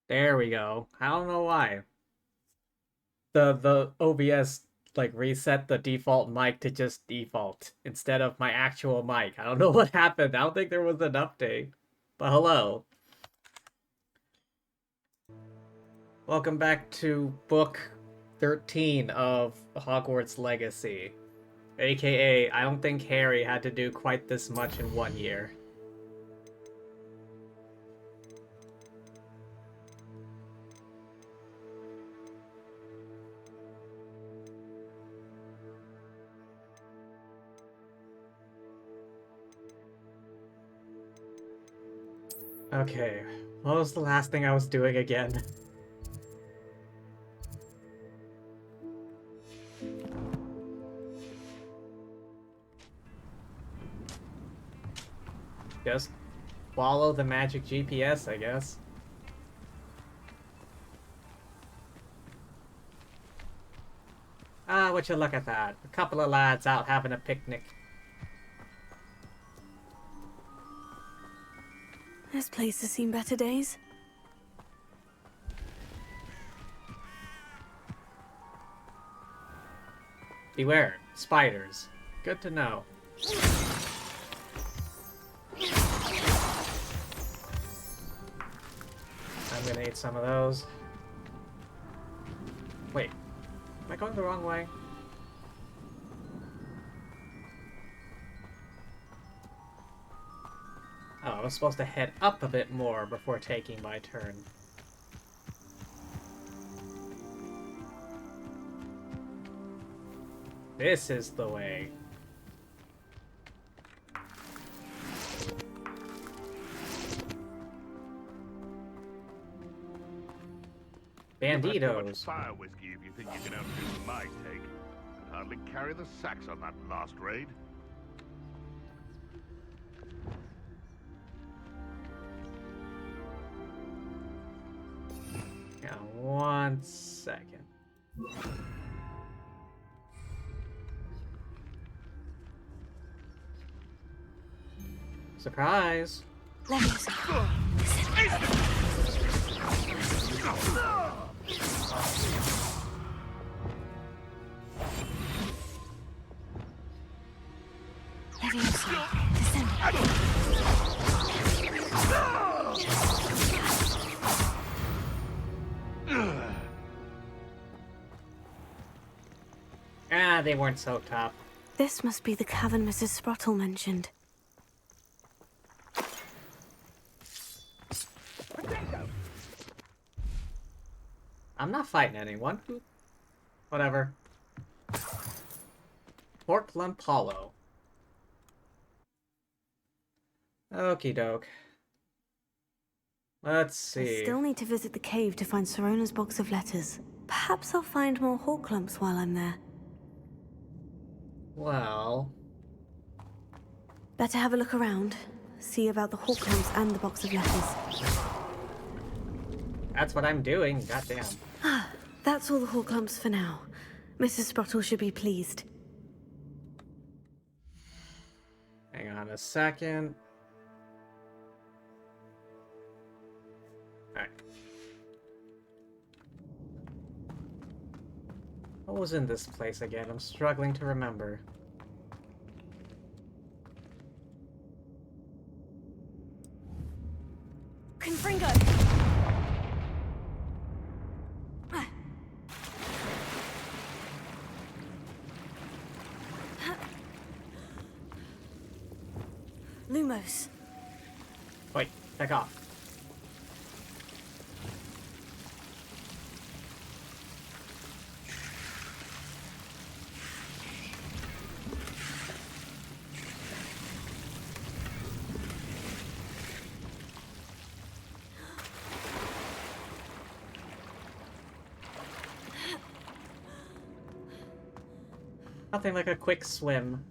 There we go. I don't know why. The OBS like reset the default mic to just default instead of my actual mic. I don't know what happened. I don't think there was an update. But hello. Welcome back to book 13 of Hogwarts Legacy. AKA, I don't think Harry had to do quite this much in 1 year. Okay, what was the last thing I was doing again? Just follow the magic GPS, I guess. Ah, would you look at that. A couple of lads out having a picnic. This place has seen better days. Beware, spiders. Good to know. gonna eat some of those. Wait, am I going the wrong way? Oh, I was supposed to head up a bit more before taking my turn. This is the way. Banditos. Fire whiskey if you think you can outdo my take. Could hardly carry the sacks on that last raid. Yeah, 1 second. Surprise! Leviosa. Leviosa. Descend. Ah, they weren't so tough. This must be the cavern Mrs. Sprottle mentioned. I'm not fighting anyone. Whatever. Pork lump hollow. Okie doke. Let's I see. still need to visit the cave to find Sorona's box of letters. Perhaps I'll find more hawk lumps while I'm there. Well, Better have a look around. See about the hawk lumps and the box of letters. that's what I'm doing. Goddamn. That's all the hawk lumps for now. Mrs. Sprottle should be pleased. Hang on a second. Alright. What was in this place again? I'm struggling to remember. Confringo! Lumos. Wait, back off. Nothing like a quick swim.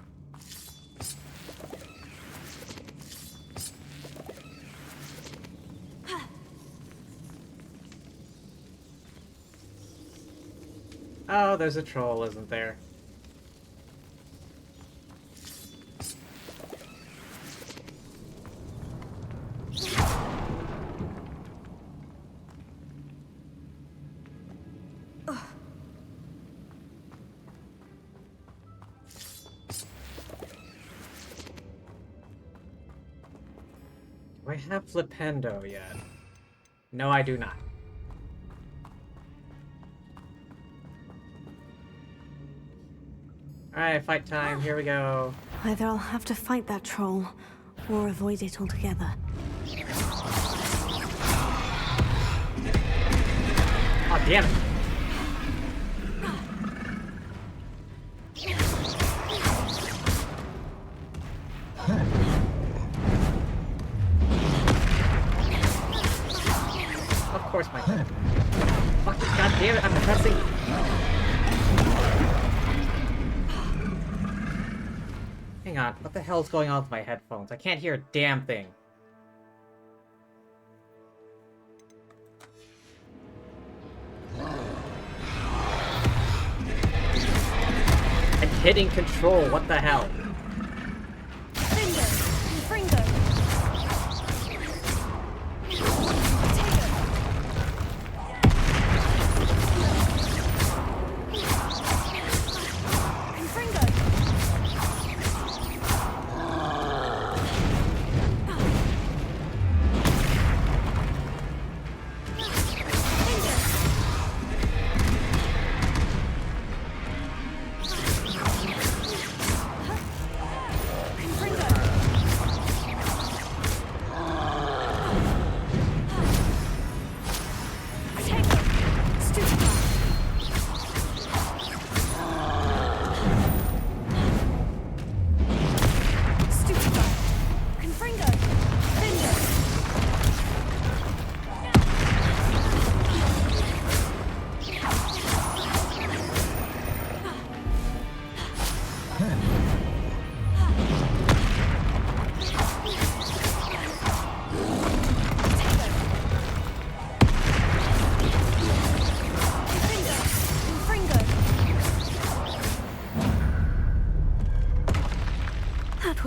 Oh, there's a troll, isn't there? Do I have Flipendo yet? No, I do not. Alright, fight time, here we go. Either I'll have to fight that troll, or avoid it altogether. Oh, damn it! Of course, my god. Fuck it, god damn it, I'm pressing. Hang on, what the hell's going on with my headphones? I can't hear a damn thing. I'm hitting control, what the hell?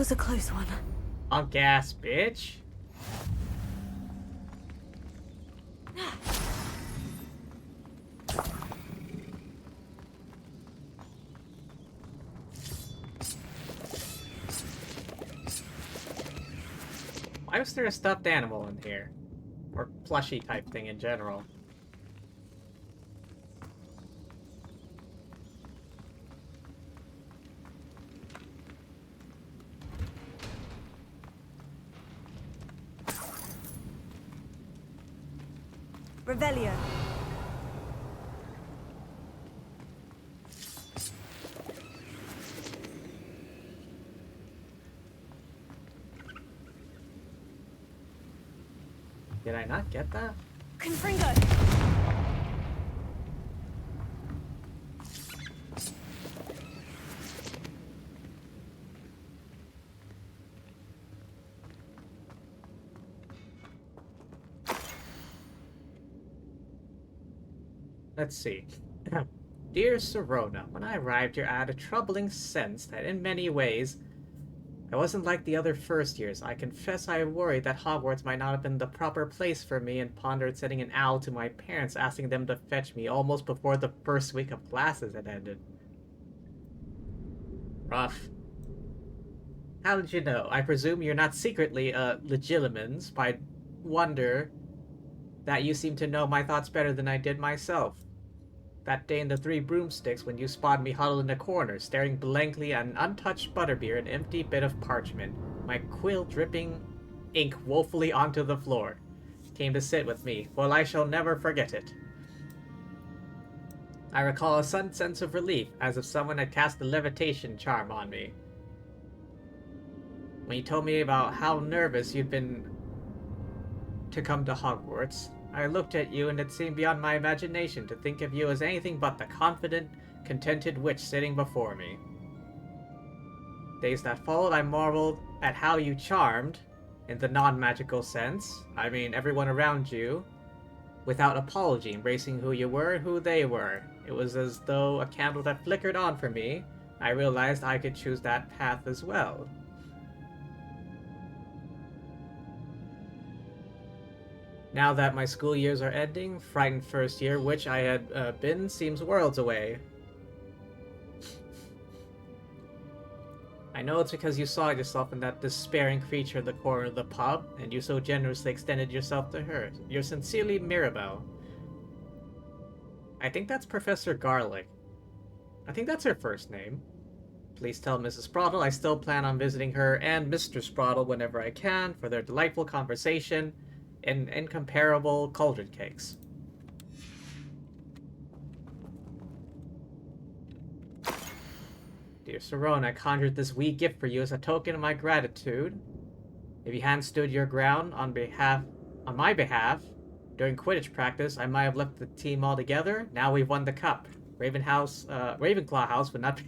was a close one. On gas, bitch. Why was there a stuffed animal in here? Or plushy type thing in general? Revelio. Did I not get that? Confringo. Let's see. Dear Sirona, when I arrived here, I had a troubling sense that in many ways, I wasn't like the other first years. I confess I worried that Hogwarts might not have been the proper place for me and pondered sending an owl to my parents, asking them to fetch me almost before the first week of classes had ended. Rough. How did you know? I presume you're not secretly Legilimens, but I wonder that you seem to know my thoughts better than I did myself. That day in the Three Broomsticks when you spotted me huddled in a corner, staring blankly at an untouched butterbeer, an empty bit of parchment, my quill dripping ink woefully onto the floor, came to sit with me. Well, I shall never forget it. I recall a sudden sense of relief, as if someone had cast a levitation charm on me. When you told me about how nervous you'd been to come to Hogwarts, I looked at you and it seemed beyond my imagination to think of you as anything but the confident, contented witch sitting before me. Days that followed, I marveled at how you charmed, in the non-magical sense, I mean everyone around you, without apology, embracing who you were and who they were. It was as though a candle that flickered on for me. I realized I could choose that path as well. Now that my school years are ending, frightened first year, which I had been, seems worlds away. I know it's because you saw yourself in that despairing creature in the corner of the pub, and you so generously extended yourself to her. You're sincerely Mirabelle. I think that's Professor Garlic. I think that's her first name. Please tell Mrs. Sprottle I still plan on visiting her and Mr. Sprottle whenever I can for their delightful conversation and incomparable cauldron cakes. Dear Sirona, I conjured this wee gift for you as a token of my gratitude. If you hadn't stood your ground on my behalf during Quidditch practice, I might have left the team altogether. Now we've won the cup. Ravenclaw House would not be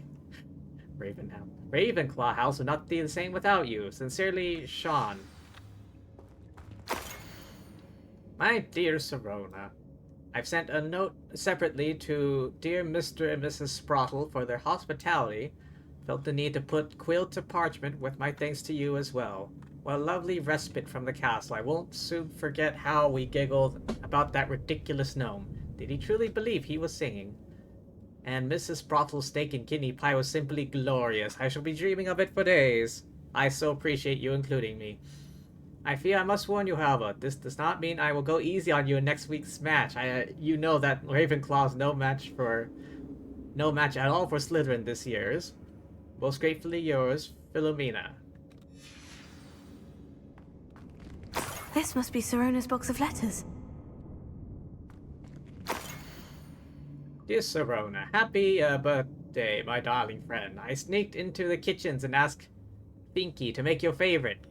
Ravenclaw House would not be the same without you. Sincerely, Sean. My dear Sirona, I've sent a note separately to dear Mr. and Mrs. Sprottle for their hospitality. Felt the need to put quill to parchment with my thanks to you as well. What a lovely respite from the castle. I won't soon forget how we giggled about that ridiculous gnome. Did he truly believe he was singing? And Mrs. Sprottle's steak and kidney pie was simply glorious. I shall be dreaming of it for days. I so appreciate you including me. I fear I must warn you, however, this does not mean I will go easy on you in next week's match. You know that Ravenclaw's no match at all for Slytherin this year's. Most gratefully yours, Philomena. This must be Sirona's box of letters. Dear Sirona, happy birthday, my darling friend. I sneaked into the kitchens and asked Finky to make your favorite.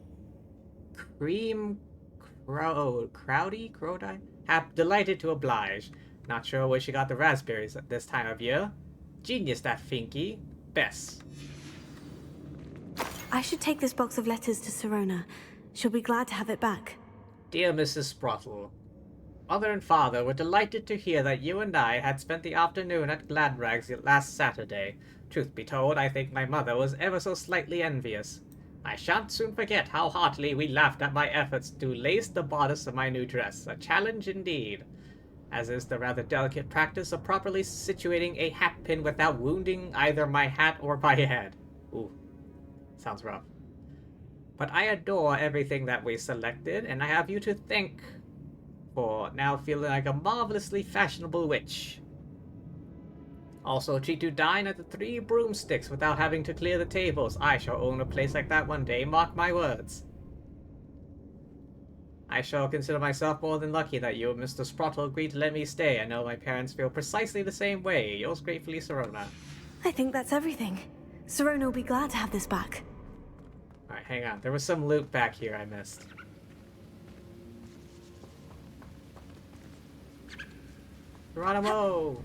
Crowdy? Delighted to oblige. Not sure where she got the raspberries at this time of year. Genius, that Finky. Bess. I should take this box of letters to Sirona. She'll be glad to have it back. Dear Mrs. Sprottle, Mother and Father were delighted to hear that you and I had spent the afternoon at Gladrags last Saturday. Truth be told, I think my mother was ever so slightly envious. I shan't soon forget how heartily we laughed at my efforts to lace the bodice of my new dress. A challenge indeed, as is the rather delicate practice of properly situating a hat pin without wounding either my hat or my head. Ooh, sounds rough. But I adore everything that we selected, and I have you to thank for now feeling like a marvelously fashionable witch. Also, a treat to dine at the Three Broomsticks without having to clear the tables. I shall own a place like that one day, mark my words. I shall consider myself more than lucky that you and Mr. Sprottle agreed to let me stay. I know my parents feel precisely the same way. Yours gratefully, Sirona. I think that's everything. Sirona will be glad to have this back. Alright, hang on. There was some loot back here I missed. Geronimo!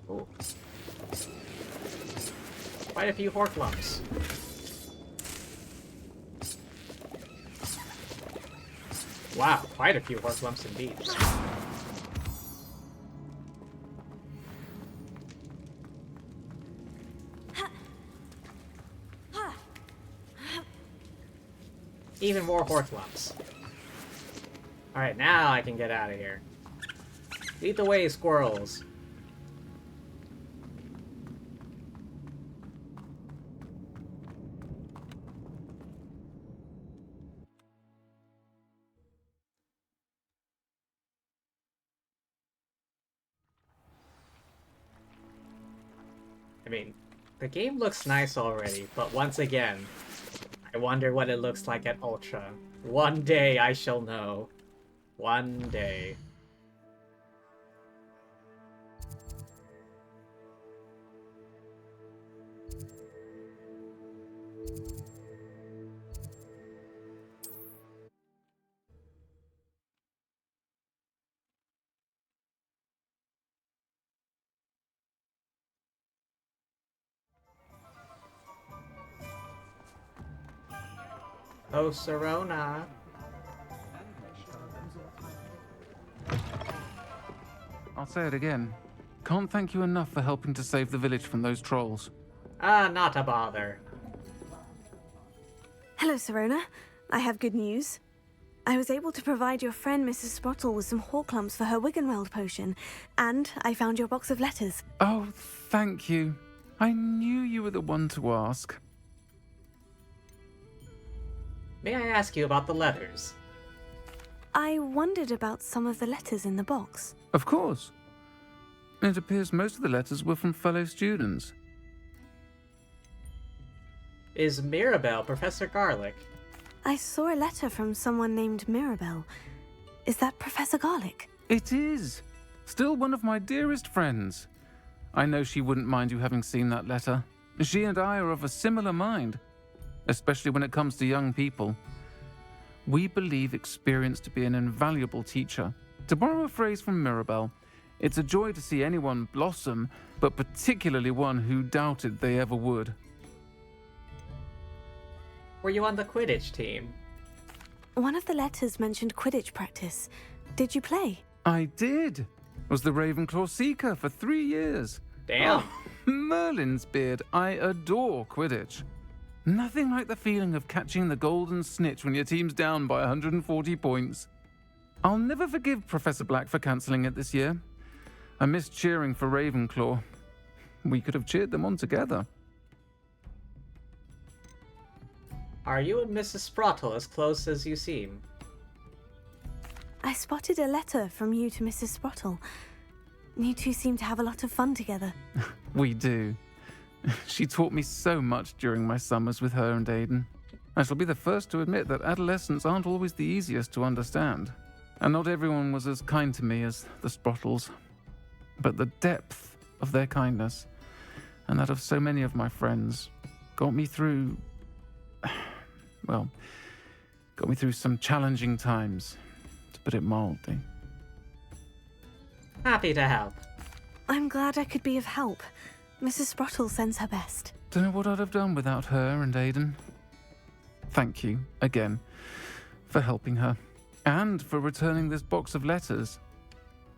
Oh. Quite a few Horklumps. Wow, quite a few Horklumps indeed. Even more Horklumps. Alright, now I can get out of here. Lead the way, squirrels. I mean, the game looks nice already, but once again, I wonder what it looks like at Ultra. One day I shall know. One day. Oh, Sirona. I'll say it again. Can't thank you enough for helping to save the village from those trolls. Ah, not a bother. Hello, Sirona. I have good news. I was able to provide your friend Mrs. Sprottle with some Horklumps for her Wiggenweld potion, and I found your box of letters. Oh, thank you. I knew you were the one to ask. May I ask you about the letters? I wondered about some of the letters in the box. Of course. It appears most of the letters were from fellow students. Is Mirabelle Professor Garlic? I saw a letter from someone named Mirabelle. Is that Professor Garlic? It is. Still one of my dearest friends. I know she wouldn't mind you having seen that letter. She and I are of a similar mind, especially when it comes to young people. We believe experience to be an invaluable teacher. To borrow a phrase from Mirabelle, it's a joy to see anyone blossom, but particularly one who doubted they ever would. Were you on the Quidditch team? One of the letters mentioned Quidditch practice. Did you play? I did. Was the Ravenclaw Seeker for 3 years. Damn. Oh, Merlin's beard. I adore Quidditch. Nothing like the feeling of catching the golden snitch when your team's down by 140 points. I'll never forgive Professor Black for cancelling it this year. I missed cheering for Ravenclaw. We could have cheered them on together. Are you and Mrs. Sprottle as close as you seem? I spotted a letter from you to Mrs. Sprottle. You two seem to have a lot of fun together. We do. She taught me so much during my summers with her and Aidan. I shall be the first to admit that adolescents aren't always the easiest to understand. And not everyone was as kind to me as the Sprottles. But the depth of their kindness, and that of so many of my friends, got me through... well, got me through some challenging times, to put it mildly. Happy to help. I'm glad I could be of help. Mrs. Sprottle sends her best. Don't know what I'd have done without her and Aidan. Thank you, again, for helping her. And for returning this box of letters.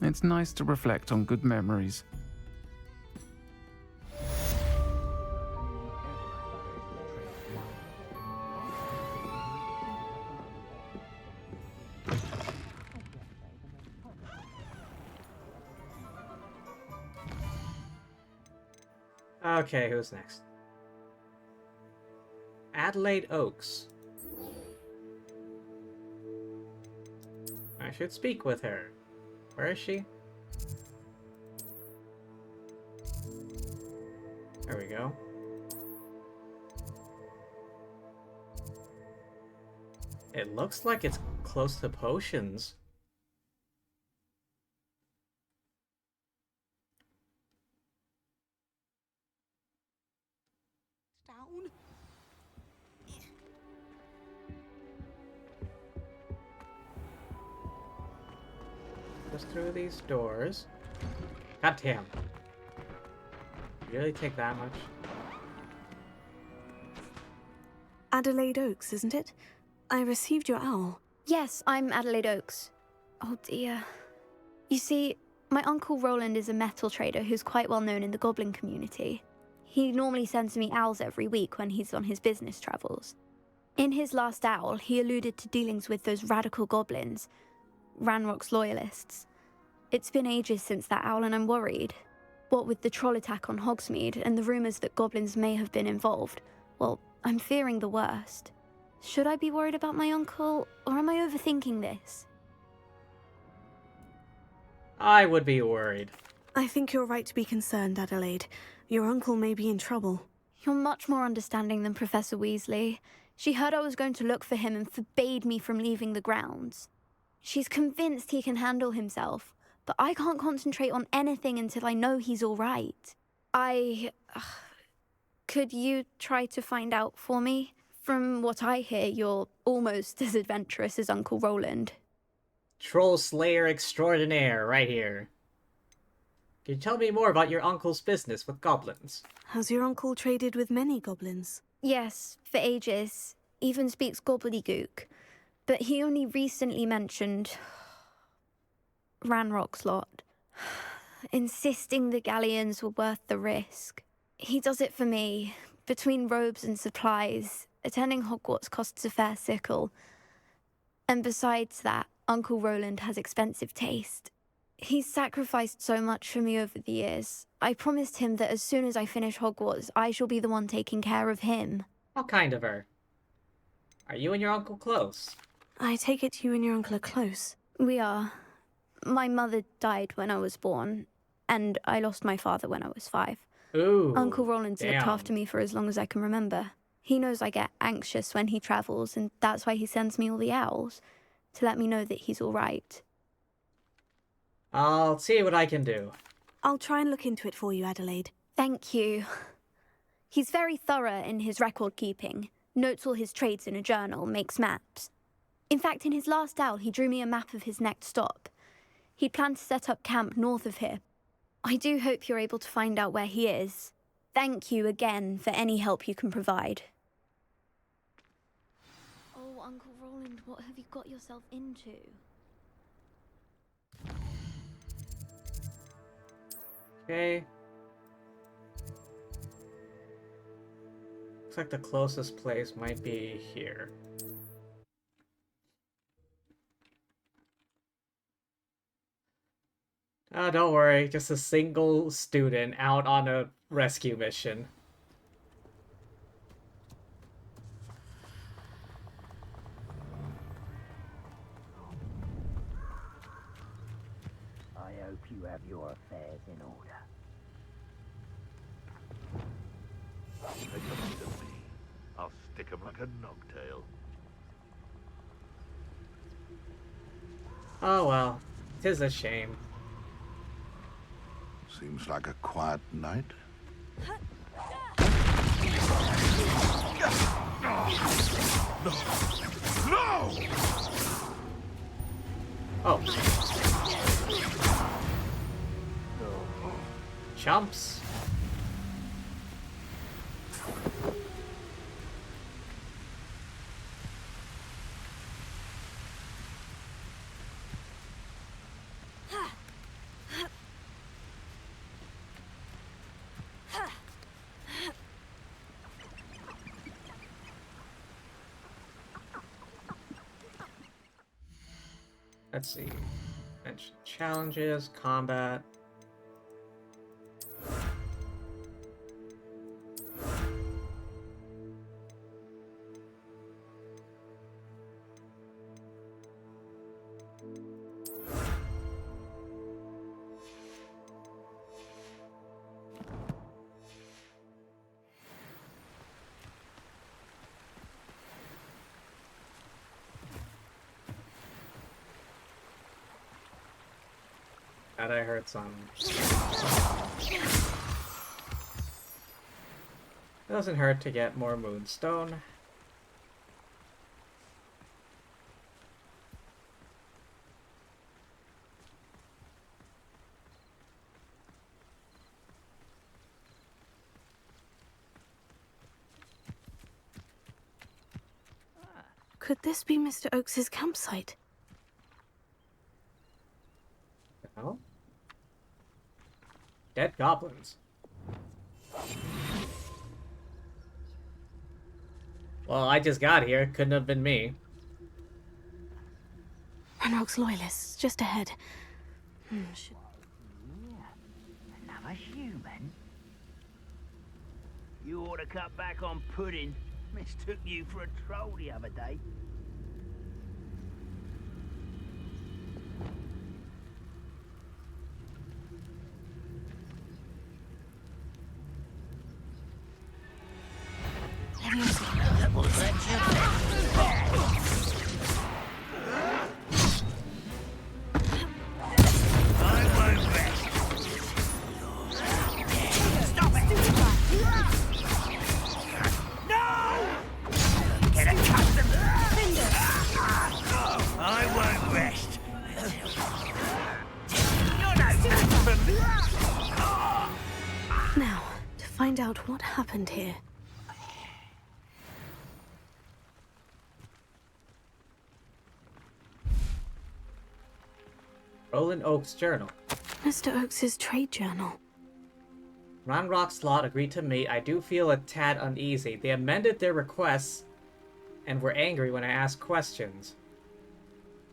It's nice to reflect on good memories. Okay, who's next? Adelaide Oaks. I should speak with her. Where is she? There we go. It looks like it's close to potions. Down. Just through these doors. God damn. Really take that much? Adelaide Oaks, isn't it? I received your owl. Yes, I'm Adelaide Oaks. Oh dear. You see, my Uncle Roland is a metal trader who's quite well known in the goblin community. He normally sends me owls every week when he's on his business travels. In his last owl, he alluded to dealings with those radical goblins, Ranrock's loyalists. It's been ages since that owl and I'm worried. What with the troll attack on Hogsmeade and the rumours that goblins may have been involved, well, I'm fearing the worst. Should I be worried about my uncle, or am I overthinking this? I would be worried. I think you're right to be concerned, Adelaide. Your uncle may be in trouble. You're much more understanding than Professor Weasley. She heard I was going to look for him and forbade me from leaving the grounds. She's convinced he can handle himself, but I can't concentrate on anything until I know he's all right. Could you try to find out for me? From what I hear, you're almost as adventurous as Uncle Roland. Troll Slayer extraordinaire, right here. Can you tell me more about your uncle's business with goblins? Has your uncle traded with many goblins? Yes, for ages. Even speaks gobbledygook. But he only recently mentioned Ranrock's lot, insisting the galleons were worth the risk. He does it for me. Between robes and supplies, attending Hogwarts costs a fair sickle. And besides that, Uncle Roland has expensive taste. He's sacrificed so much for me over the years. I promised him that as soon as I finish Hogwarts, I shall be the one taking care of him. What kind of her? Are you and your uncle close? I take it you and your uncle are close. We are. My mother died when I was born, and I lost my father when I was 5. Ooh. Uncle Roland's damn. looked after me for as long as I can remember. He knows I get anxious when he travels, and that's why he sends me all the owls, to let me know that he's all right. I'll see what I can do. I'll try and look into it for you, Adelaide. Thank you. He's very thorough in his record keeping, notes all his trades in a journal, makes maps. In fact, in his last owl, he drew me a map of his next stop. He'd planned to set up camp north of here. I do hope you're able to find out where he is. Thank you again for any help you can provide. Oh, Uncle Roland, what have you got yourself into? Okay. Looks like the closest place might be here. Don't worry, just a single student out on a rescue mission. I hope you have your affairs in order. Take them to me. I'll stick 'em like a nogtail. Oh well, 'tis a shame. Seems like a quiet night. No! Oh. Chumps. Let's see. Mention challenges, combat. That I heard some. Doesn't hurt to get more moonstone. Could this be Mr. Oakes's campsite? No? Dead goblins. Well, I just got here. Couldn't have been me. Ranrock's loyalists, just ahead. Another human? You ought to cut back on pudding. Mistook you for a troll the other day. Now, to find out what happened here. Roland Oak's journal. Mr. Oakes's trade journal. Ranrock's lot agreed to meet. I do feel a tad uneasy. They amended their requests and were angry when I asked questions.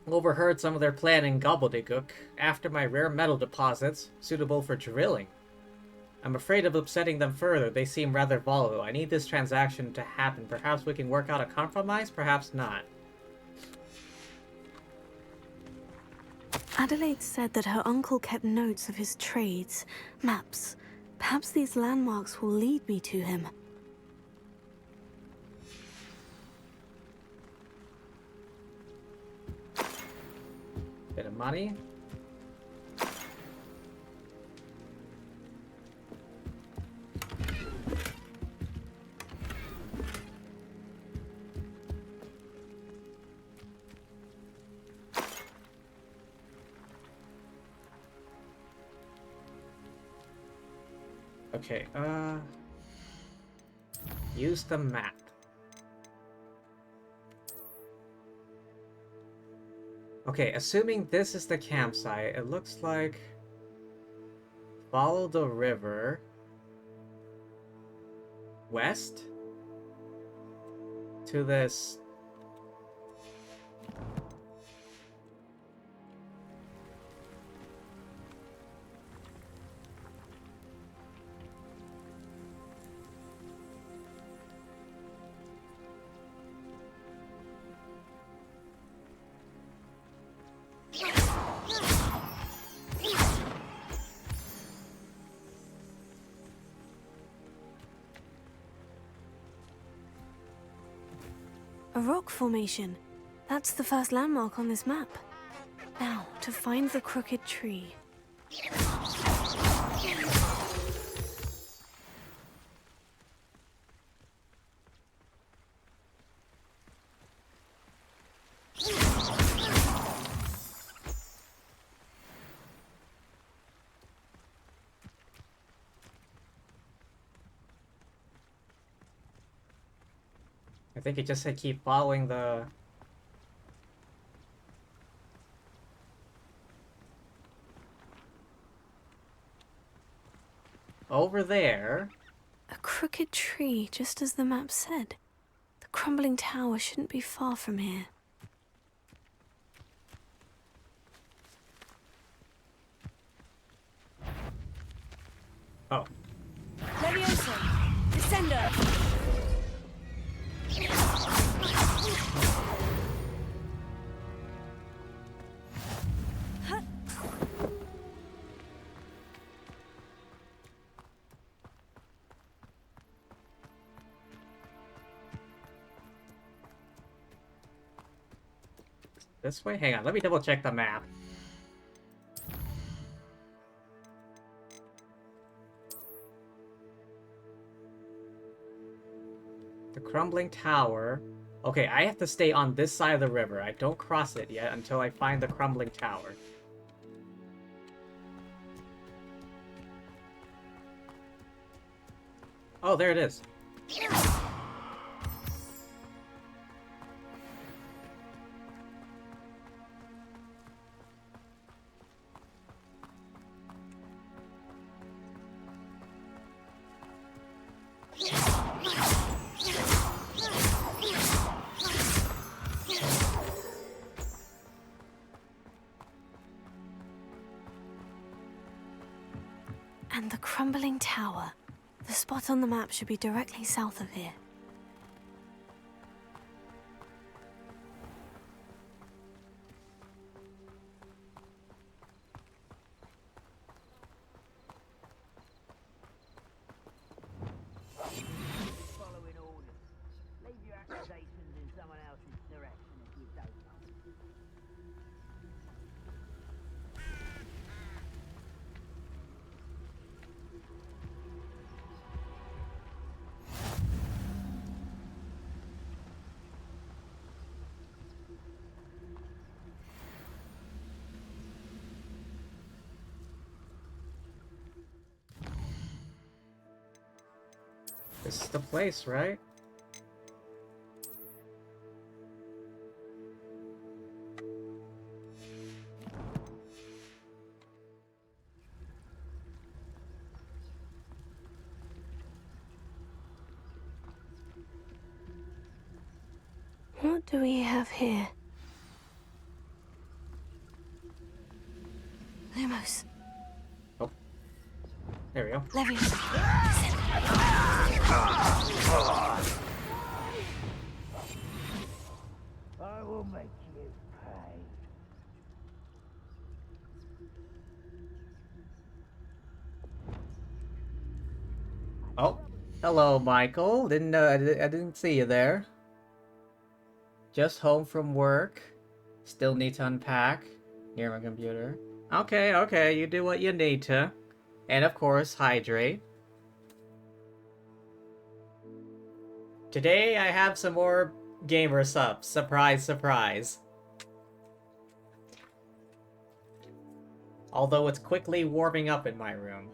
Overheard some of their planning gobbledygook after my rare metal deposits, suitable for drilling. I'm afraid of upsetting them further. They seem rather volatile. I need this transaction to happen. Perhaps we can work out a compromise, perhaps not. Adelaide said that her uncle kept notes of his trades, maps. Perhaps these landmarks will lead me to him. Bit of money. Okay, use the map. Okay, assuming this is the campsite, it looks like follow the river west to this. A rock formation. That's the first landmark on this map. Now, to find the crooked tree. I think it just said keep following the... Over there. A crooked tree, just as the map said. The crumbling tower shouldn't be far from here. Oh. Levioso! Descender! This way? Hang on, let me double check the map. The crumbling tower. Okay, I have to stay on this side of the river. I don't cross it yet until I find the crumbling tower. Oh, there it is. And the crumbling tower. The spot on the map should be directly south of here. Following orders. Leave your accusations in someone else's direction if you don't know. This is the place, right? What do we have here? Lumos. Oh. There we go. Levioso. I will make you pay. Oh. Hello, Michael. I didn't see you there. Just home from work. Still need to unpack. Near my computer. Okay, okay, you do what you need to. And of course, hydrate. Today I have some more gamer subs. Surprise, surprise. Although it's quickly warming up in my room.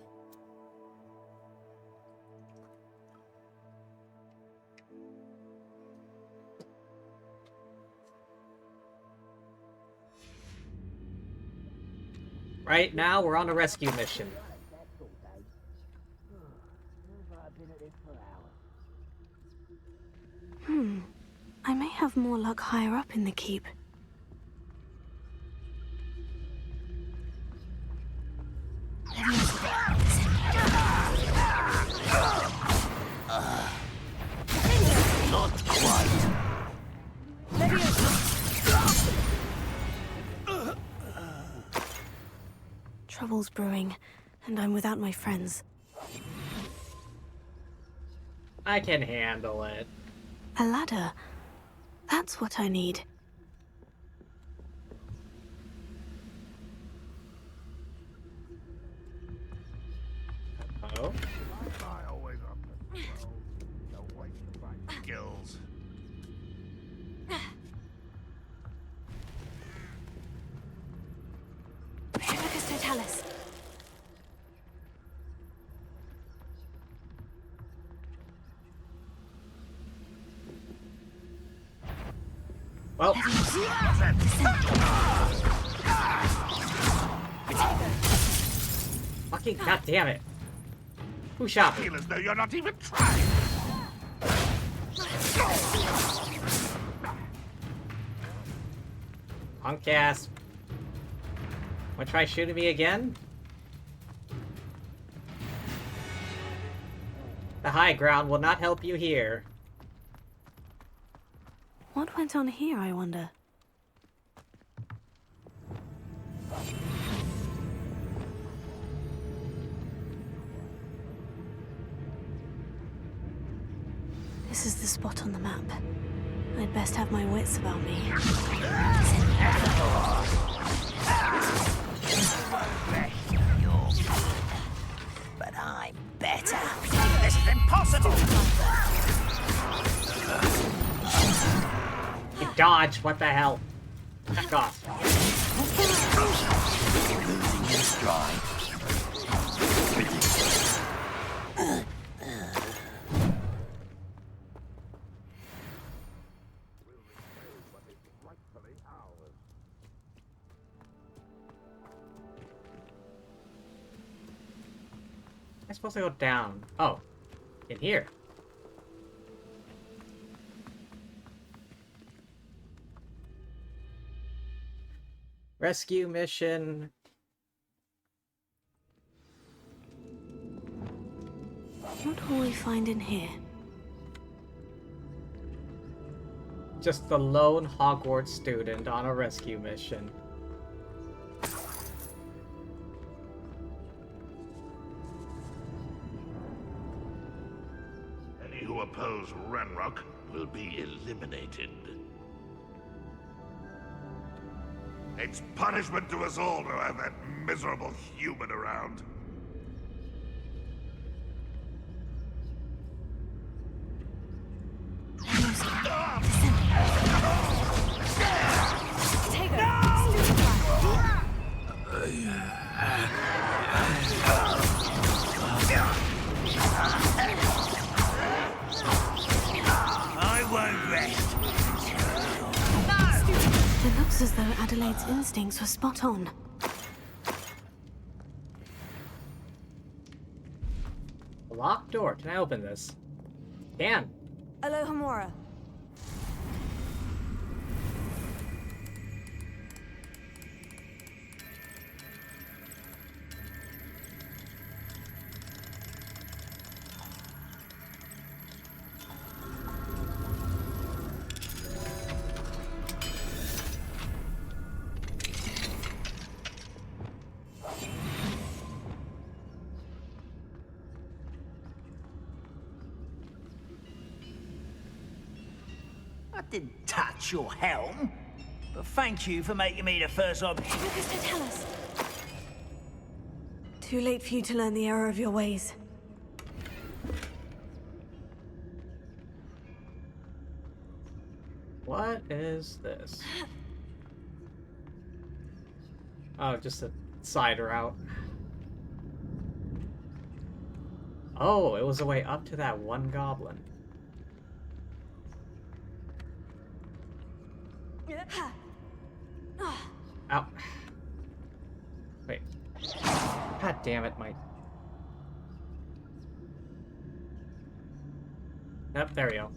Right now, we're on a rescue mission. That's all day. Looks like I've been at this for hours. I may have more luck higher up in the keep. Not quite. Trouble's brewing, and I'm without my friends. I can handle it. A ladder. That's what I need. Oh? I always up to well. Don't waste your fine skills. Petrificus totalis. Well, fucking goddamn it! Who shot me? Feel as though you're not even trying. Punk ass. Wanna try shooting me again? The high ground will not help you here. What went on here, I wonder? This is the spot on the map. I'd best have my wits about me. But I'm better. This is impossible! You dodged, what the hell? Back off. Losing your stride. I'm supposed to go down. Oh, in here. Rescue mission. What will we find in here? Just the lone Hogwarts student on a rescue mission. Any who oppose Ranrock will be eliminated. It's punishment to us all to have that miserable human around. I won't rest. It looks as though Adelaide's instincts were spot on. A locked door. Can I open this? Can. Aloha Mora. I didn't touch your helm, but thank you for making me the first object. Lucas, don't tell us. Too late for you to learn the error of your ways. What is this? Oh, just a side route. Oh, it was a way up to that one goblin. Ow. Wait. God damn it, my... Yep, there we go.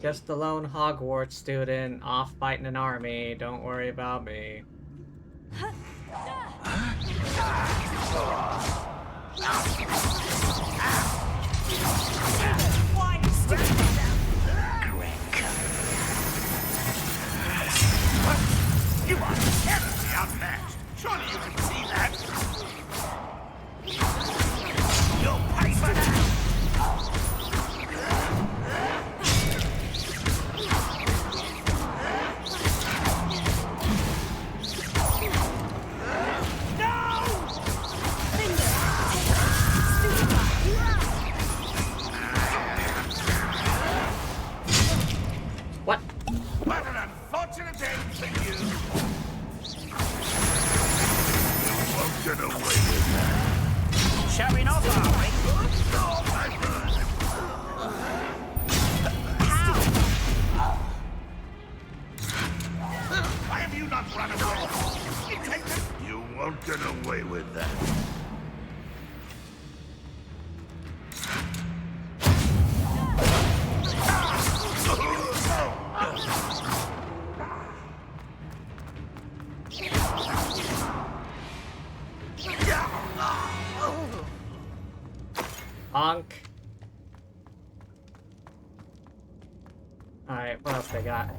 Just a lone Hogwarts student off fighting an army. Don't worry about me. You are terribly outmatched. Surely you can see that. You'll pay for that. What? What an unfortunate end for you. You won't get away with that. Showing off, are we? Oh, my God. Why have you not run away? You take them. You won't get away with that. Alright, what else they got?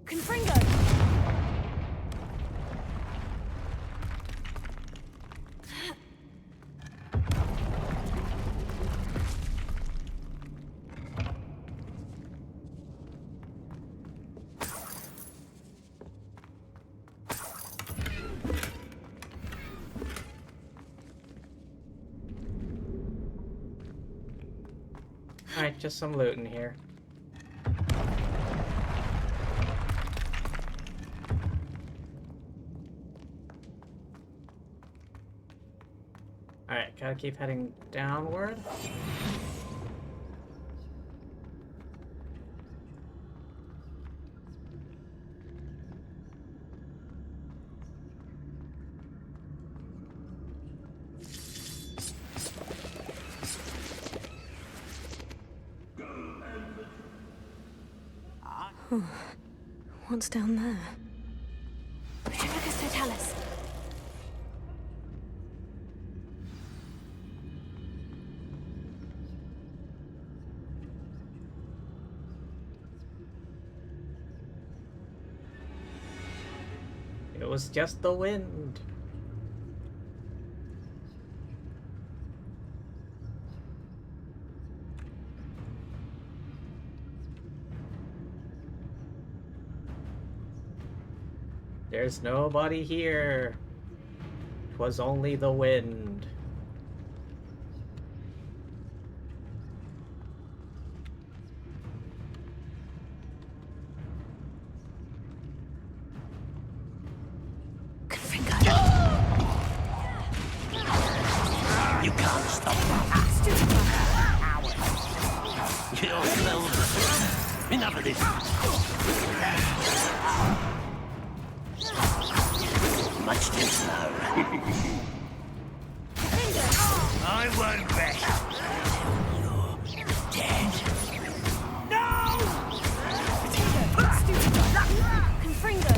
Confringo! Alright, just some loot in here. Alright, gotta keep heading downward. What's down there? Tribus Totalis. It was just the wind. There's nobody here. It was only the wind. Confringo. You can't stop that. You're closer. Enough of this. Much too slow. I won't rest. You're dead. No! Confringo.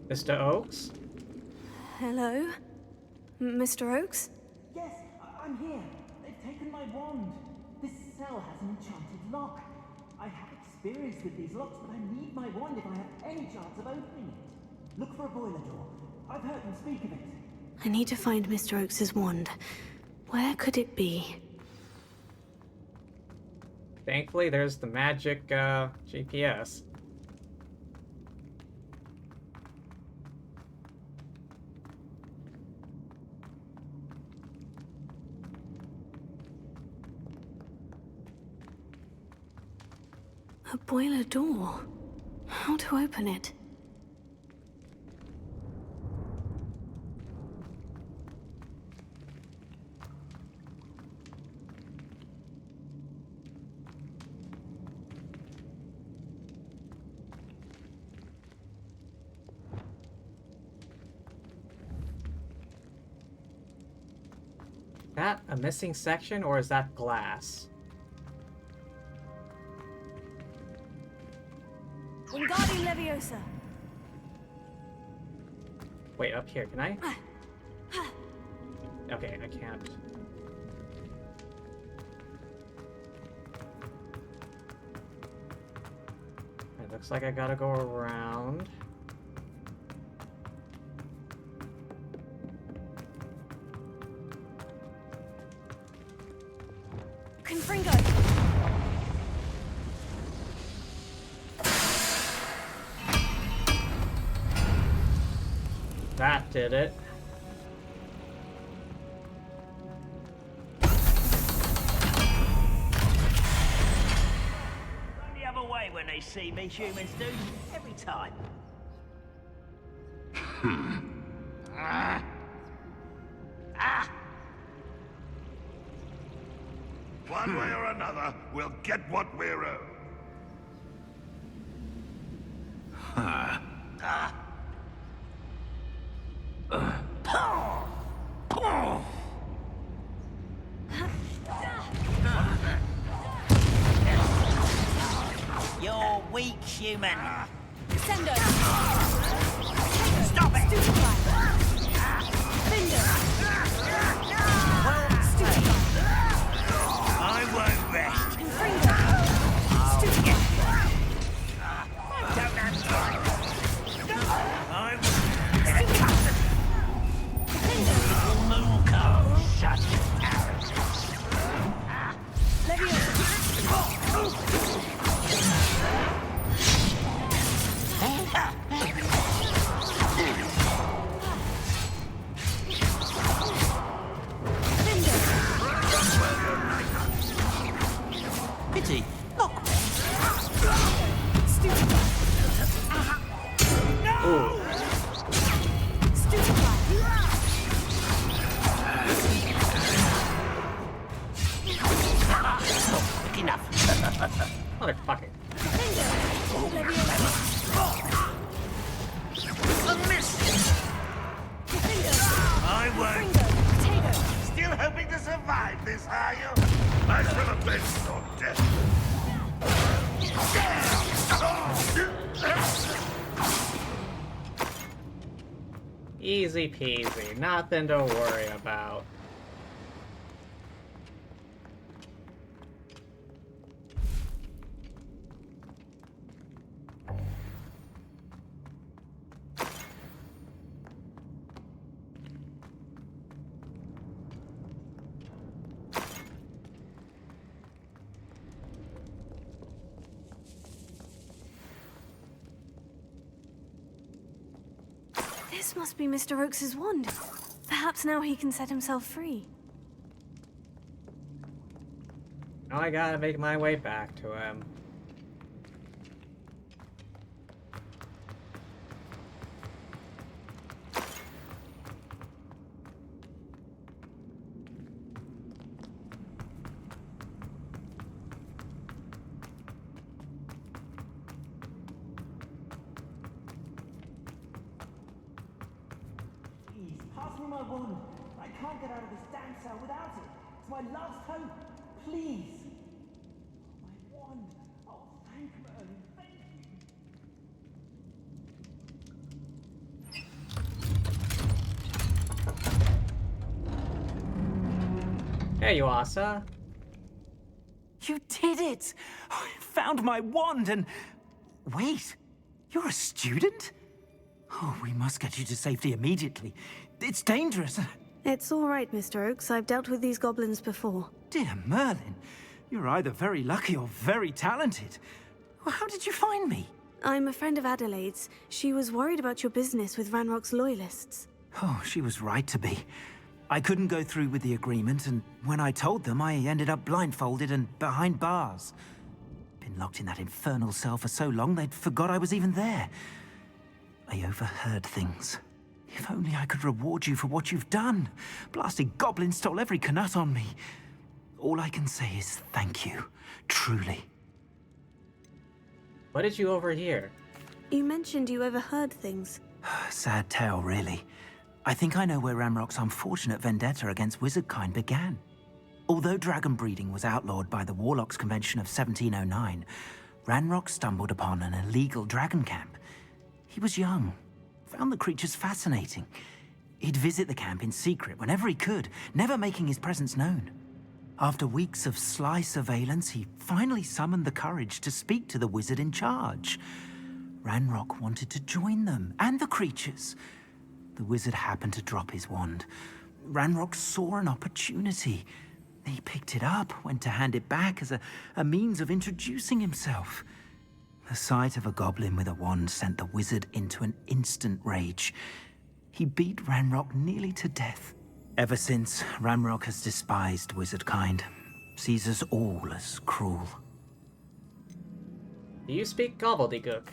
Mr. Oakes? Hello? Mr. Oakes? Yes, I'm here. They've taken my wand. This cell has an enchanted lock. I have experience with these locks, but I need my wand if I have any chance of opening it. Look for a boiler door. I've heard them speak of it. I need to find Mr. Oakes's wand. Where could it be? Thankfully, there's the magic GPS. A boiler door. How to open it? That a missing section, or is that glass? Wingardium Leviosa. Wait, up here, can I? Okay, I can't. It looks like I gotta go around. Confringo. That did it. Run the other way when they see me, humans do. Every time. One way or another, we'll get what we're owed. I human. Sendo! Stop it! Finger! I won't rest. Confringo! Don't have time. I'm gonna cut them. Moon comes. Such arrogance. Pity. Look. Enough. Motherfucker. A miss. I won't. Still hoping to survive this, are you? I shall avenge your death. Easy peasy. Nothing to worry about. This must be Mr. Oakes's wand. Perhaps now he can set himself free. Now I gotta make my way back to him. Please, pass me my wand. I can't get out of this damn cell without it. It's my last hope. Please. My wand. Oh, thank Merlin. Thank you. There you are, sir. You did it! I found my wand and... Wait, you're a student? Oh, we must get you to safety immediately. It's dangerous. It's all right, Mr. Oakes. I've dealt with these goblins before. Dear Merlin, you're either very lucky or very talented. Well, how did you find me? I'm a friend of Adelaide's. She was worried about your business with Ranrock's loyalists. Oh, she was right to be. I couldn't go through with the agreement, and when I told them, I ended up blindfolded and behind bars. Been locked in that infernal cell for so long, they'd forgot I was even there. I overheard things. If only I could reward you for what you've done. Blasted goblin stole every canut on me. All I can say is thank you, truly. What did you overhear? You mentioned you overheard things. Sad tale, really. I think I know where Ramrock's unfortunate vendetta against wizardkind began. Although dragon breeding was outlawed by the Warlocks Convention of 1709, Ranrock stumbled upon an illegal dragon camp. He was young, found the creatures fascinating. He'd visit the camp in secret whenever he could, never making his presence known. After weeks of sly surveillance, he finally summoned the courage to speak to the wizard in charge. Ranrock wanted to join them, and the creatures. The wizard happened to drop his wand. Ranrock saw an opportunity. He picked it up, went to hand it back as a means of introducing himself. The sight of a goblin with a wand sent the wizard into an instant rage. He beat Ranrock nearly to death. Ever since, Ranrock has despised wizardkind, sees us all as cruel. Do you speak gobbledygook?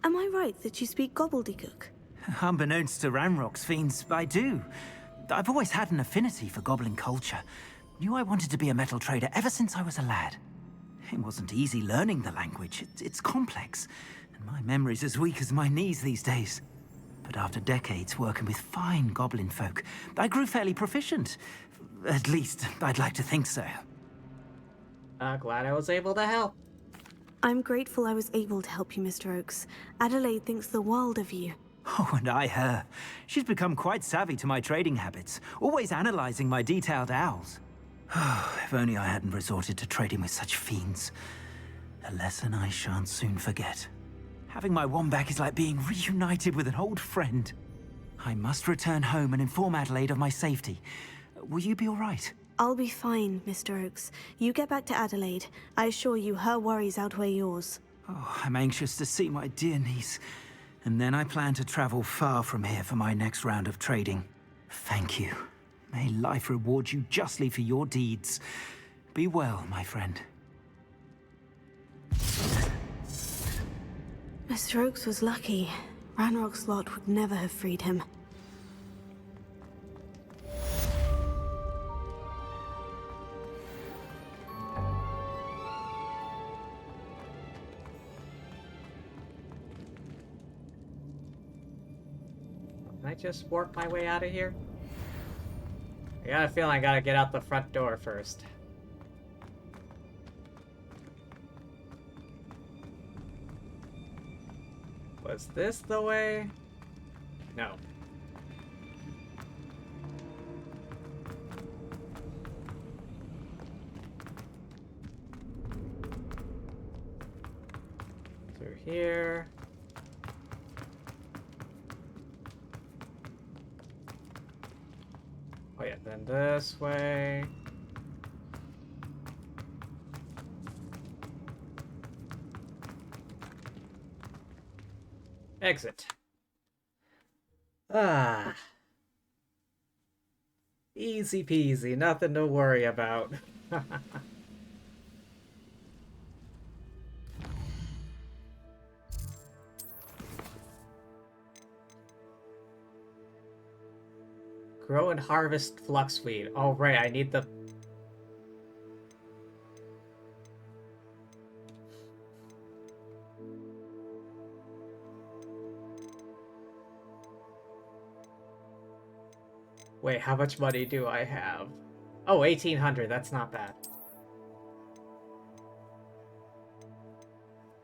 Am I right that you speak gobbledygook? Unbeknownst to Ranrock's fiends, I do. I've always had an affinity for goblin culture. Knew I wanted to be a metal trader ever since I was a lad. It wasn't easy learning the language. It's complex, and my memory's as weak as my knees these days. But after decades working with fine goblin folk, I grew fairly proficient. At least, I'd like to think so. Glad I was able to help. I'm grateful I was able to help you, Mr. Oakes. Adelaide thinks the world of you. Oh, and I her. She's become quite savvy to my trading habits, always analysing my detailed owls. If only I hadn't resorted to trading with such fiends. A lesson I shan't soon forget. Having my wand back is like being reunited with an old friend. I must return home and inform Adelaide of my safety. Will you be all right? I'll be fine, Mr. Oakes. You get back to Adelaide. I assure you her worries outweigh yours. Oh, I'm anxious to see my dear niece. And then I plan to travel far from here for my next round of trading. Thank you. May life reward you justly for your deeds. Be well, my friend. Mr. Oakes was lucky. Ranrock's lot would never have freed him. Can I just warp my way out of here? I got a feeling I gotta get out the front door first. Was this the way? No. Through here. Oh yeah, then this way. Exit. Ah. Easy peasy, nothing to worry about. Grow and harvest fluxweed. Oh right, I need the... Wait, how much money do I have? Oh, 1,800, that's not bad.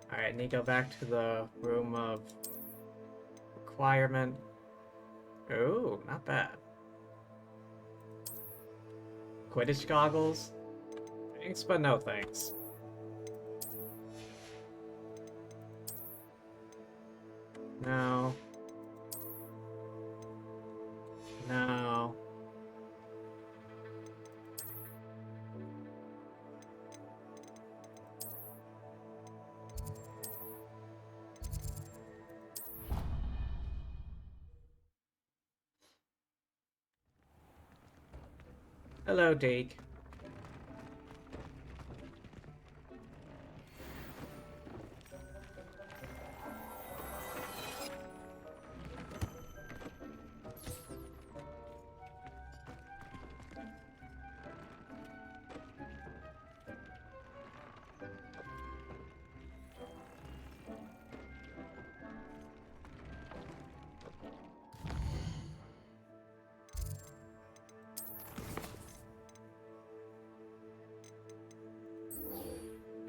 Alright, I need to go back to the room of requirement. Oh, not bad. Quidditch goggles? Thanks, but no thanks. No. No. Hello, Deke.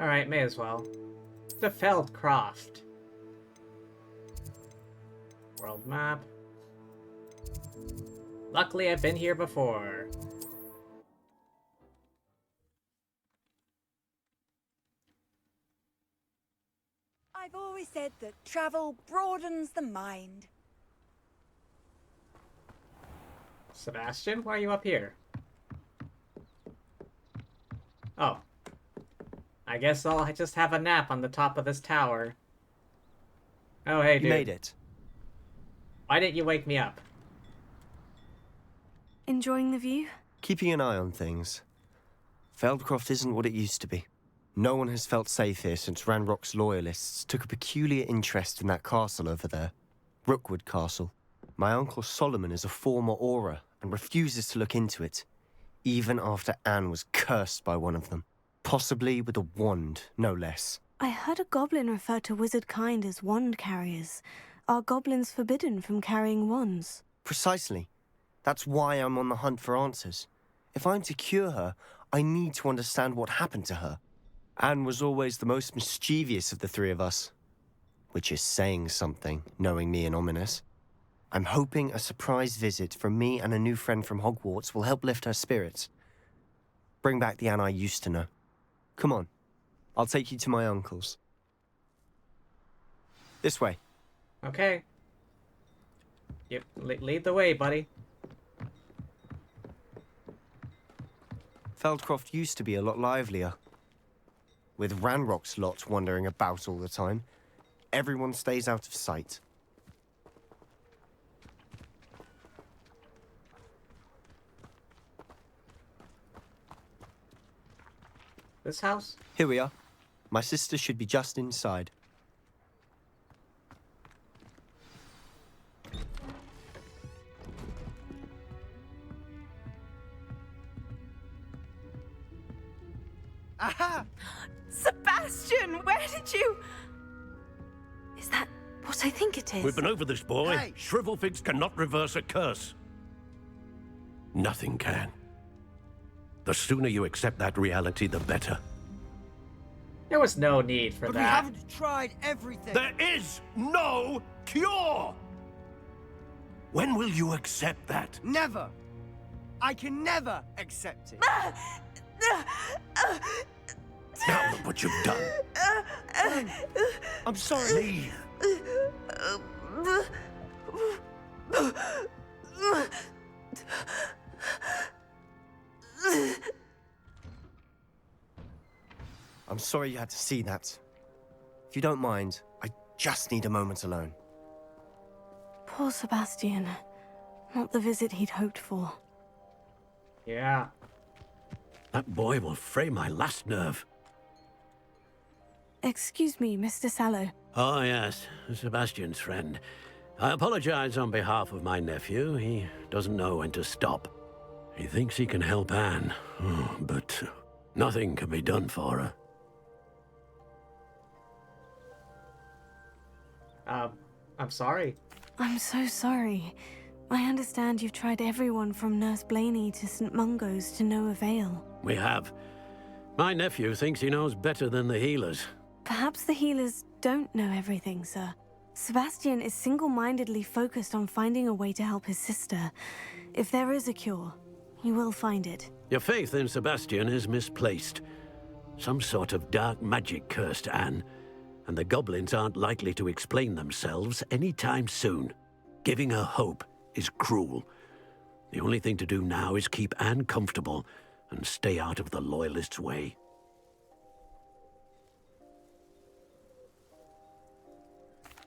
Alright, may as well. The Feldcroft. World map. Luckily, I've been here before. I've always said that travel broadens the mind. Sebastian, why are you up here? Oh. I guess I'll just have a nap on the top of this tower. Oh, hey, dude. You made it. Why didn't you wake me up? Enjoying the view? Keeping an eye on things. Feldcroft isn't what it used to be. No one has felt safe here since Ranrock's loyalists took a peculiar interest in that castle over there. Rookwood Castle. My uncle Solomon is a former Auror and refuses to look into it, even after Anne was cursed by one of them. Possibly with a wand, no less. I heard a goblin refer to wizard kind as wand carriers. Are goblins forbidden from carrying wands? Precisely. That's why I'm on the hunt for answers. If I'm to cure her, I need to understand what happened to her. Anne was always the most mischievous of the three of us. Which is saying something, knowing me and Ominous. I'm hoping a surprise visit from me and a new friend from Hogwarts will help lift her spirits. Bring back the Anne I used to know. Come on, I'll take you to my uncle's. This way. Okay. Yep, lead the way, buddy. Feldcroft used to be a lot livelier. With Ranrock's lot wandering about all the time, everyone stays out of sight. This house? Here we are. My sister should be just inside. Aha! Sebastian, where did you... Is that what I think it is? We've been over this, boy. Hey. Shrivelfigs cannot reverse a curse. Nothing can. The sooner you accept that reality, the better. There was no need for But that. we haven't tried everything. There is no cure! When will you accept that? Never. I can never accept it. Now look what you've done. I'm sorry. Leave. I'm sorry you had to see that. If you don't mind, I just need a moment alone. Poor Sebastian. Not the visit he'd hoped for. Yeah. That boy will fray my last nerve. Excuse me, Mr. Sallow. Oh, yes, Sebastian's friend. I apologize on behalf of my nephew. He doesn't know when to stop. He thinks he can help Anne, but nothing can be done for her. I'm sorry. I'm so sorry. I understand you've tried everyone from Nurse Blaney to St. Mungo's to no avail. We have. My nephew thinks he knows better than the healers. Perhaps the healers don't know everything, sir. Sebastian is single-mindedly focused on finding a way to help his sister. If there is a cure, he will find it. Your faith in Sebastian is misplaced. Some sort of dark magic cursed Anne, and the goblins aren't likely to explain themselves anytime soon. Giving her hope is cruel. The only thing to do now is keep Anne comfortable and stay out of the Loyalists' way.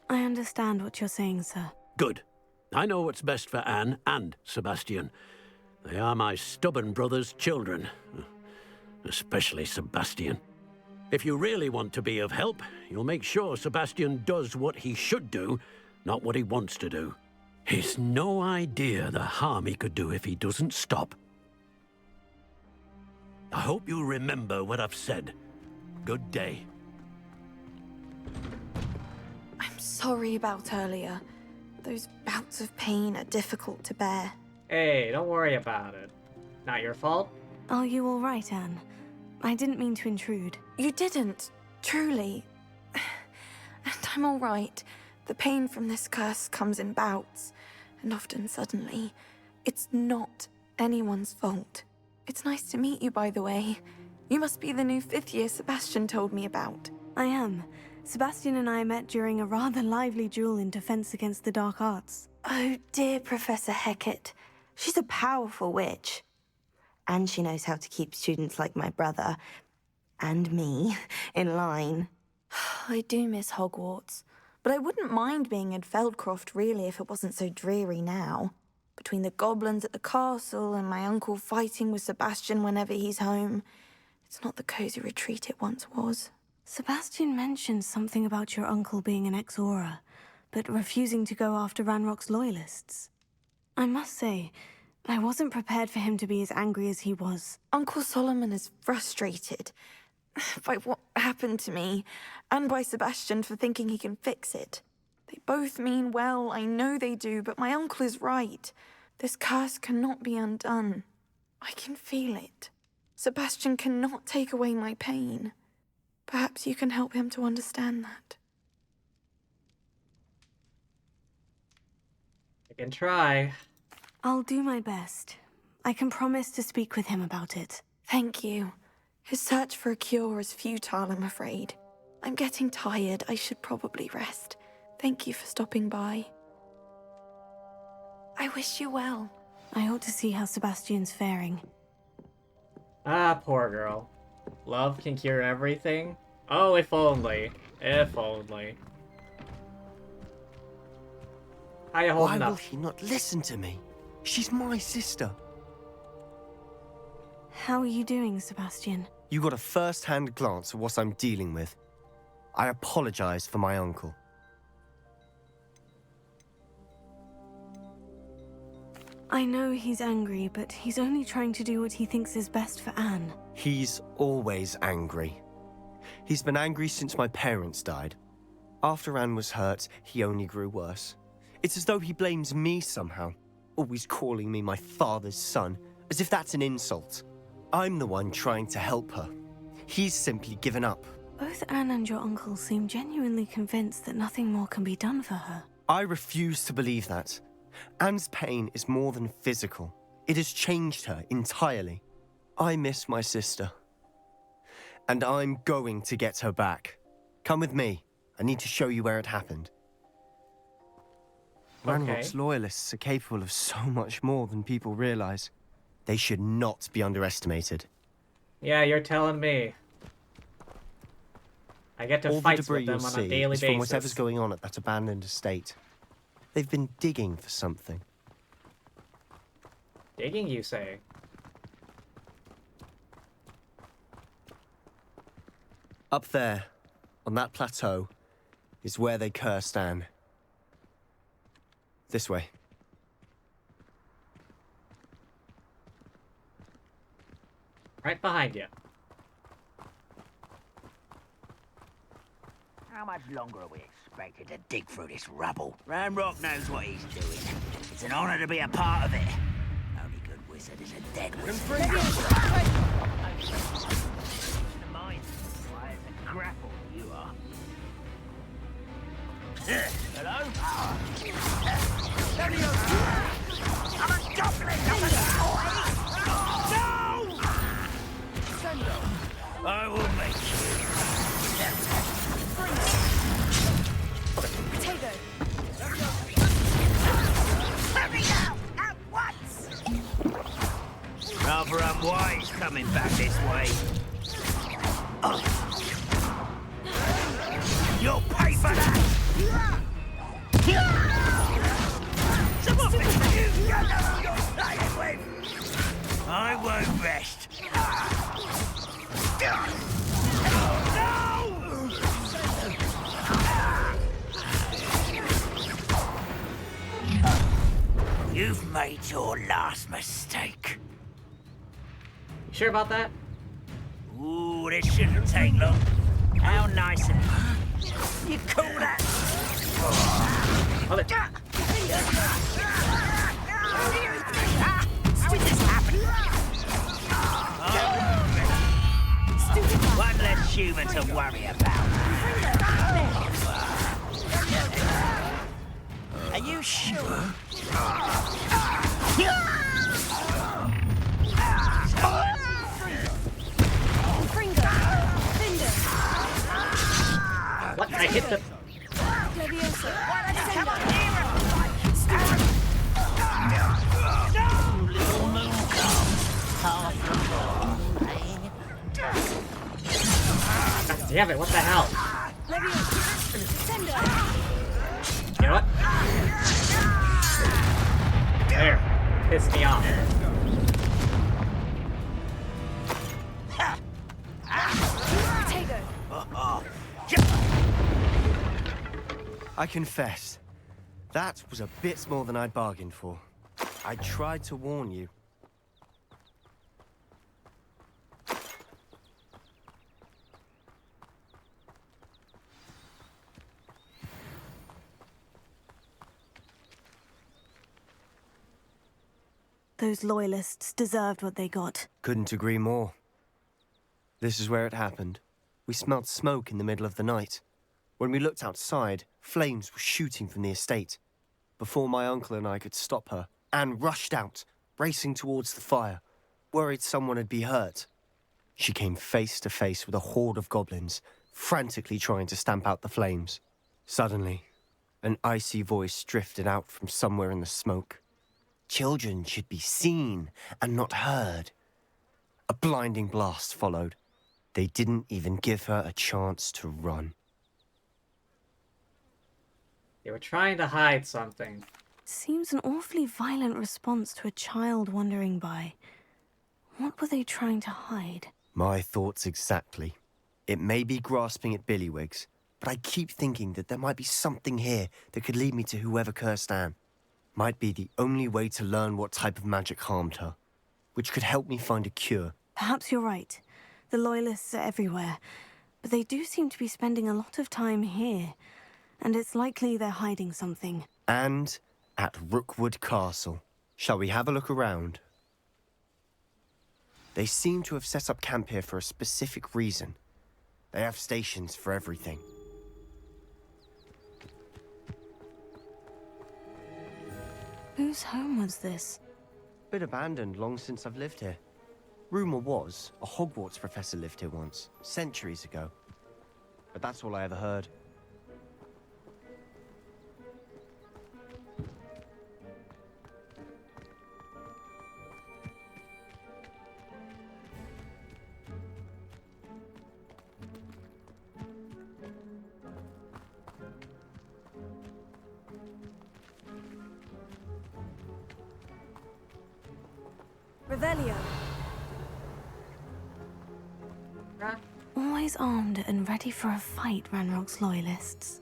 I understand what you're saying, sir. Good. I know what's best for Anne and Sebastian. They are my stubborn brother's children. Especially Sebastian. If you really want to be of help, you'll make sure Sebastian does what he should do, not what he wants to do. He's no idea the harm he could do if he doesn't stop. I hope you remember what I've said. Good day. I'm sorry about earlier. Those bouts of pain are difficult to bear. Hey, don't worry about it. Not your fault. Are you all right, Anne? I didn't mean to intrude. You didn't, truly. And I'm all right. The pain from this curse comes in bouts, and often suddenly. It's not anyone's fault. It's nice to meet you, by the way. You must be the new 5th year Sebastian told me about. I am. Sebastian and I met during a rather lively duel in defense against the dark arts. Oh, dear Professor Hecat. She's a powerful witch. And she knows how to keep students like my brother, and me, in line. I do miss Hogwarts, but I wouldn't mind being in Feldcroft, really, if it wasn't so dreary now. Between the goblins at the castle and my uncle fighting with Sebastian whenever he's home, it's not the cozy retreat it once was. Sebastian mentioned something about your uncle being an ex-Auror, but refusing to go after Ranrock's loyalists. I must say, I wasn't prepared for him to be as angry as he was. Uncle Solomon is frustrated by what happened to me, and by Sebastian for thinking he can fix it. They both mean well, I know they do, but my uncle is right. This curse cannot be undone. I can feel it. Sebastian cannot take away my pain. Perhaps you can help him to understand that. I can try. I'll do my best. I can promise to speak with him about it. Thank you. His search for a cure is futile, I'm afraid. I'm getting tired. I should probably rest. Thank you for stopping by. I wish you well. I ought to see how Sebastian's faring. Ah, poor girl. Love can cure everything? Oh, if only. If only. How you holding Why up? will he not listen to me? She's my sister. How are you doing, Sebastian? You got a first-hand glance at what I'm dealing with. I apologize for my uncle. I know he's angry, but he's only trying to do what he thinks is best for Anne. He's always angry. He's been angry since my parents died. After Anne was hurt, he only grew worse. It's as though he blames me somehow, always calling me my father's son, as if that's an insult. I'm the one trying to help her. He's simply given up. Both Anne and your uncle seem genuinely convinced that nothing more can be done for her. I refuse to believe that. Anne's pain is more than physical. It has changed her entirely. I miss my sister. And I'm going to get her back. Come with me. I need to show you where it happened. Ranrock's loyalists are capable of so much more than people realize. They should not be underestimated. Yeah, you're telling me. I get to All the fight debris with them you'll on see a daily is from basis. whatever's going on at that abandoned estate. They've been digging for something. Digging, you say? Up there, on that plateau, is where they cursed Anne. This way. Right behind you. How much longer are we expected to dig through this rubble? Ranrock knows what he's doing. It's an honor to be a part of it. Only good wizard is a dead wizard. The mind. Why, it's a grapple, you are. Hello? I'm a goblin! No! I will make you. Potato. Hurry now! At once! Rather unwise coming back this way. You'll pay for that! Some of it you know who you're playing with! I won't rest. No! You've made your last mistake. You sure about that? Ooh, this shouldn't take long. How nice and... You call that? Oh, How did this happen? One less human to worry about. Are you sure? what? I hit the... God damn it, what the hell? You know what? There. Pissed me off. I confess, that was a bit more than I'd bargained for. I tried to warn you. Those loyalists deserved what they got. Couldn't agree more. This is where it happened. We smelled smoke in the middle of the night. When we looked outside, flames were shooting from the estate. Before my uncle and I could stop her, Anne rushed out, racing towards the fire, worried someone had been hurt. She came face to face with a horde of goblins, frantically trying to stamp out the flames. Suddenly, an icy voice drifted out from somewhere in the smoke. Children should be seen and not heard. A blinding blast followed. They didn't even give her a chance to run. They were trying to hide something. Seems an awfully violent response to a child wandering by. What were they trying to hide? My thoughts exactly. It may be grasping at Billywigs, but I keep thinking that there might be something here that could lead me to whoever cursed Anne. Might be the only way to learn what type of magic harmed her, which could help me find a cure. Perhaps you're right. The Loyalists are everywhere, but they do seem to be spending a lot of time here, and it's likely they're hiding something. And at Rookwood Castle. Shall we have a look around? They seem to have set up camp here for a specific reason. They have stations for everything. Whose home was this? Been abandoned long since I've lived here. Rumour was a Hogwarts professor lived here once, centuries ago. But that's all I ever heard. Revelio. Always armed and ready for a fight, Ranrock's Loyalists.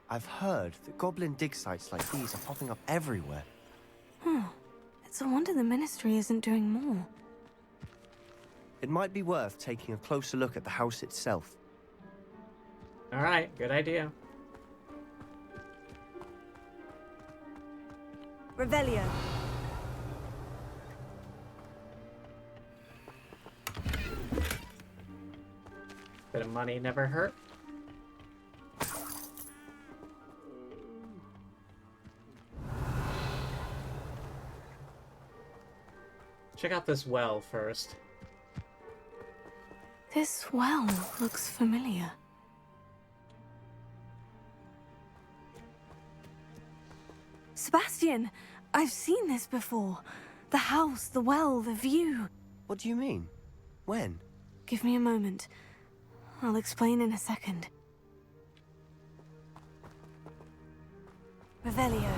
I've heard that goblin dig sites like these are popping up everywhere. It's a wonder the Ministry isn't doing more. It might be worth taking a closer look at the house itself. Alright, good idea. Revelio. Bit of money never hurt. Check out this well first. This well looks familiar. Sebastian! I've seen this before. The house, the well, the view. What do you mean? When? Give me a moment. I'll explain in a second. Revelio.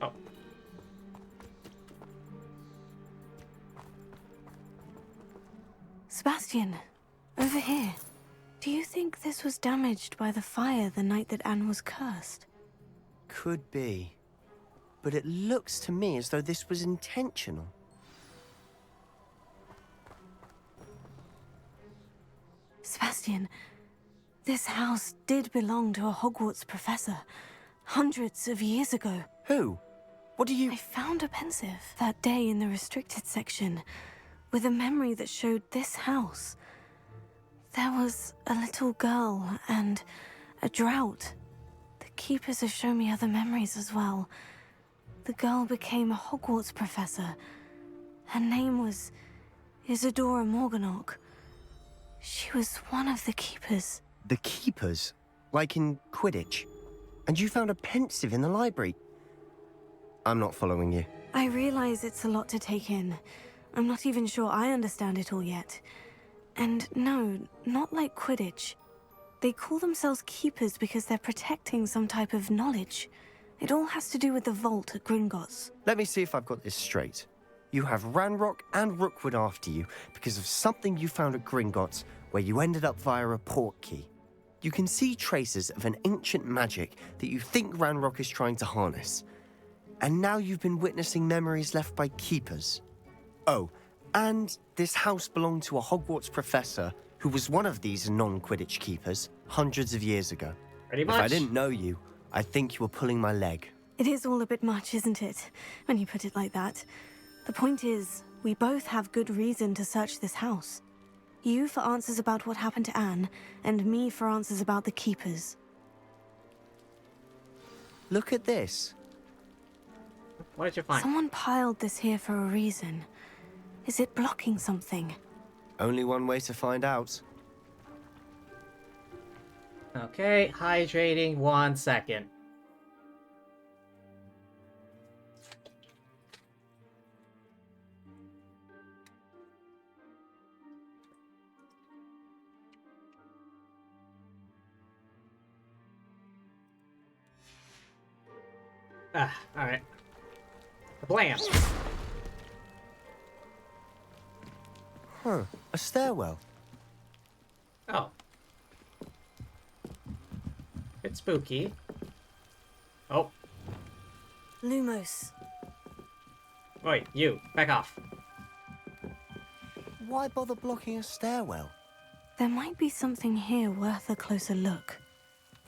Oh. Sebastian, over here. Do you think this was damaged by the fire the night that Anne was cursed? Could be. But it looks to me as though this was intentional. Sebastian, this house did belong to a Hogwarts professor, hundreds of years ago. Who? What do you... I found a pensive that day in the restricted section, with a memory that showed this house. There was a little girl and a drought. The keepers have shown me other memories as well. The girl became a Hogwarts professor. Her name was Isadora Morganach. She was one of the keepers. The keepers? Like in Quidditch? And you found a pensive in the library? I'm not following you. I realize it's a lot to take in. I'm not even sure I understand it all yet. And no, not like Quidditch. They call themselves keepers because they're protecting some type of knowledge. It all has to do with the vault at Gringotts. Let me see if I've got this straight. You have Ranrock and Rookwood after you because of something you found at Gringotts where you ended up via a port key. You can see traces of an ancient magic that you think Ranrock is trying to harness. And now you've been witnessing memories left by keepers. Oh, and this house belonged to a Hogwarts professor who was one of these non-Quidditch keepers hundreds of years ago. Pretty much. If I didn't know you, I think you were pulling my leg. It is all a bit much, isn't it, when you put it like that? The point is, we both have good reason to search this house. You for answers about what happened to Anne, and me for answers about the keepers. Look at this. What did you find? Someone piled this here for a reason. Is it blocking something? Only one way to find out. Okay, hydrating 1 second. Alright. Blam! Huh, a stairwell. Oh. It's spooky. Oh. Lumos. Wait, you. Back off. Why bother blocking a stairwell? There might be something here worth a closer look.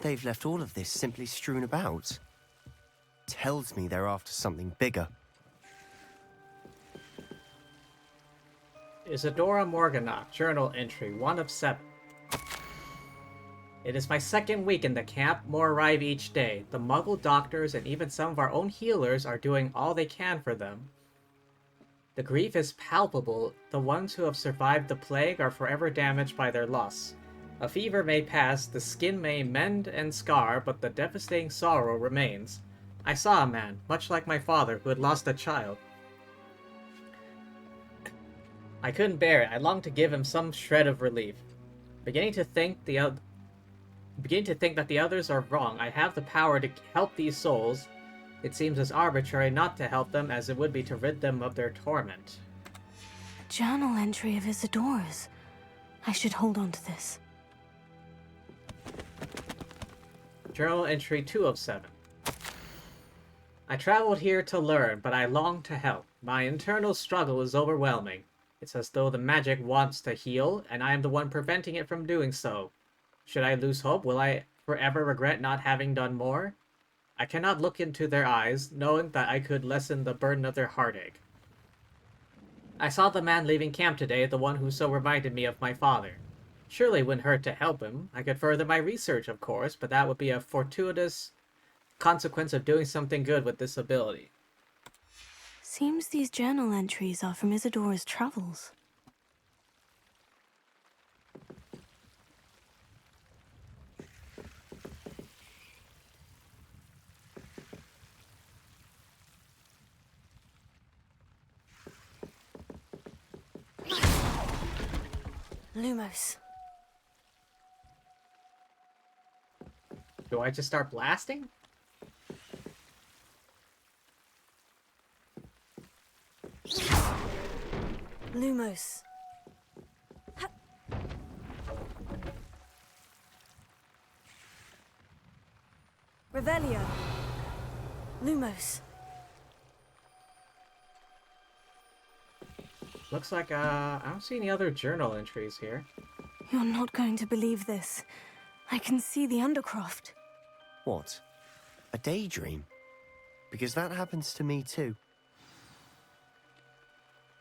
They've left all of this simply strewn about. Tells me they're after something bigger. Isadora Morganach, journal entry, 1 of 7. It is my 2nd week in the camp. More arrive each day. The Muggle doctors and even some of our own healers are doing all they can for them. The grief is palpable. The ones who have survived the plague are forever damaged by their loss. A fever may pass, the skin may mend and scar, but the devastating sorrow remains. I saw a man, much like my father, who had lost a child. I couldn't bear it. I longed to give him some shred of relief. Beginning to think that the others are wrong. I have the power to help these souls. It seems as arbitrary not to help them as it would be to rid them of their torment. A journal entry of Isadora's. I should hold on to this. Journal entry 2 of 7. I traveled here to learn, but I long to help. My internal struggle is overwhelming. It's as though the magic wants to heal, and I am the one preventing it from doing so. Should I lose hope, will I forever regret not having done more? I cannot look into their eyes, knowing that I could lessen the burden of their heartache. I saw the man leaving camp today, the one who so reminded me of my father. Surely it wouldn't hurt to help him. I could further my research, of course, but that would be a fortuitous consequence of doing something good with this ability. Seems these journal entries are from Isadora's travels. Lumos. Do I just start blasting? Lumos. Revelio. Lumos. Looks like, I don't see any other journal entries here. You're not going to believe this. I can see the Undercroft. What? A daydream? Because that happens to me too.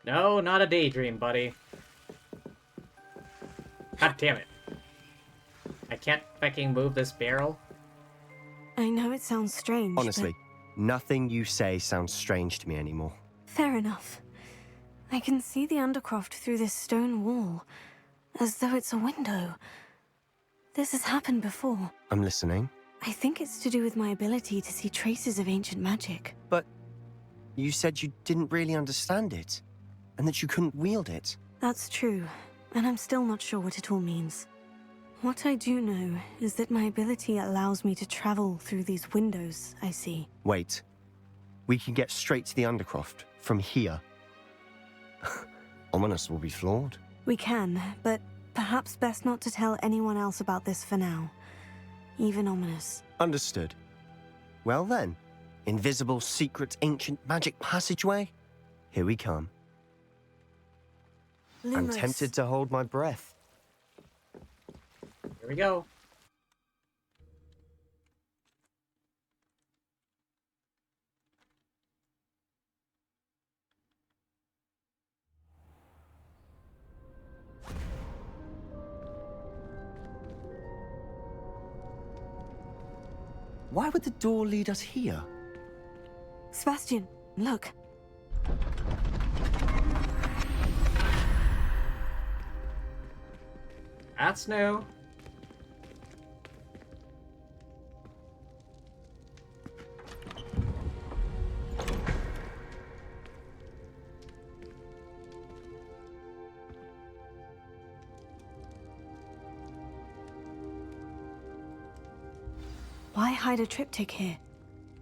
No, not a daydream, buddy. God damn it. I can't fucking move this barrel. I know it sounds strange, Honestly, nothing you say sounds strange to me anymore. Fair enough. I can see the Undercroft through this stone wall, as though it's a window. This has happened before. I'm listening. I think it's to do with my ability to see traces of ancient magic. But you said you didn't really understand it, and that you couldn't wield it. That's true, and I'm still not sure what it all means. What I do know is that my ability allows me to travel through these windows I see. Wait. We can get straight to the Undercroft from here. Ominous will be flawed. We can, but Perhaps best not to tell anyone else about this for now. Even Ominous. Understood. Well then, invisible, secret, ancient magic passageway? Here we come. I'm Lumos. tempted to hold my breath. Here we go. Why would the door lead us here? Sebastian, look. That's new. Why hide a triptych here?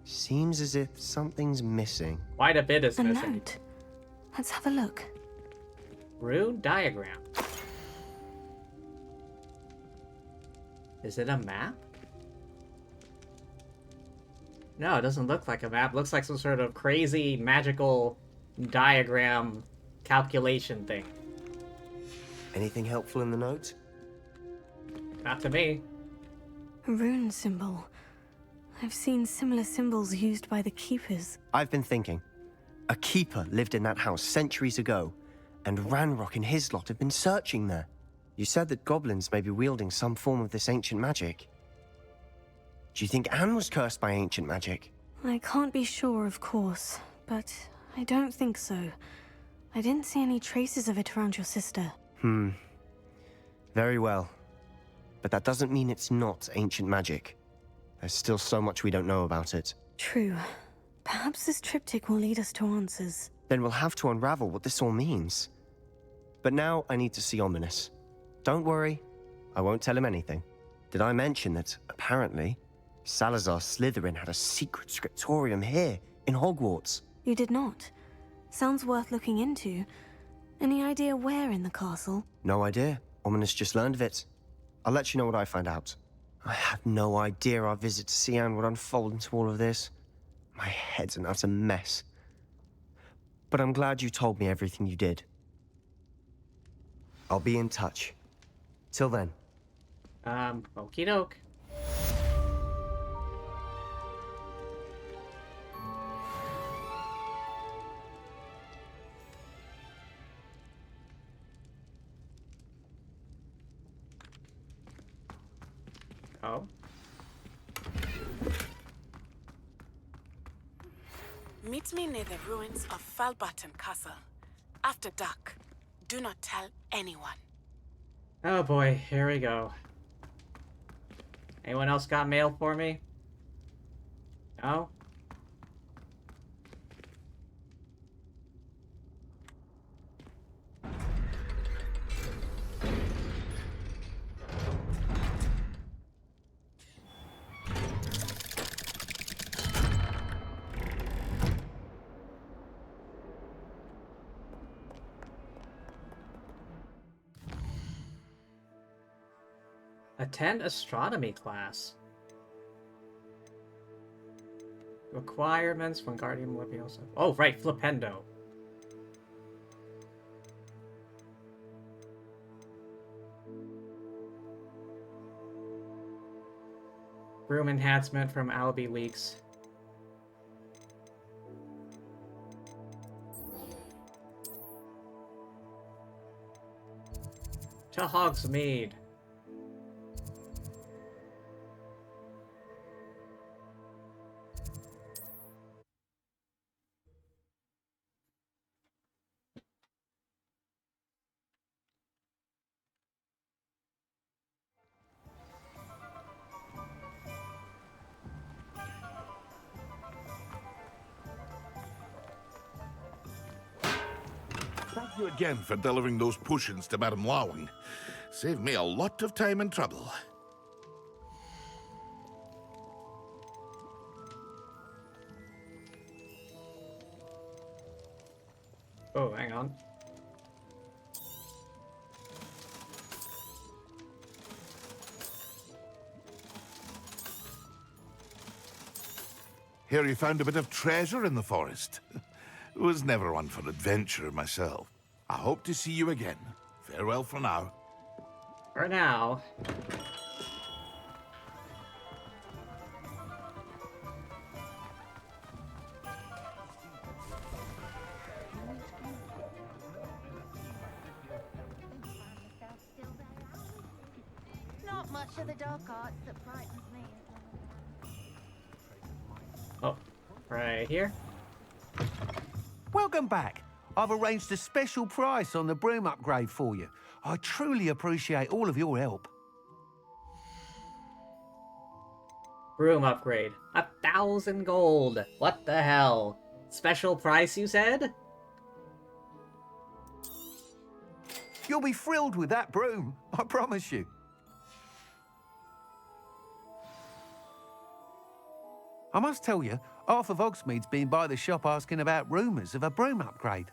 Seems as if something's missing. Quite a bit is A missing. note. Let's have a look. Rune diagram. Is it a map? No, it doesn't look like a map. It looks like some sort of crazy magical diagram calculation thing. Anything helpful in the note? Not to me. A rune symbol. I've seen similar symbols used by the Keepers. I've been thinking. A keeper lived in that house centuries ago, and Ranrock and his lot have been searching there. You said that goblins may be wielding some form of this ancient magic. Do you think Anne was cursed by ancient magic? I can't be sure, of course, but I don't think so. I didn't see any traces of it around your sister. Very well. But that doesn't mean it's not ancient magic. There's still so much we don't know about it. True. Perhaps this triptych will lead us to answers. Then we'll have to unravel what this all means. But now I need to see Ominous. Don't worry, I won't tell him anything. Did I mention that, apparently, Salazar Slytherin had a secret scriptorium here, in Hogwarts? You did not. Sounds worth looking into. Any idea where in the castle? No idea. Ominous just learned of it. I'll let you know what I find out. I had no idea our visit to Cian would unfold into all of this. My head's an utter mess. But I'm glad you told me everything you did. I'll be in touch. Till then. Okie doke. Oh. Meet me near the ruins of Falbarton Castle. After dark. Do not tell anyone. Oh boy, here we go. Anyone else got mail for me? No? Attend astronomy class. Requirements from Guardian Leviosa. Oh, right, Flipendo. Room enhancement from Albie Leaks. To Hogsmeade. Thank you again for delivering those potions to Madame Lawing. Saved me a lot of time and trouble. Oh, hang on. Hear you found a bit of treasure in the forest. Was never one for adventure myself. I hope to see you again. Farewell for now. For now. Not much of the dark arts that frightens me. Oh, right here. Welcome back. I've arranged a special price on the broom upgrade for you. I truly appreciate all of your help. Broom upgrade. 1,000 gold. What the hell? Special price, you said? You'll be thrilled with that broom, I promise you. I must tell you, half of Hogsmeade's been by the shop asking about rumours of a broom upgrade.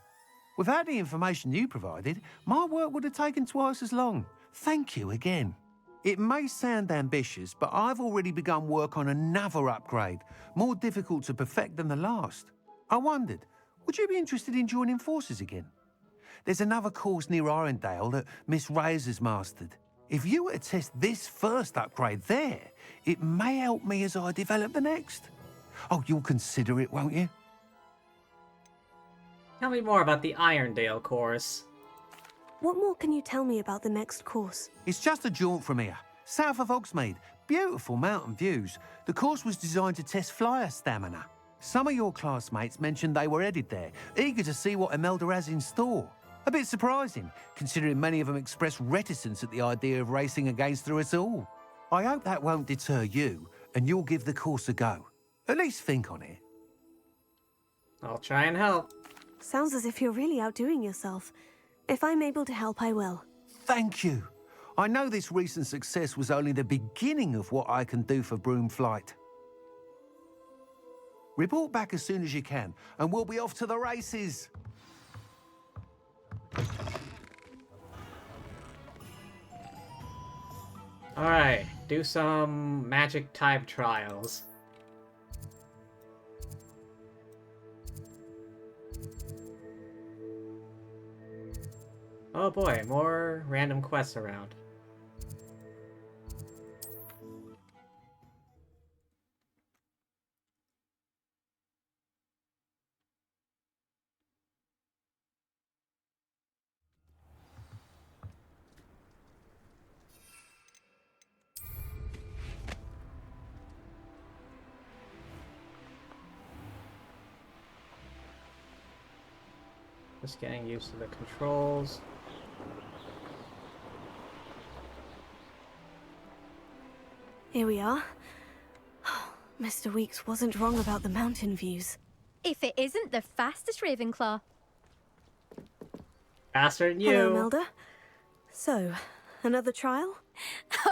Without the information you provided, my work would have taken twice as long. Thank you again. It may sound ambitious, but I've already begun work on another upgrade, more difficult to perfect than the last. I wondered, would you be interested in joining forces again? There's another course near Arendelle that Miss Reyes has mastered. If you were to test this first upgrade there, it may help me as I develop the next. Oh, you'll consider it, won't you? Tell me more about the Irondale course. What more can you tell me about the next course? It's just a jaunt from here, south of Hogsmeade. Beautiful mountain views. The course was designed to test flyer stamina. Some of your classmates mentioned they were headed there, eager to see what Imelda has in store. A bit surprising, considering many of them expressed reticence at the idea of racing against her at all. I hope that won't deter you, and you'll give the course a go. At least think on it. I'll try and help. Sounds as if you're really outdoing yourself. If I'm able to help, I will. Thank you. I know this recent success was only the beginning of what I can do for broom flight. Report back as soon as you can, and we'll be off to the races. Alright, do some magic type trials. Oh boy, more random quests around. Just getting used to the controls. Here we are. Mr. Weeks wasn't wrong about the mountain views. If it isn't the fastest Ravenclaw. Faster than you. Hello, Imelda. So, another trial?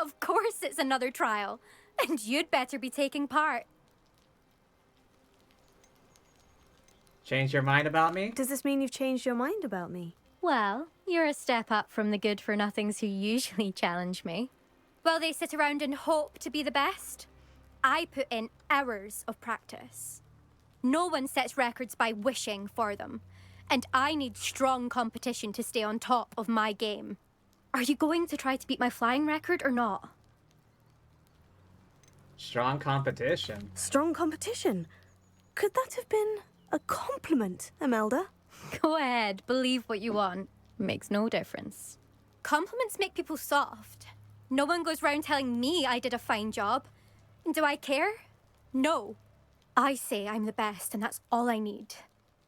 Of course it's another trial. And you'd better be taking part. Change your mind about me? Does this mean you've changed your mind about me? Well, you're a step up from the good-for-nothings who usually challenge me. While they sit around and hope to be the best, I put in hours of practice. No one sets records by wishing for them, and I need strong competition to stay on top of my game. Are you going to try to beat my flying record or not? Strong competition. Strong competition? Could that have been a compliment, Imelda? Go ahead, believe what you want. Makes no difference. Compliments make people soft. No one goes round telling me I did a fine job. And do I care? No. I say I'm the best, and that's all I need.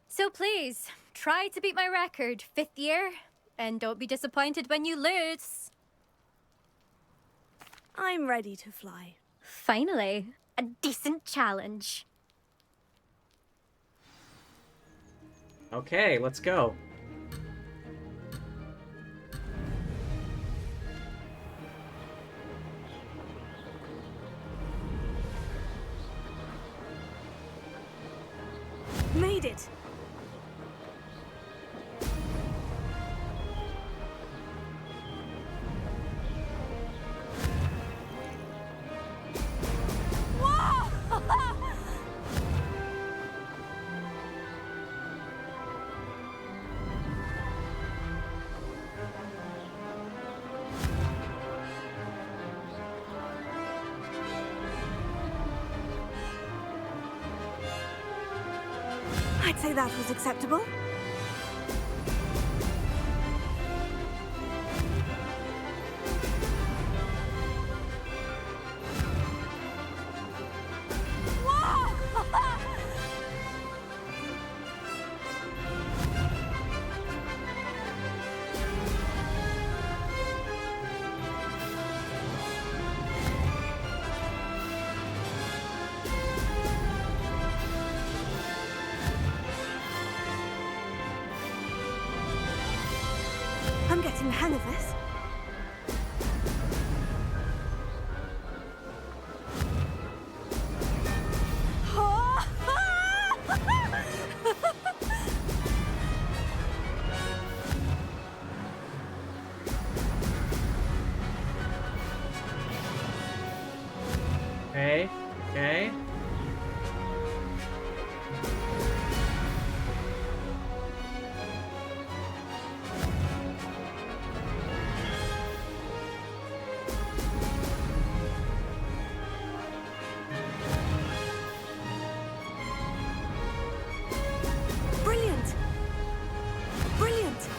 So please, try to beat my record, 5th year, and don't be disappointed when you lose. I'm ready to fly. Finally, a decent challenge. Okay, let's go. Made it! Whoa! I'd say that was acceptable. I'm getting the hang of this. Okay, okay. Brilliant! Brilliant!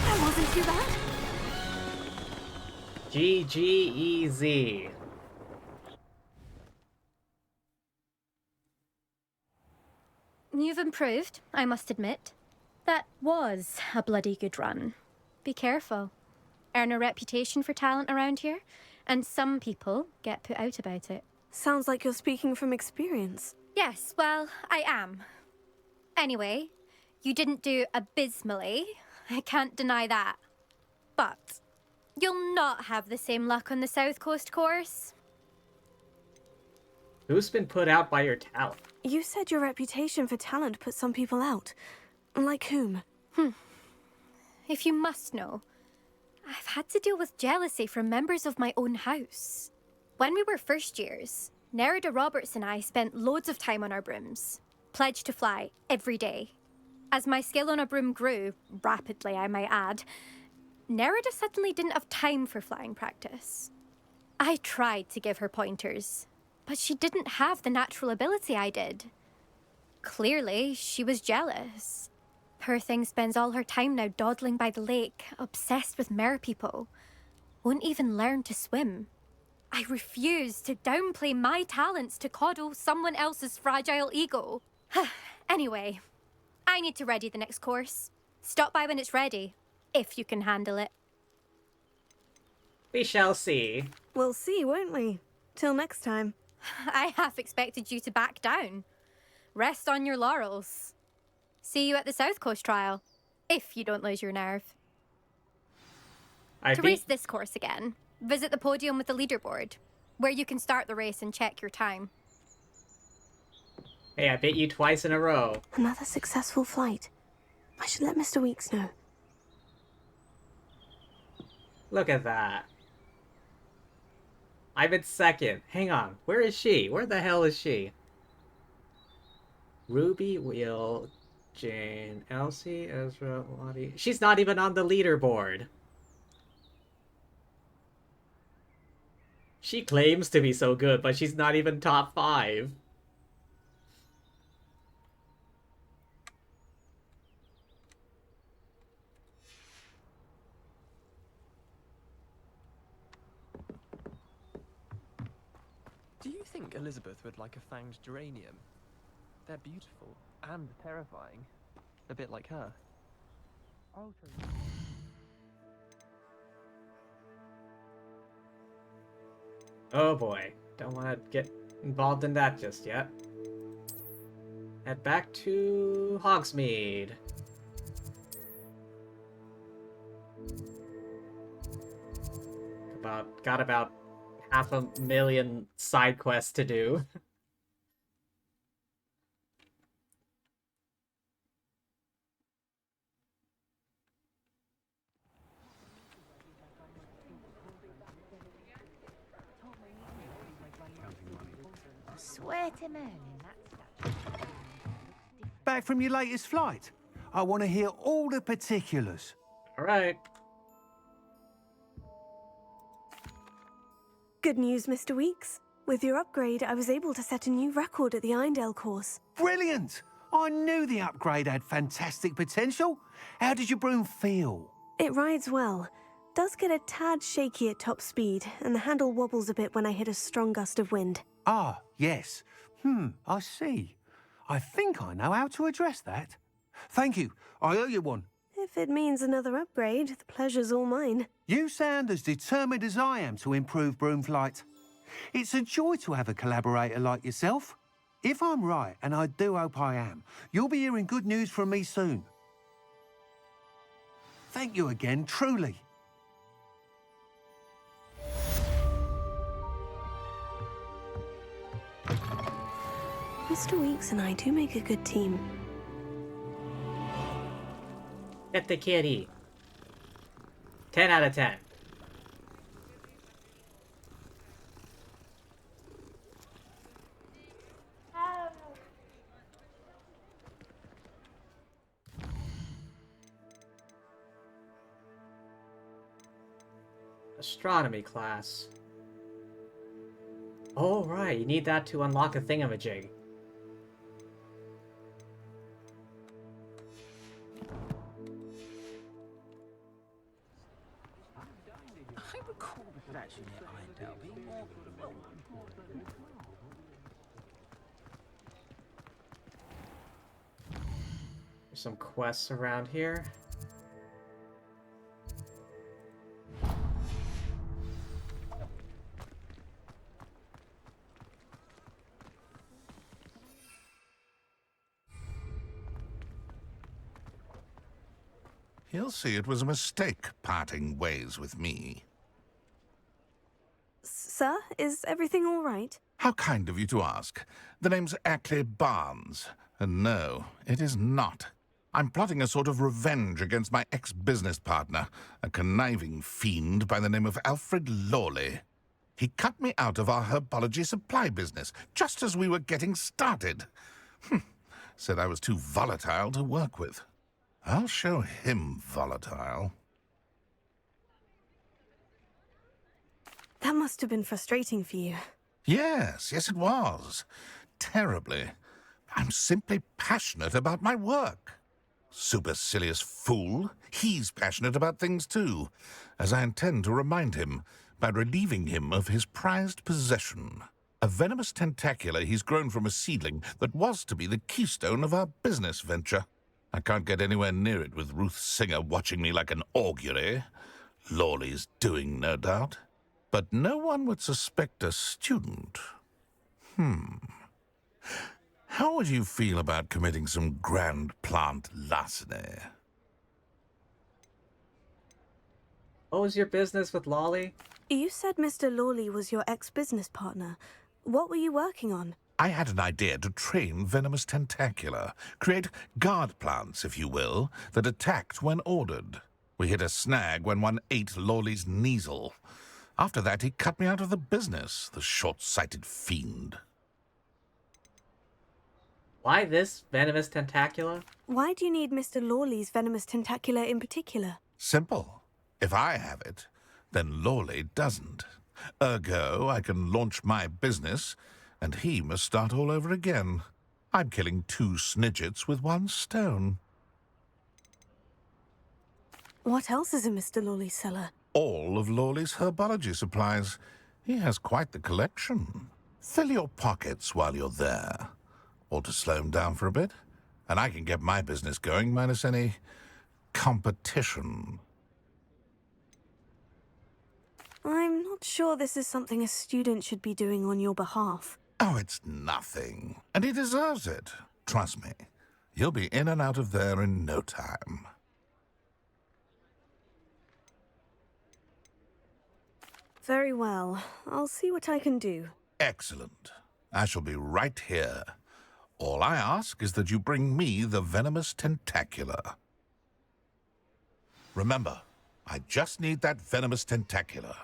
That wasn't too bad. GGEZ. You've improved, I must admit. That was a bloody good run. Be careful. Earn a reputation for talent around here, and some people get put out about it. Sounds like you're speaking from experience. Yes, well, I am. Anyway, you didn't do abysmally. I can't deny that. But you'll not have the same luck on the South Coast course. Who's been put out by your talent? You said your reputation for talent put some people out. Like whom? If you must know, I've had to deal with jealousy from members of my own house. When we were first years, Nerida Roberts and I spent loads of time on our brooms, pledged to fly every day. As my skill on a broom grew, rapidly I might add, Nerida suddenly didn't have time for flying practice. I tried to give her pointers, but she didn't have the natural ability I did. Clearly, she was jealous. Poor thing spends all her time now dawdling by the lake, obsessed with merpeople. Won't even learn to swim. I refuse to downplay my talents to coddle someone else's fragile ego. Anyway, I need to ready the next course. Stop by when it's ready, if you can handle it. We shall see. We'll see, won't we? Till next time. I half expected you to back down. Rest on your laurels. See you at the South Coast trial, if you don't lose your nerve. To race this course again, visit the podium with the leaderboard, where you can start the race and check your time. Hey, I beat you twice in a row. Another successful flight. I should let Mr. Weeks know. Look at that. I'm in second. Hang on. Where is she? Where the hell is she? Ruby, Will, Jane, Elsie, Ezra, Lottie. She's not even on the leaderboard. She claims to be so good, but she's not even top 5. Do you think Elizabeth would like a fanged geranium? They're beautiful and terrifying. A bit like her. I'll show you. Oh boy. Don't want to get involved in that just yet. Head back to Hogsmeade. Got about 500,000 side quests to do. Swear to Merlin, that's Back from your latest flight? I want to hear all the particulars. All right. Good news, Mr. Weeks. With your upgrade, I was able to set a new record at the Irondale course. Brilliant! I knew the upgrade had fantastic potential. How did your broom feel? It rides well. Does get a tad shaky at top speed, and the handle wobbles a bit when I hit a strong gust of wind. Ah, yes. I see. I think I know how to address that. Thank you. I owe you one. If it means another upgrade, the pleasure's all mine. You sound as determined as I am to improve broom flight. It's a joy to have a collaborator like yourself. If I'm right, and I do hope I am, you'll be hearing good news from me soon. Thank you again, truly. Mr. Weeks and I do make a good team. Get the kitty. 10 out of 10. Astronomy class. Oh, right. You need that to unlock a thingamajig. I recall the statue near Irondale being more well. There's some quests around here. He'll see it was a mistake parting ways with me. Sir, is everything all right? How kind of you to ask. The name's Ackley Barnes. And no, it is not. I'm plotting a sort of revenge against my ex-business partner, a conniving fiend by the name of Alfred Lawley. He cut me out of our herbology supply business, just as we were getting started. Said I was too volatile to work with. I'll show him volatile. That must have been frustrating for you. Yes, it was. Terribly. I'm simply passionate about my work. Supercilious fool. He's passionate about things too, as I intend to remind him by relieving him of his prized possession. A venomous tentacula he's grown from a seedling that was to be the keystone of our business venture. I can't get anywhere near it with Ruth Singer watching me like an augury. Lawley's doing, no doubt. But no one would suspect a student. How would you feel about committing some grand plant larceny? What was your business with Lolly? You said Mr. Lawley was your ex-business partner. What were you working on? I had an idea to train venomous tentacula, create guard plants, if you will, that attacked when ordered. We hit a snag when one ate Lawley's Kneasel. After that, he cut me out of the business, the short-sighted fiend. Why this venomous tentacula? Why do you need Mr. Lawley's venomous tentacula in particular? Simple. If I have it, then Lawley doesn't. Ergo, I can launch my business, and he must start all over again. I'm killing 2 snidgets with 1 stone. What else is in Mr. Lawley's cellar? All of Lawley's herbology supplies. He has quite the collection. Fill your pockets while you're there. Or to slow him down for a bit, and I can get my business going minus any competition. I'm not sure this is something a student should be doing on your behalf. Oh, it's nothing. And he deserves it. Trust me. You'll be in and out of there in no time. Very well. I'll see what I can do. Excellent. I shall be right here. All I ask is that you bring me the venomous tentacula. Remember, I just need that venomous tentacula.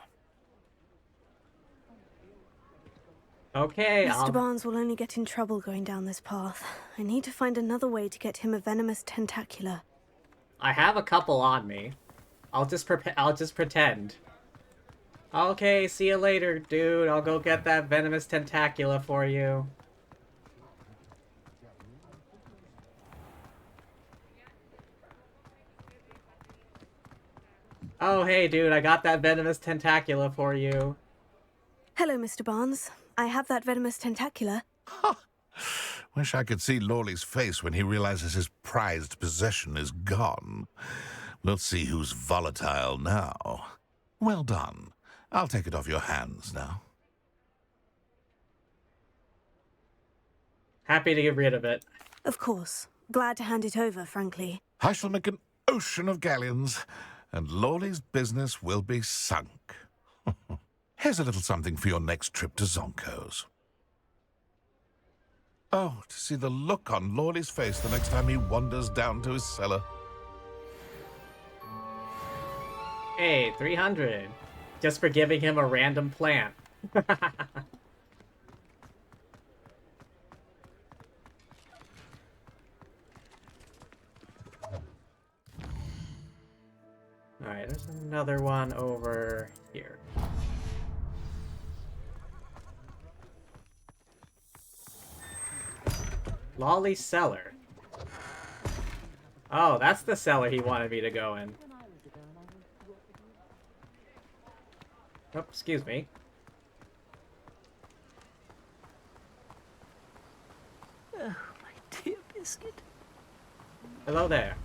Okay, Mr. Barnes will only get in trouble going down this path. I need to find another way to get him a venomous tentacula. I have a couple on me. I'll just pretend. Okay, see you later, dude. I'll go get that venomous tentacula for you. Oh, hey, dude, I got that venomous tentacula for you. Hello, Mr. Barnes. I have that venomous tentacula. Wish I could see Lawley's face when he realizes his prized possession is gone. We'll see who's volatile now. Well done. I'll take it off your hands now. Happy to get rid of it. Of course. Glad to hand it over, frankly. I shall make an ocean of galleons, and Lawley's business will be sunk. Here's a little something for your next trip to Zonko's. Oh, to see the look on Lawley's face the next time he wanders down to his cellar. Hey, 300. Just for giving him a random plant. Alright, there's another one over here. Lolly cellar. Oh, that's the cellar he wanted me to go in. Oh, excuse me. Oh, my dear Biscuit. Hello there.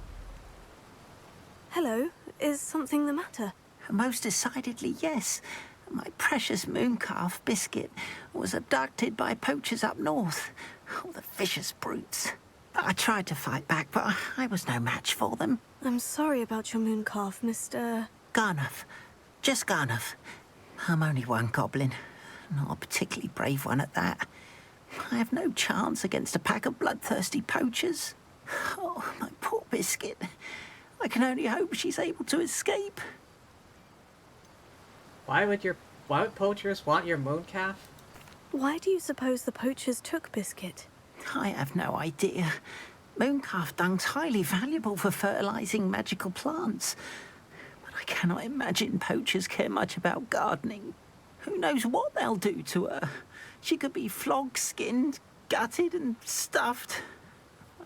Hello. Is something the matter? Most decidedly, yes. My precious mooncalf, Biscuit, was abducted by poachers up north. Oh, the vicious brutes. I tried to fight back, but I was no match for them. I'm sorry about your mooncalf, Mr. Garnuff. Just Garnuff. I'm only one goblin. Not a particularly brave one at that. I have no chance against a pack of bloodthirsty poachers. Oh, my poor Biscuit. I can only hope she's able to escape. Why would poachers want your mooncalf? Why do you suppose the poachers took Biscuit? I have no idea. Mooncalf dung's highly valuable for fertilizing magical plants. But I cannot imagine poachers care much about gardening. Who knows what they'll do to her? She could be flogged, skinned, gutted and stuffed.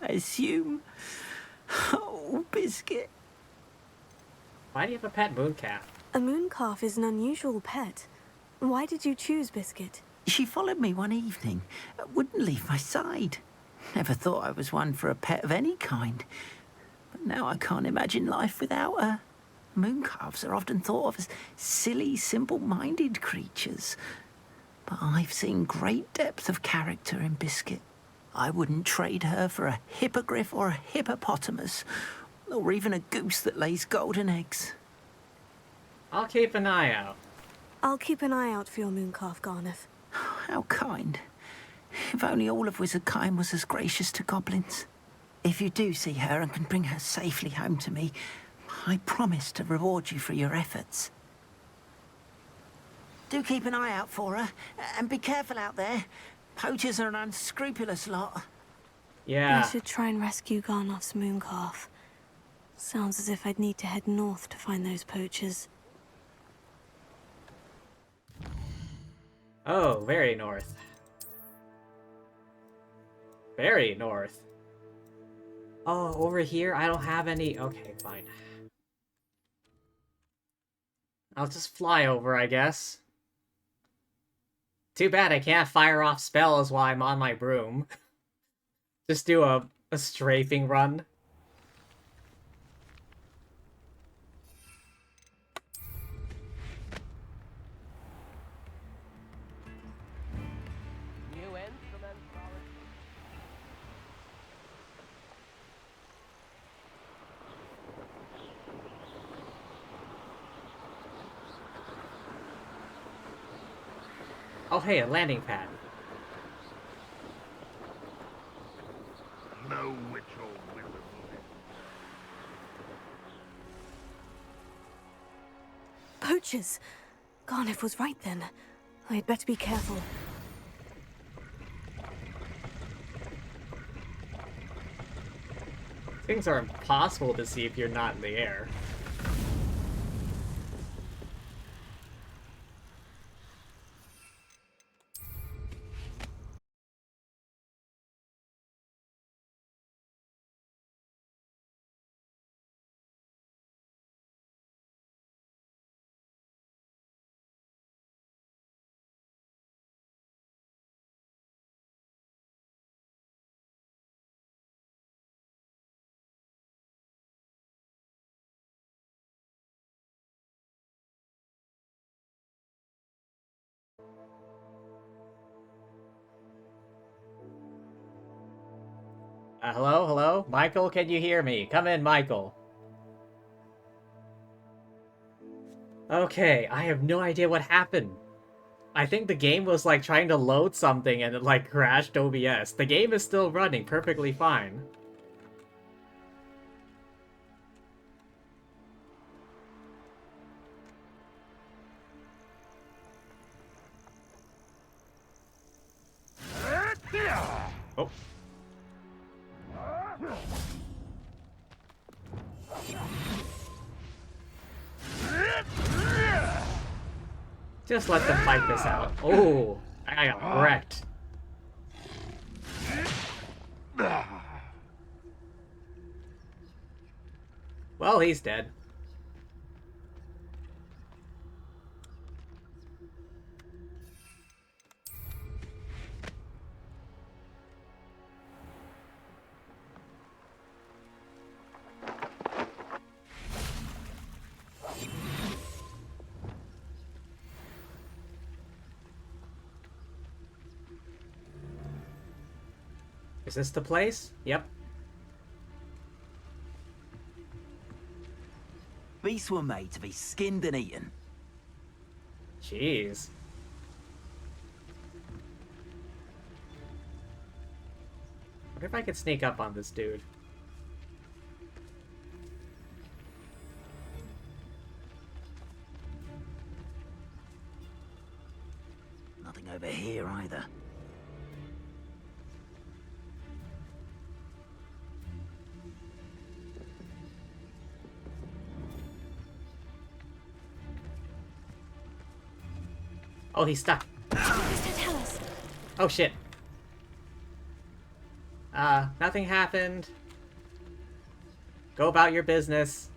I assume. Oh, Biscuit. Why do you have a pet mooncalf? A mooncalf is an unusual pet. Why did you choose Biscuit? She followed me one evening, wouldn't leave my side. Never thought I was one for a pet of any kind. But now I can't imagine life without her. Mooncalves are often thought of as silly, simple-minded creatures. But I've seen great depth of character in Biscuit. I wouldn't trade her for a hippogriff or a hippopotamus, or even a goose that lays golden eggs. I'll keep an eye out. I'll keep an eye out for your mooncalf, Garnuff. How kind. If only all of Wizardkind was as gracious to goblins. If you do see her and can bring her safely home to me, I promise to reward you for your efforts. Do keep an eye out for her, and be careful out there. Poachers are an unscrupulous lot. Yeah. I should try and rescue Garnoff's mooncalf. Sounds as if I'd need to head north to find those poachers. Oh, very north. Very north. Oh, over here? I don't have any... Okay, fine. I'll just fly over, I guess. Too bad I can't fire off spells while I'm on my broom. Just do a strafing run. Oh, hey, a landing pad. No witch or wizard. Poachers! Garnuff was right then. I'd better be careful. Things are impossible to see if you're not in the air. Hello? Hello? Michael, can you hear me? Come in, Michael. Okay, I have no idea what happened. I think the game was like trying to load something and it like crashed OBS. The game is still running perfectly fine. Oh. Just let them fight this out. Oh, I got wrecked. Well, he's dead. Is this the place? Yep. Beasts were made to be skinned and eaten. Jeez. Wonder if I could sneak up on this dude. Nothing over here either. Oh, he's stuck. Oh, shit. Nothing happened. Go about your business.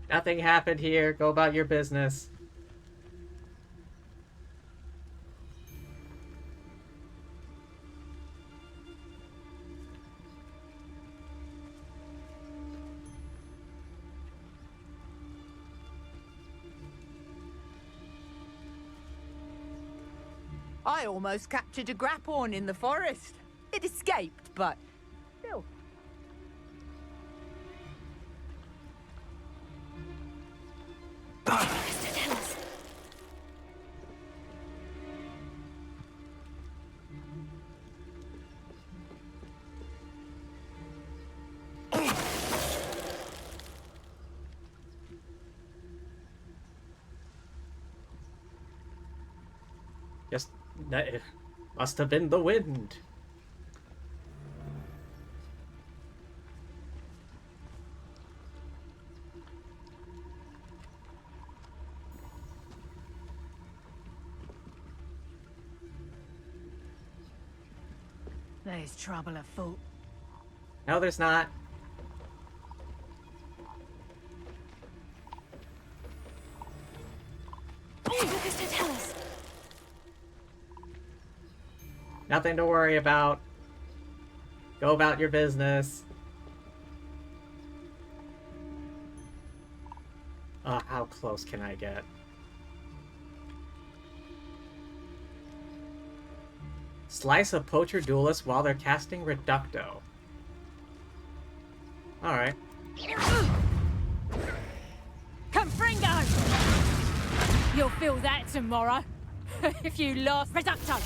Nothing happened here. Go about your business. I almost captured a grapphorn in the forest. It escaped, but still. Just... it must have been the wind. There's trouble afoot. No, there's not. Nothing to worry about. Go about your business. How close can I get? Slice a poacher duelist while they're casting Reducto. Alright. Confringo! You'll feel that tomorrow. If you lost Reducto.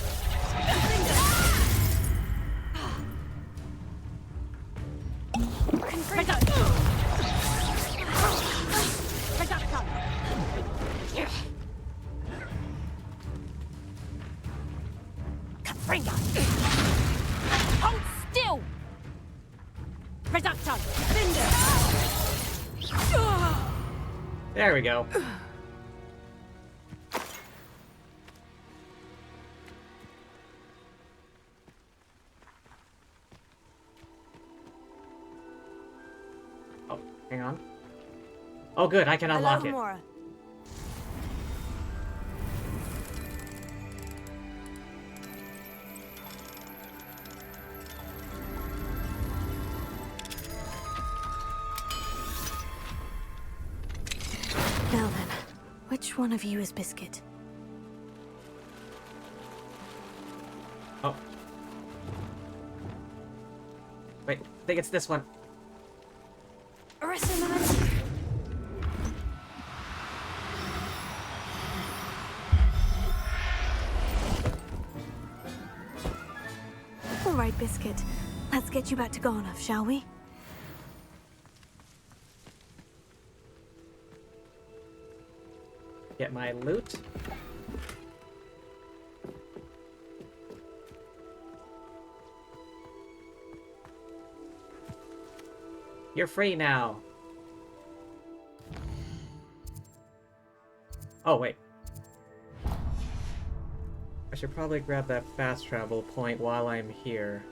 Hold still! Reductor! There we go. Oh, hang on. Oh, good, I can unlock it. Mora. Now then, which one of you is Biscuit? Oh. Wait, I think it's this one. All right, Biscuit. Let's get you back to Garnoff, shall we? Get my loot. You're free now. Oh, wait. I should probably grab that fast travel point while I'm here.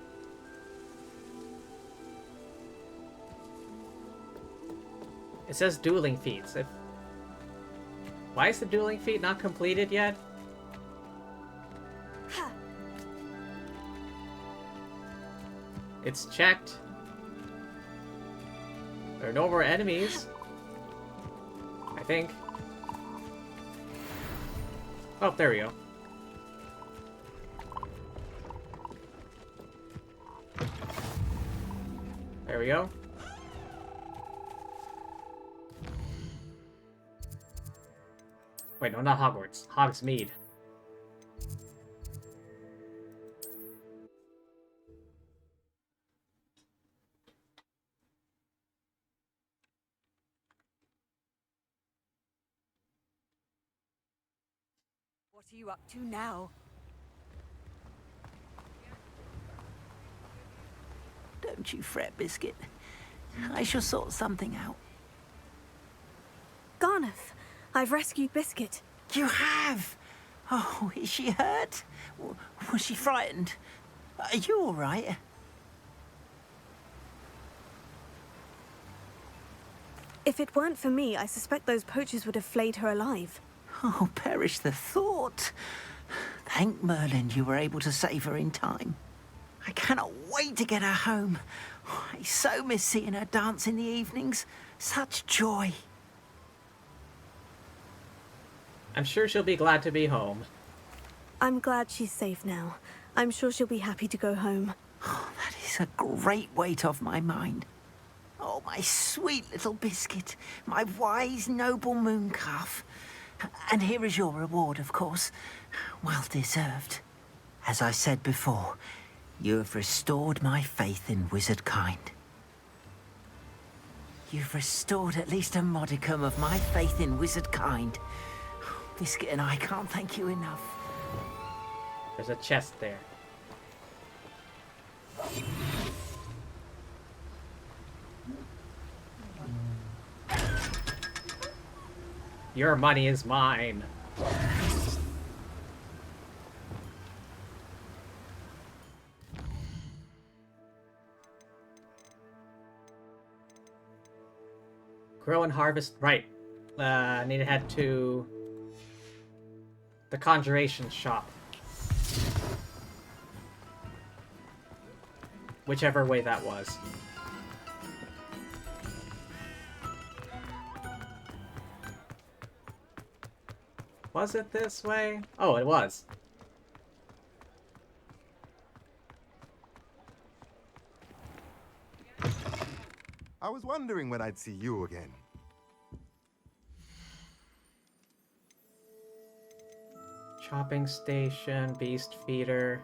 It says dueling feats. Why is the dueling feat not completed yet? It's checked. There are no more enemies. I think. Oh, there we go. There we go. Wait, no, not Hogwarts. Hogsmeade. What are you up to now? Don't you fret, Biscuit. I shall sort something out. Garnoff, I've rescued Biscuit. You have? Oh, is she hurt? Was she frightened? Are you all right? If it weren't for me, I suspect those poachers would have flayed her alive. Oh, perish the thought. Thank Merlin you were able to save her in time. I cannot wait to get her home. I so miss seeing her dance in the evenings. Such joy. I'm sure she'll be glad to be home. I'm glad she's safe now. I'm sure she'll be happy to go home. Oh, that is a great weight off my mind. Oh, my sweet little Biscuit, my wise, noble moon calf. And here is your reward, of course. Well deserved. As I said before, you have restored my faith in wizard kind. You've restored at least a modicum of my faith in wizard kind. Biscuit and I can't thank you enough. There's a chest there. Your money is mine. Grow and harvest. Right. I need to head to the conjuration shop. Whichever way that was. Was it this way? Oh, it was. I was wondering when I'd see you again. Chopping station, beast feeder.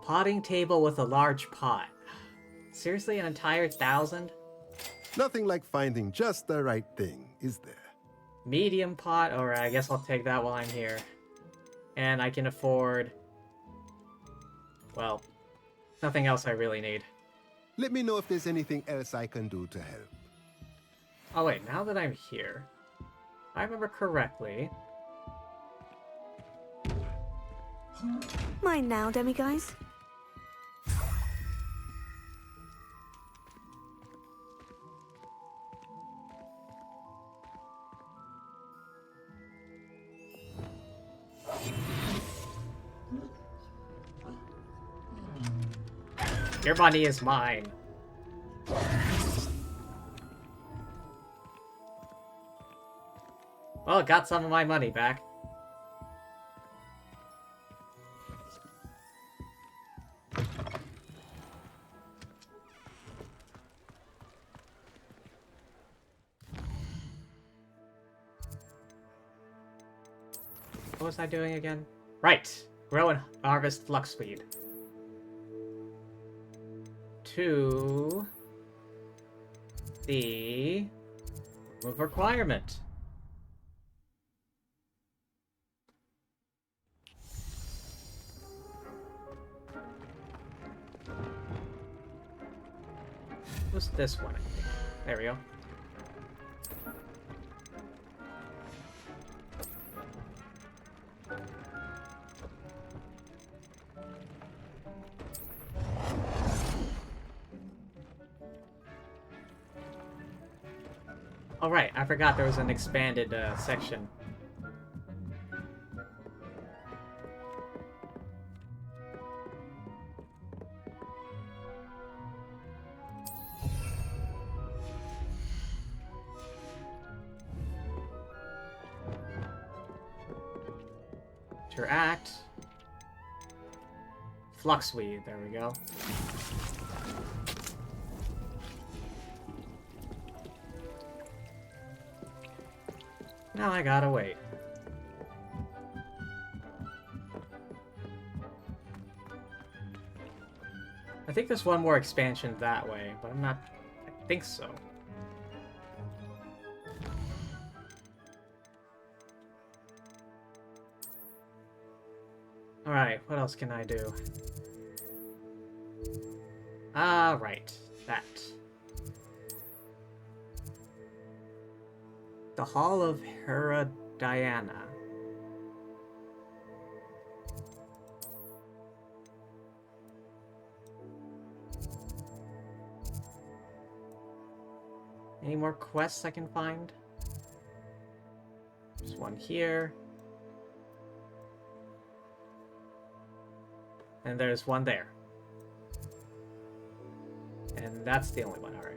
Potting table with a large pot. Seriously, an entire 1,000? Nothing like finding just the right thing, is there? Medium pot? Alright, I guess I'll take that while I'm here. And I can afford... well, nothing else I really need. Let me know if there's anything else I can do to help. Oh wait, now that I'm here, if I remember correctly... Mine now, demiguise. Your money is mine. Well, got some of my money back. What was I doing again? Right! Grow and harvest fluxweed. To the move requirement. What's this one? I think. There we go. Oh right, I forgot there was an expanded section. Interact. Fluxweed, there we go. Now I gotta wait. I think there's one more expansion that way, but I'm not... I think so. Alright, what else can I do? Ah, right. That. The Hall of Herodiana. Any more quests I can find? There's one here. And there's one there. And that's the only one, alright.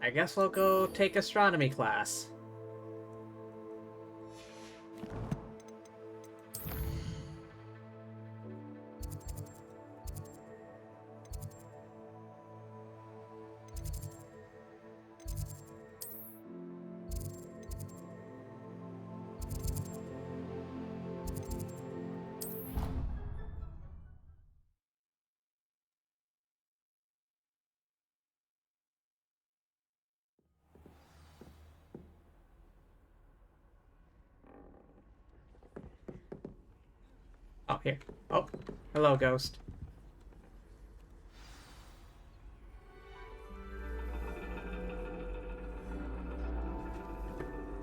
I guess I'll go take astronomy class. Oh, here. Oh, hello, ghost.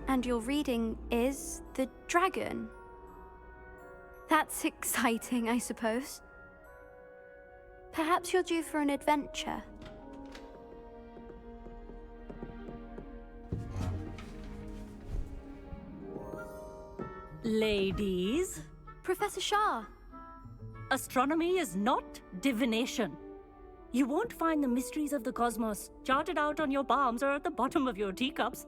And your reading is the dragon. That's exciting, I suppose. Perhaps you're due for an adventure. Ladies, Professor Shah. astronomy is not divination. You won't find the mysteries of the cosmos charted out on your palms or at the bottom of your teacups.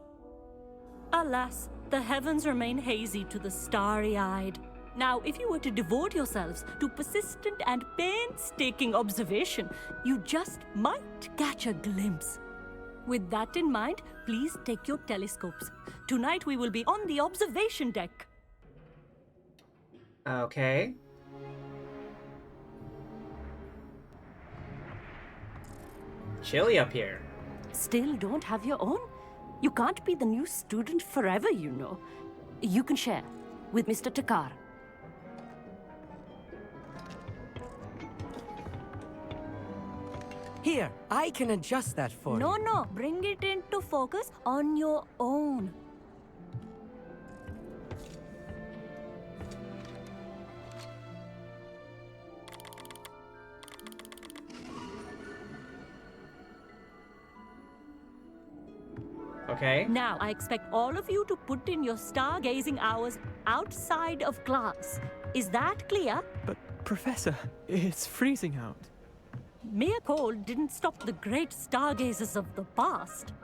Alas, the heavens remain hazy to the starry-eyed. Now, if you were to devote yourselves to persistent and painstaking observation, you just might catch a glimpse. With that in mind, please take your telescopes. Tonight we will be on the observation deck. Okay. Chilly up here. Still don't have your own? You can't be the new student forever, you know. You can share with Mr. Takar. Here, I can adjust that for you. No, bring it into focus on your own. Okay. Now, I expect all of you to put in your stargazing hours outside of class. Is that clear? But, Professor, it's freezing out. Mere cold didn't stop the great stargazers of the past.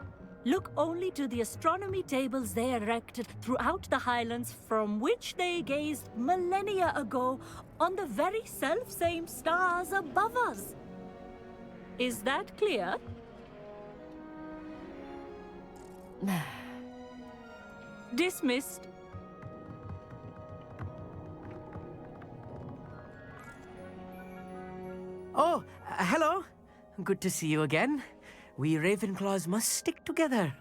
Look only to the astronomy tables they erected throughout the highlands from which they gazed millennia ago on the very self-same stars above us. Is that clear? Dismissed. Oh, hello. Good to see you again. We Ravenclaws must stick together.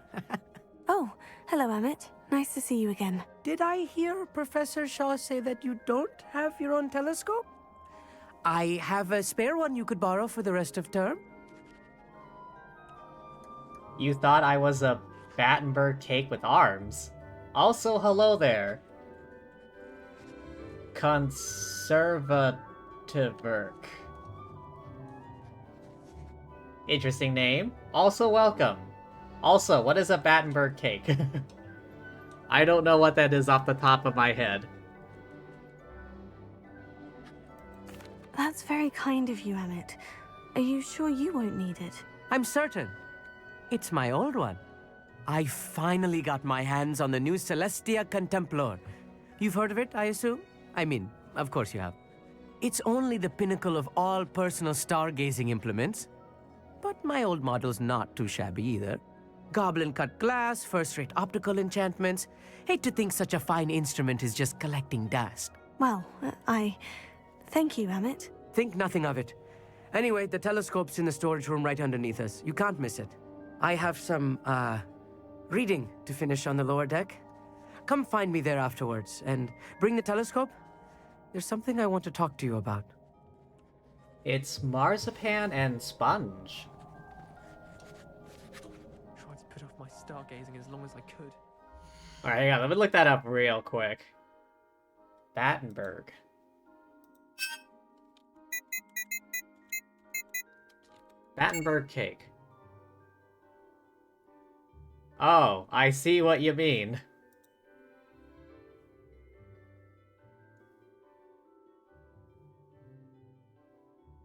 Oh, hello, Emmett. Nice to see you again. Did I hear Professor Shaw say that you don't have your own telescope? I have a spare one you could borrow for the rest of term. You thought I was a Battenberg cake with arms. Also, hello there. Conservativerk. Interesting name. Also, welcome. Also, what is a Battenberg cake? I don't know what that is off the top of my head. That's very kind of you, Emmett. Are you sure you won't need it? I'm certain. It's my old one. I finally got my hands on the new Celestia Contemplor. You've heard of it, I assume? I mean, of course you have. It's only the pinnacle of all personal stargazing implements. But my old model's not too shabby either. Goblin-cut glass, first-rate optical enchantments. Hate to think such a fine instrument is just collecting dust. Well, thank you, Emmett. Think nothing of it. Anyway, the telescope's in the storage room right underneath us. You can't miss it. I have some, reading to finish on the lower deck. Come find me there afterwards, and bring the telescope. There's something I want to talk to you about. It's marzipan and sponge. Tried to put off my stargazing as long as I could. Alright, hang on, let me look that up real quick. Battenberg. Battenberg cake. Oh, I see what you mean.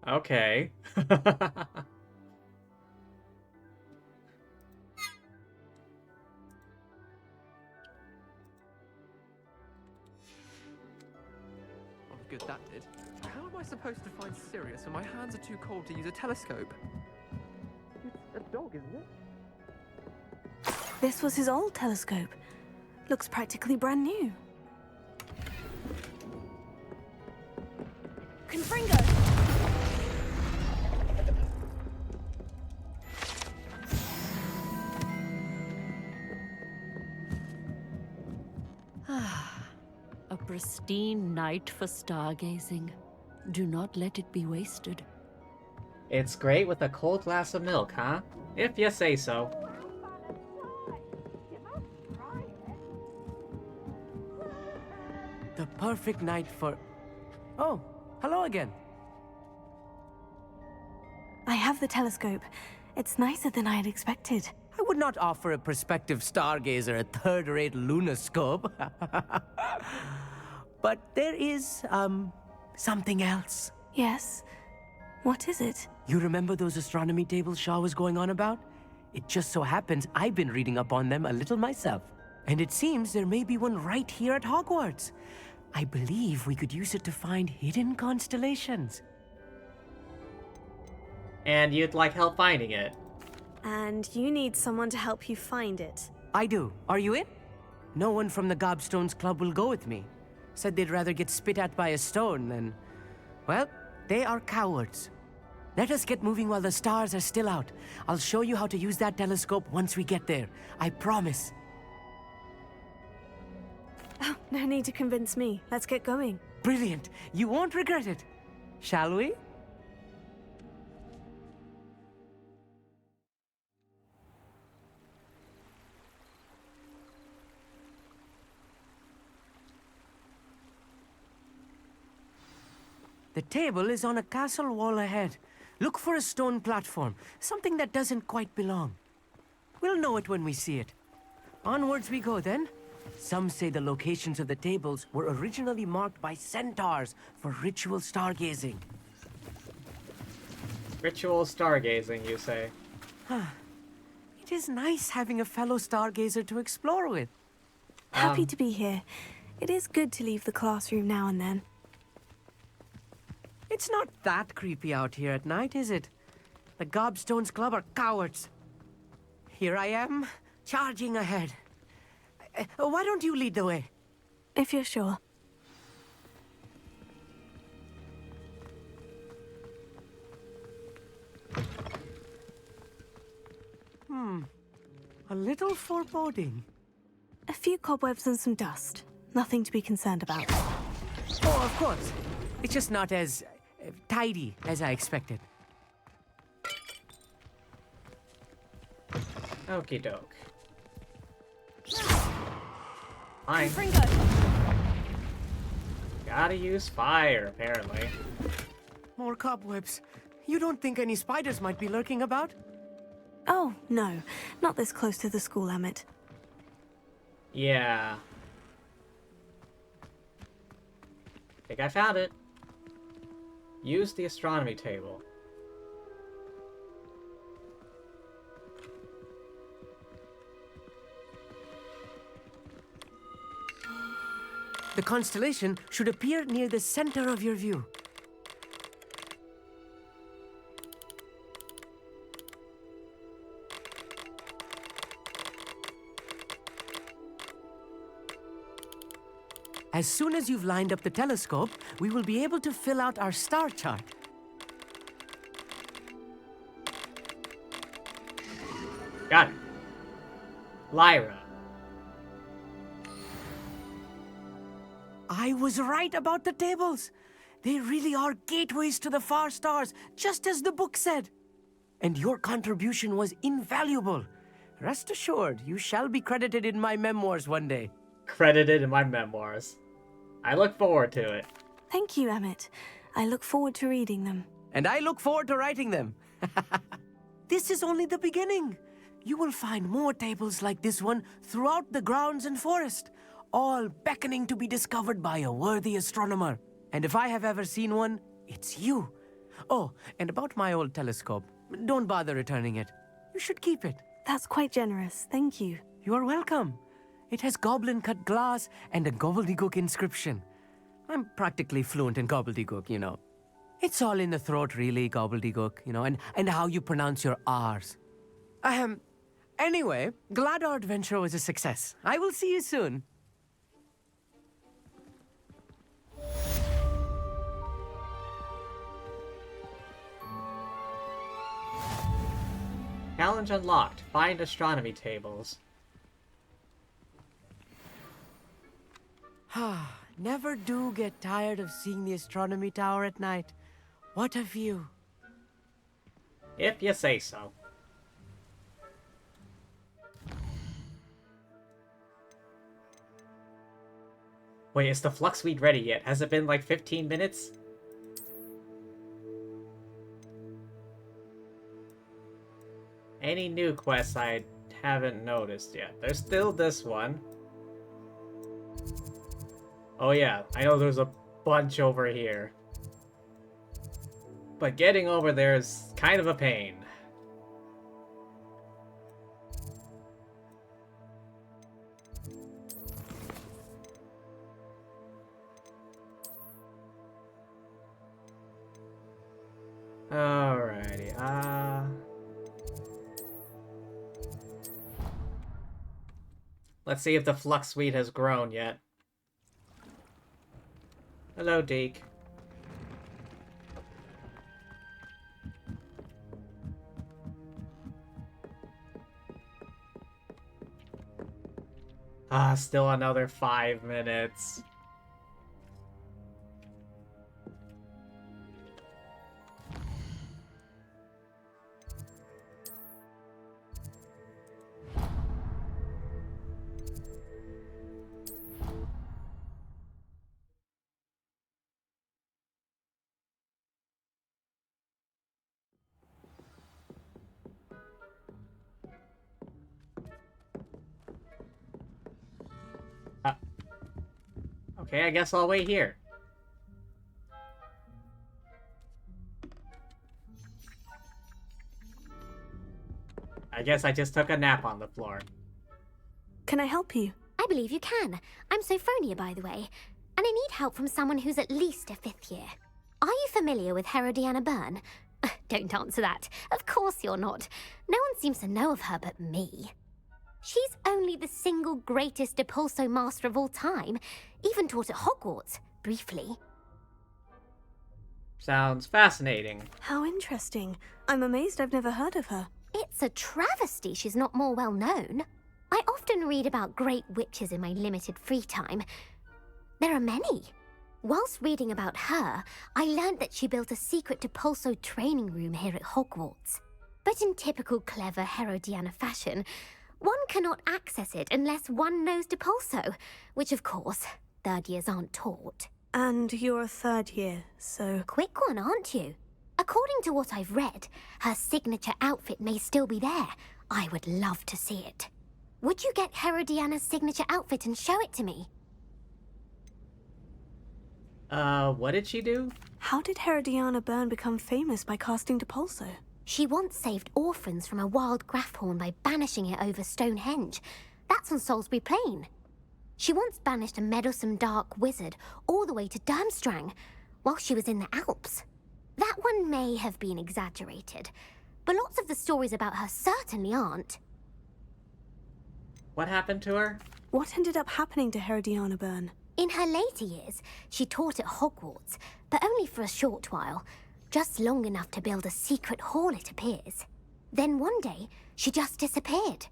Okay. I'll be good that did. How am I supposed to find Sirius when my hands are too cold to use a telescope? It's a dog, isn't it? This was his old telescope. Looks practically brand new. Confringo! A pristine night for stargazing. Do not let it be wasted. It's great with a cold glass of milk, huh? If you say so. The perfect night for... Oh, hello again. I have the telescope. It's nicer than I had expected. I would not offer a prospective stargazer a third-rate lunoscope. But there is, something else. Yes? What is it? You remember those astronomy tables Shaw was going on about? It just so happens I've been reading up on them a little myself. And it seems there may be one right here at Hogwarts. I believe we could use it to find hidden constellations. And you'd like help finding it? And you need someone to help you find it. I do. Are you in? No one from the Gobstones Club will go with me. Said they'd rather get spit at by a stone than... Well, they are cowards. Let us get moving while the stars are still out. I'll show you how to use that telescope once we get there. I promise. Oh, no need to convince me. Let's get going. Brilliant. You won't regret it. Shall we? The table is on a castle wall ahead. Look for a stone platform, something that doesn't quite belong. We'll know it when we see it. Onwards we go then. Some say the locations of the tables were originally marked by centaurs for ritual stargazing. Ritual stargazing, you say? It is nice having a fellow stargazer to explore with. Happy to be here. It is good to leave the classroom now and then. It's not that creepy out here at night, is it? The Gobstones Club are cowards. Here I am, charging ahead. Why don't you lead the way? If you're sure. A little foreboding. A few cobwebs and some dust. Nothing to be concerned about. Oh, of course. It's just not as tidy as I expected. Okie doke. Fine. Gotta use fire, apparently. More cobwebs. You don't think any spiders might be lurking about? Oh, no. Not this close to the school, Emmett. Yeah. Think I found it. Use the astronomy table. The constellation should appear near the center of your view. As soon as you've lined up the telescope, we will be able to fill out our star chart. Got it. Lyra. I was right about the tables. They really are gateways to the far stars, just as the book said. And your contribution was invaluable. Rest assured, you shall be credited in my memoirs one day. Credited in my memoirs. I look forward to it. Thank you, Emmett. I look forward to reading them. And I look forward to writing them. This is only the beginning. You will find more tables like this one throughout the grounds and forest, all beckoning to be discovered by a worthy astronomer. And if I have ever seen one, it's you. Oh, and about my old telescope, don't bother returning it. You should keep it. That's quite generous. Thank you. You are welcome. It has goblin-cut glass and a gobbledygook inscription. I'm practically fluent in gobbledygook, you know. It's all in the throat, really, gobbledygook, you know, and how you pronounce your R's. Anyway, glad our adventure was a success. I will see you soon. Challenge unlocked. Find astronomy tables. Never do get tired of seeing the astronomy tower at night. What a view. If you say so. Wait, is the flux weed ready yet? Has it been like 15 minutes? Any new quests I haven't noticed yet? There's still this one. Oh yeah, I know there's a bunch over here. But getting over there is kind of a pain. Alrighty, let's see if the flux suite has grown yet. Hello, Deke. Still another 5 minutes. Okay, I guess I'll wait here. I guess I just took a nap on the floor. Can I help you? I believe you can. I'm Sophronia, by the way, and I need help from someone who's at least a 5th year. Are you familiar with Herodiana Byrne? Don't answer that. Of course you're not. No one seems to know of her but me. She's only the single greatest Depulso master of all time, even taught at Hogwarts, briefly. Sounds fascinating. How interesting. I'm amazed I've never heard of her. It's a travesty she's not more well known. I often read about great witches in my limited free time. There are many. Whilst reading about her, I learned that she built a secret Depulso training room here at Hogwarts. But in typical clever Herodiana fashion, one cannot access it unless one knows Depulso, which of course, 3rd years aren't taught. And you're a 3rd year, so... Quick one, aren't you? According to what I've read, her signature outfit may still be there. I would love to see it. Would you get Herodiana's signature outfit and show it to me? What did she do? How did Herodiana Byrne become famous by casting Depulso? She once saved orphans from a wild Grafhorn by banishing it over Stonehenge. That's on Salisbury Plain. She once banished a meddlesome dark wizard all the way to Durmstrang while she was in the Alps. That one may have been exaggerated, but lots of the stories about her certainly aren't. What happened to her? What ended up happening to Herodiana Byrne? In her later years, she taught at Hogwarts, but only for a short while. Just long enough to build a secret hall, it appears. Then one day, she just disappeared.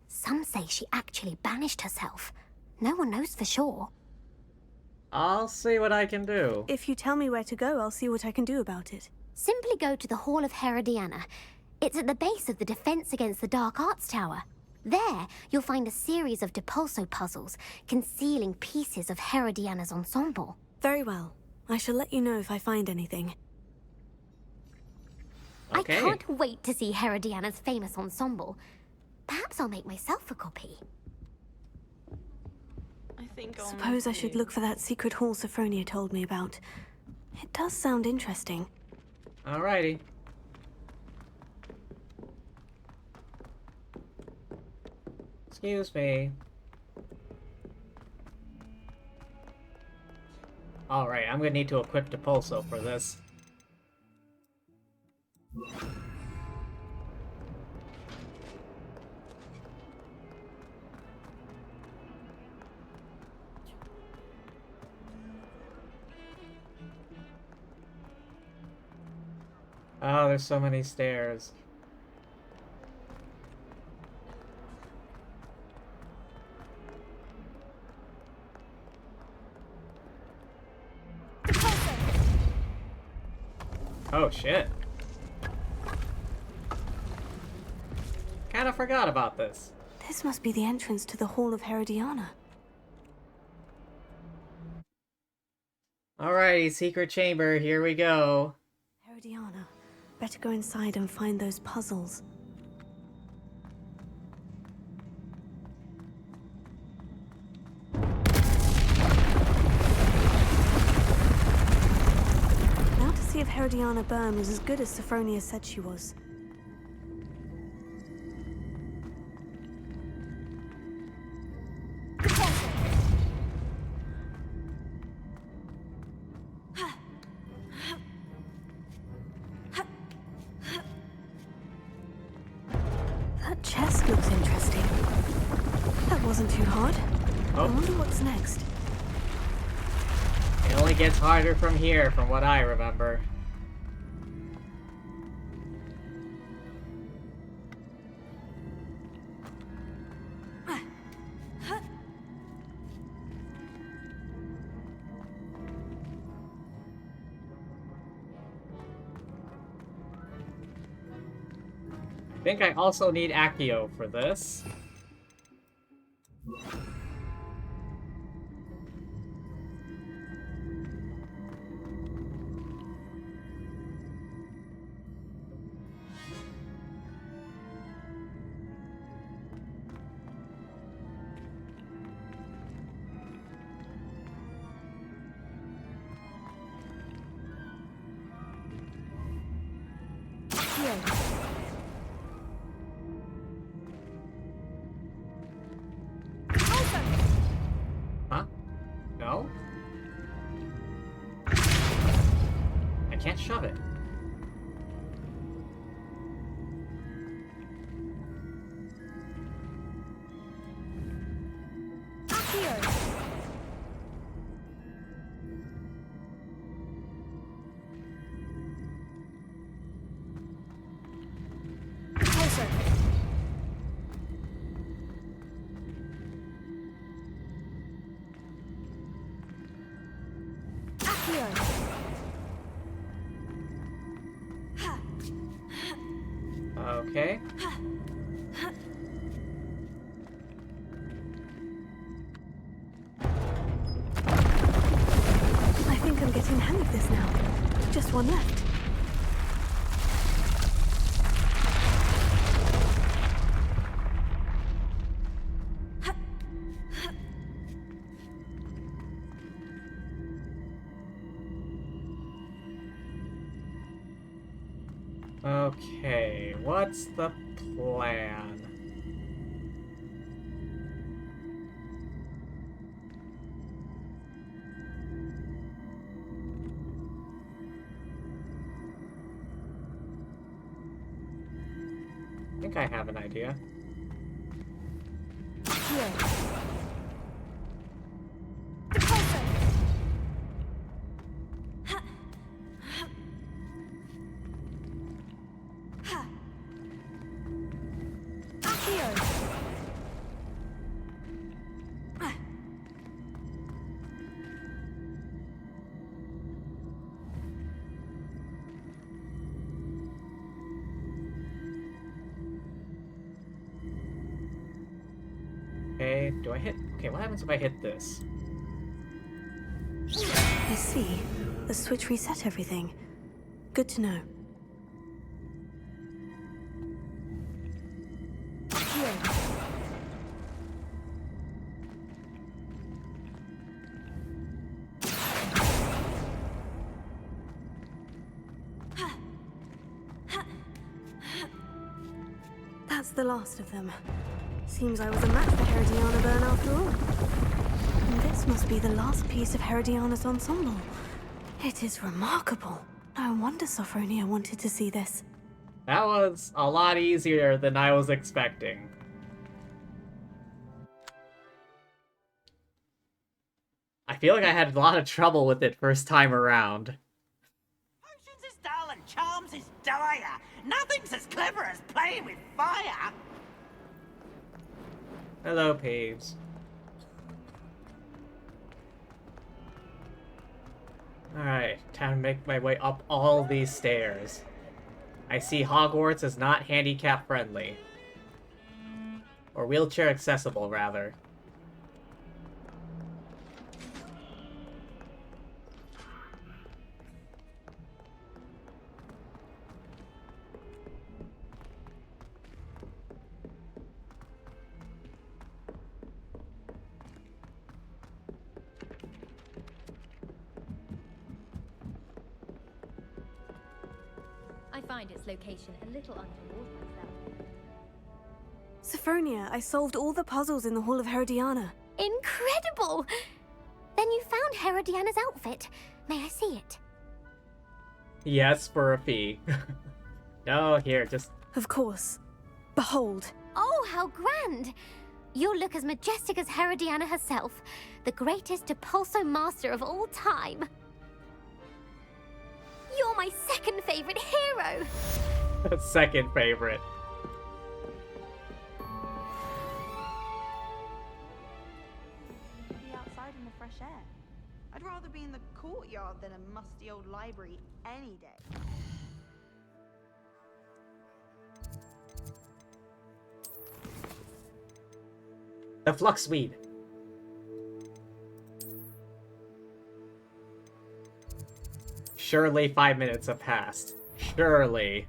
Some say she actually banished herself. No one knows for sure. I'll see what I can do. If you tell me where to go, I'll see what I can do about it. Simply go to the Hall of Herodiana. It's at the base of the Defense Against the Dark Arts Tower. There, you'll find a series of Depulso puzzles concealing pieces of Herodiana's ensemble. Very well. I shall let you know if I find anything. Okay. I can't wait to see Herodiana's famous ensemble. Perhaps I'll make myself a copy. Suppose I should look for that secret hall Sophronia told me about. It does sound interesting. Alrighty. Excuse me. Alright, I'm gonna need to equip Depulso for this. Oh, there's so many stairs. Oh shit. Kinda forgot about this. This must be the entrance to the Hall of Herodiana. Alrighty, secret chamber, here we go. Herodiana. Better go inside and find those puzzles. Now to see if Herodiana Byrne was as good as Sophronia said she was. That chest looks interesting. That wasn't too hard. I wonder what's next. It only gets harder from here, from what I remember. I think I also need Accio for this. Huh? No? I can't shove it. Okay. I think I'm getting the hang of this now. Just one left. Okay, what's the plan? I think I have an idea. Okay, do I hit? Okay, what happens if I hit this? I see. The switch reset everything. Good to know. That's the last of them. Seems I was a match for Herodiana Byrne after all. And this must be the last piece of Herodiana's ensemble. It is remarkable. No wonder Sophronia wanted to see this. That was a lot easier than I was expecting. I feel like I had a lot of trouble with it first time around. Potions is dull and charms is dire. Nothing's as clever as playing with fire. Hello, Paves. Alright, time to make my way up all these stairs. I see Hogwarts is not handicap friendly. Or wheelchair accessible, rather. I find its location a little untoward myself. Sophronia, I solved all the puzzles in the Hall of Herodiana. Incredible! Then you found Herodiana's outfit. May I see it? Yes, for a fee. No, here, just... Of course. Behold. Oh, how grand! You'll look as majestic as Herodiana herself, the greatest Depulso master of all time. You're my second favorite hero! Second favorite. Be outside in the fresh air. I'd rather be in the courtyard than a musty old library any day. The fluxweed. Surely 5 minutes have passed. Surely.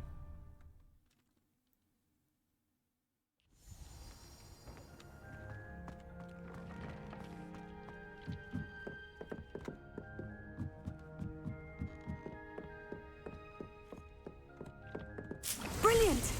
Brilliant!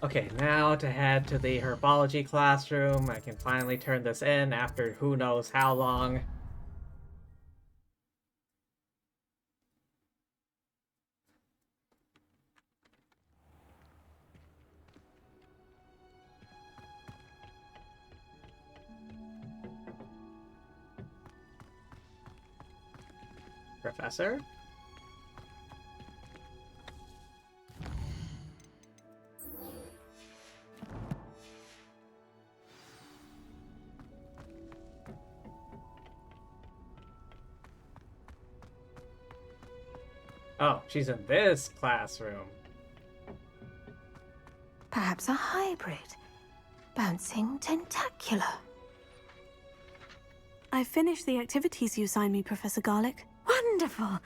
Okay, now to head to the herbology classroom. I can finally turn this in after who knows how long. Professor? Oh, she's in this classroom. Perhaps a hybrid. Bouncing tentacular. I've finished the activities you assigned me, Professor Garlick. Wonderful.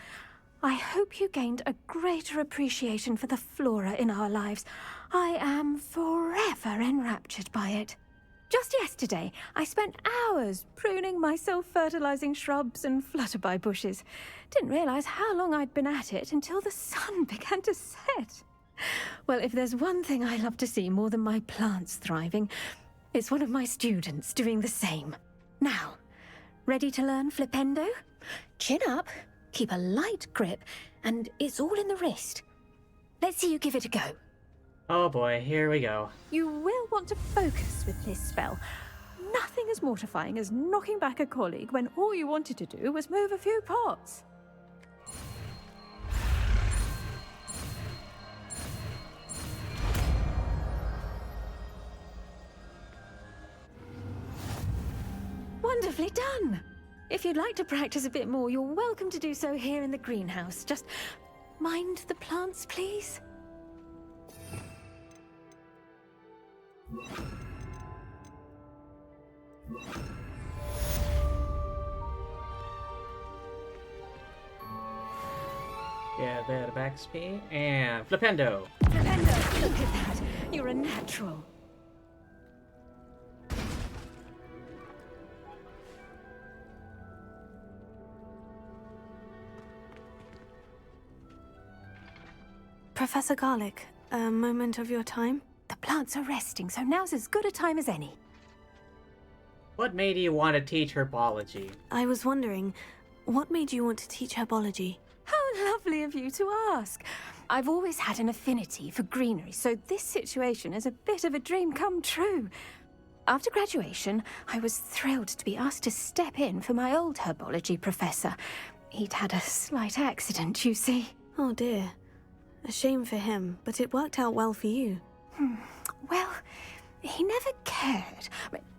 I hope you gained a greater appreciation for the flora in our lives. I am forever enraptured by it. Just yesterday, I spent hours pruning my self-fertilizing shrubs and flutterby bushes. Didn't realize how long I'd been at it until the sun began to set. Well, if there's one thing I love to see more than my plants thriving, it's one of my students doing the same. Now, ready to learn flipendo? Chin up, keep a light grip, and it's all in the wrist. Let's see you give it a go. Oh boy, here we go. You will want to focus with this spell. Nothing as mortifying as knocking back a colleague when all you wanted to do was move a few pots. Wonderfully done! If you'd like to practice a bit more, you're welcome to do so here in the greenhouse. Just mind the plants, please. Yeah, a bit of XP and flipendo. Flipendo, look at that. You're a natural. Professor Garlick, a moment of your time? The plants are resting, so now's as good a time as any. What made you want to teach herbology? I was wondering, what made you want to teach herbology? How lovely of you to ask. I've always had an affinity for greenery, so this situation is a bit of a dream come true. After graduation, I was thrilled to be asked to step in for my old herbology professor. He'd had a slight accident, you see. Oh dear. A shame for him, but it worked out well for you. Well, he never cared,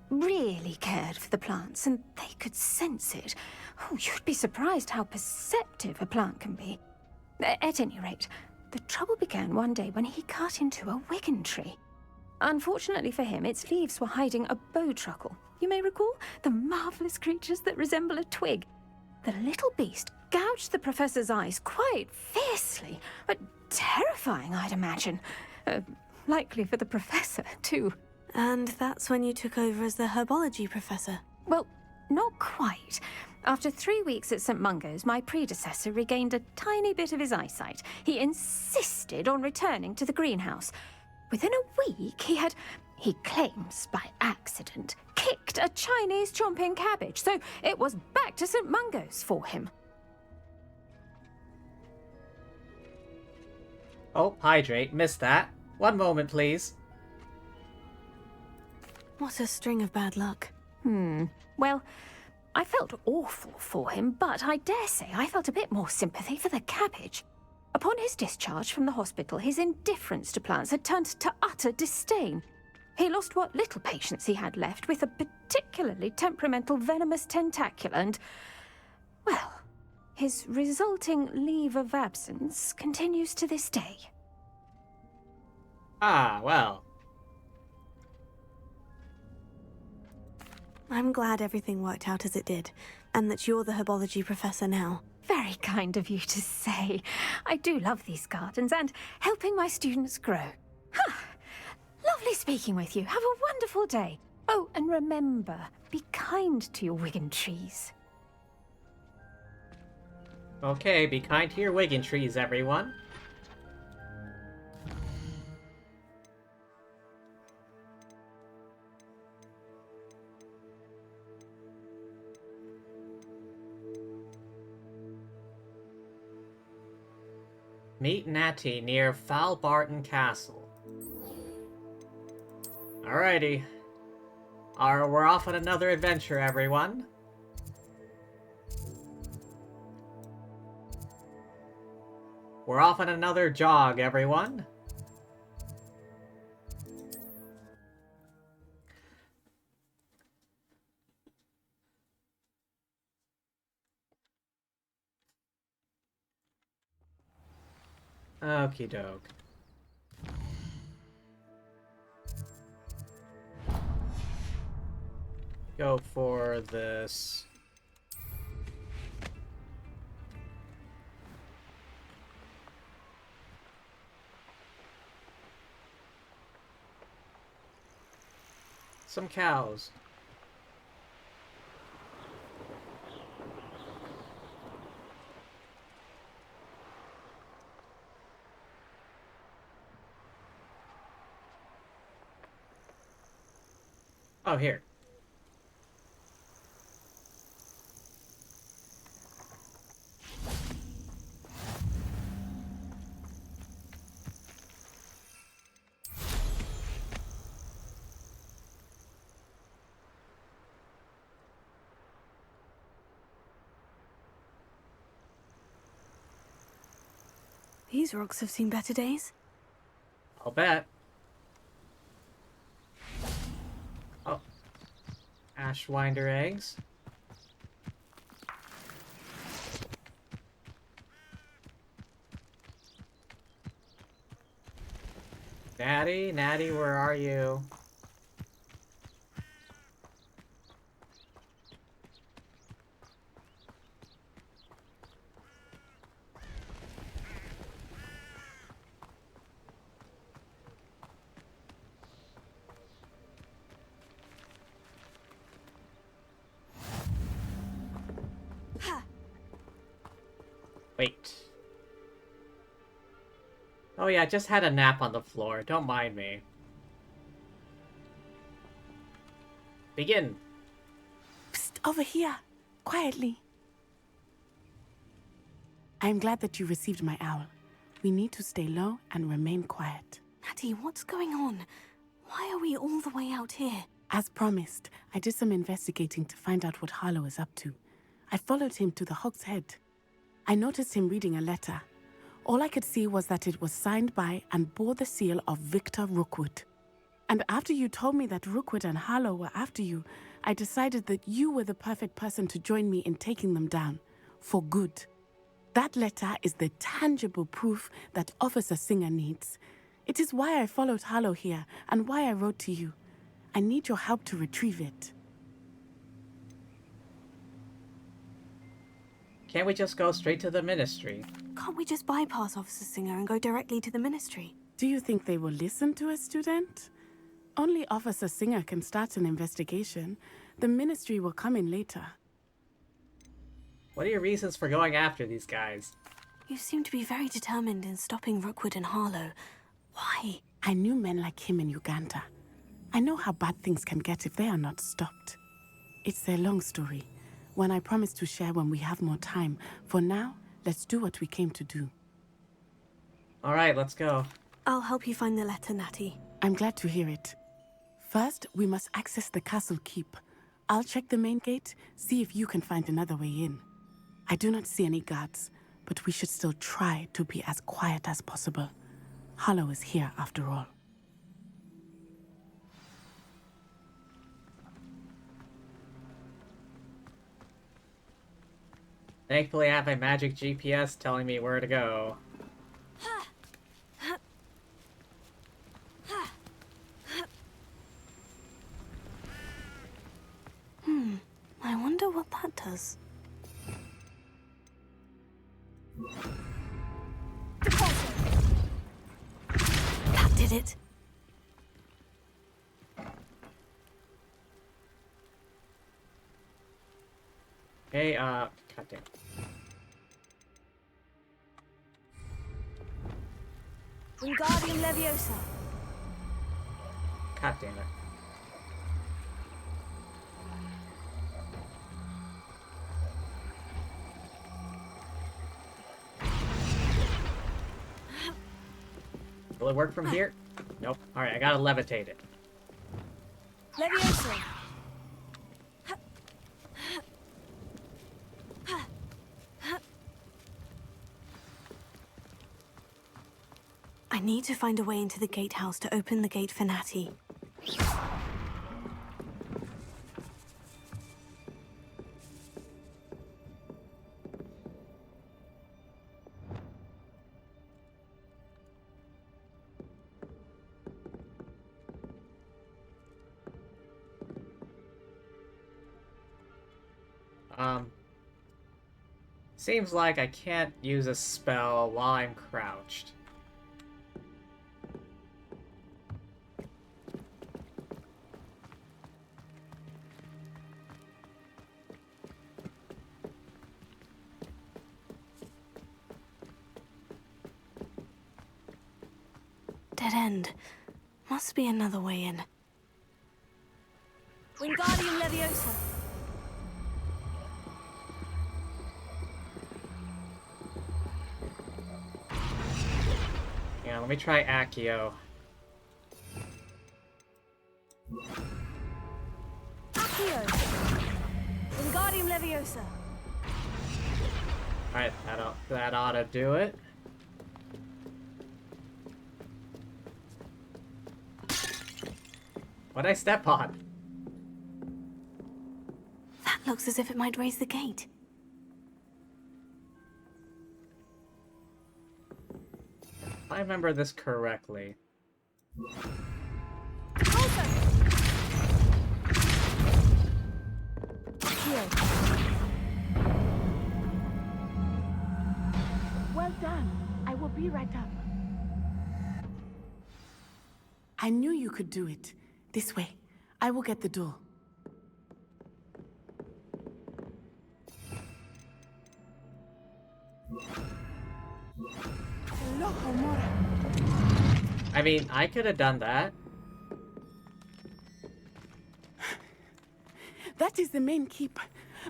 really cared for the plants, and they could sense it. Oh, you'd be surprised how perceptive a plant can be. At any rate, the trouble began one day when he cut into a wigan tree. Unfortunately for him, its leaves were hiding a bowtruckle. You may recall the marvelous creatures that resemble a twig. The little beast gouged the professor's eyes quite fiercely, but terrifying, I'd imagine. Likely for the professor, too. And that's when you took over as the herbology professor? Well, not quite. After 3 weeks at St. Mungo's, my predecessor regained a tiny bit of his eyesight. He insisted on returning to the greenhouse. Within a week, he claims by accident, kicked a Chinese chomping cabbage, so it was back to St. Mungo's for him. Oh, hydrate. Missed that. One moment, please. What a string of bad luck. Well, I felt awful for him, but I dare say I felt a bit more sympathy for the cabbage. Upon his discharge from the hospital, his indifference to plants had turned to utter disdain. He lost what little patience he had left with a particularly temperamental venomous tentacula and, well, his resulting leave of absence continues to this day. Ah, well. I'm glad everything worked out as it did, and that you're the herbology professor now. Very kind of you to say. I do love these gardens and helping my students grow. Lovely speaking with you. Have a wonderful day. Oh, and remember, be kind to your Wigan trees. Okay, be kind to your Wigan trees, everyone. Meet Natty near Falbarton Castle. Alrighty. We're off on another adventure, everyone. We're off on another jog, everyone. Okie doke. Go for this. Some cows. Oh, here. These rocks have seen better days. I'll bet. Oh. Ashwinder eggs. Natty, Natty, where are you? Wait. Oh yeah, I just had a nap on the floor. Don't mind me. Begin. Psst, over here. Quietly. I'm glad that you received my owl. We need to stay low and remain quiet. Natty, what's going on? Why are we all the way out here? As promised, I did some investigating to find out what Harlow is up to. I followed him to the Hog's Head. I noticed him reading a letter. All I could see was that it was signed by and bore the seal of Victor Rookwood. And after you told me that Rookwood and Harlow were after you, I decided that you were the perfect person to join me in taking them down. For good. That letter is the tangible proof that Officer Singer needs. It is why I followed Harlow here and why I wrote to you. I need your help to retrieve it. Can't we just go straight to the ministry? Can't we just bypass Officer Singer and go directly to the ministry? Do you think they will listen to a student? Only Officer Singer can start an investigation. The ministry will come in later. What are your reasons for going after these guys? You seem to be very determined in stopping Rookwood and Harlow. Why? I knew men like him in Uganda. I know how bad things can get if they are not stopped. It's a long story. One I promise to share when we have more time. For now, let's do what we came to do. Alright, let's go. I'll help you find the letter, Natty. I'm glad to hear it. First, we must access the castle keep. I'll check the main gate, see if you can find another way in. I do not see any guards, but we should still try to be as quiet as possible. Harlow is here, after all. Thankfully, I have a magic GPS telling me where to go. I wonder what that does. That did it. Hey, goddamn. Wingardium Leviosa. God damn it. Will it work from here? Nope. Alright, I gotta levitate it. Leviosa. I need to find a way into the gatehouse to open the gate for Natty. Seems like I can't use a spell while I'm crouched. Dead end. Must be another way in. Wingardium Leviosa. Yeah, let me try Accio. Accio. Wingardium Leviosa. Alright, that ought to do it. What'd I step on? That looks as if it might raise the gate. If I remember this correctly. Well done. I will be right up. I knew you could do it. This way. I will get the door. I mean, I could have done that. That is the main keep.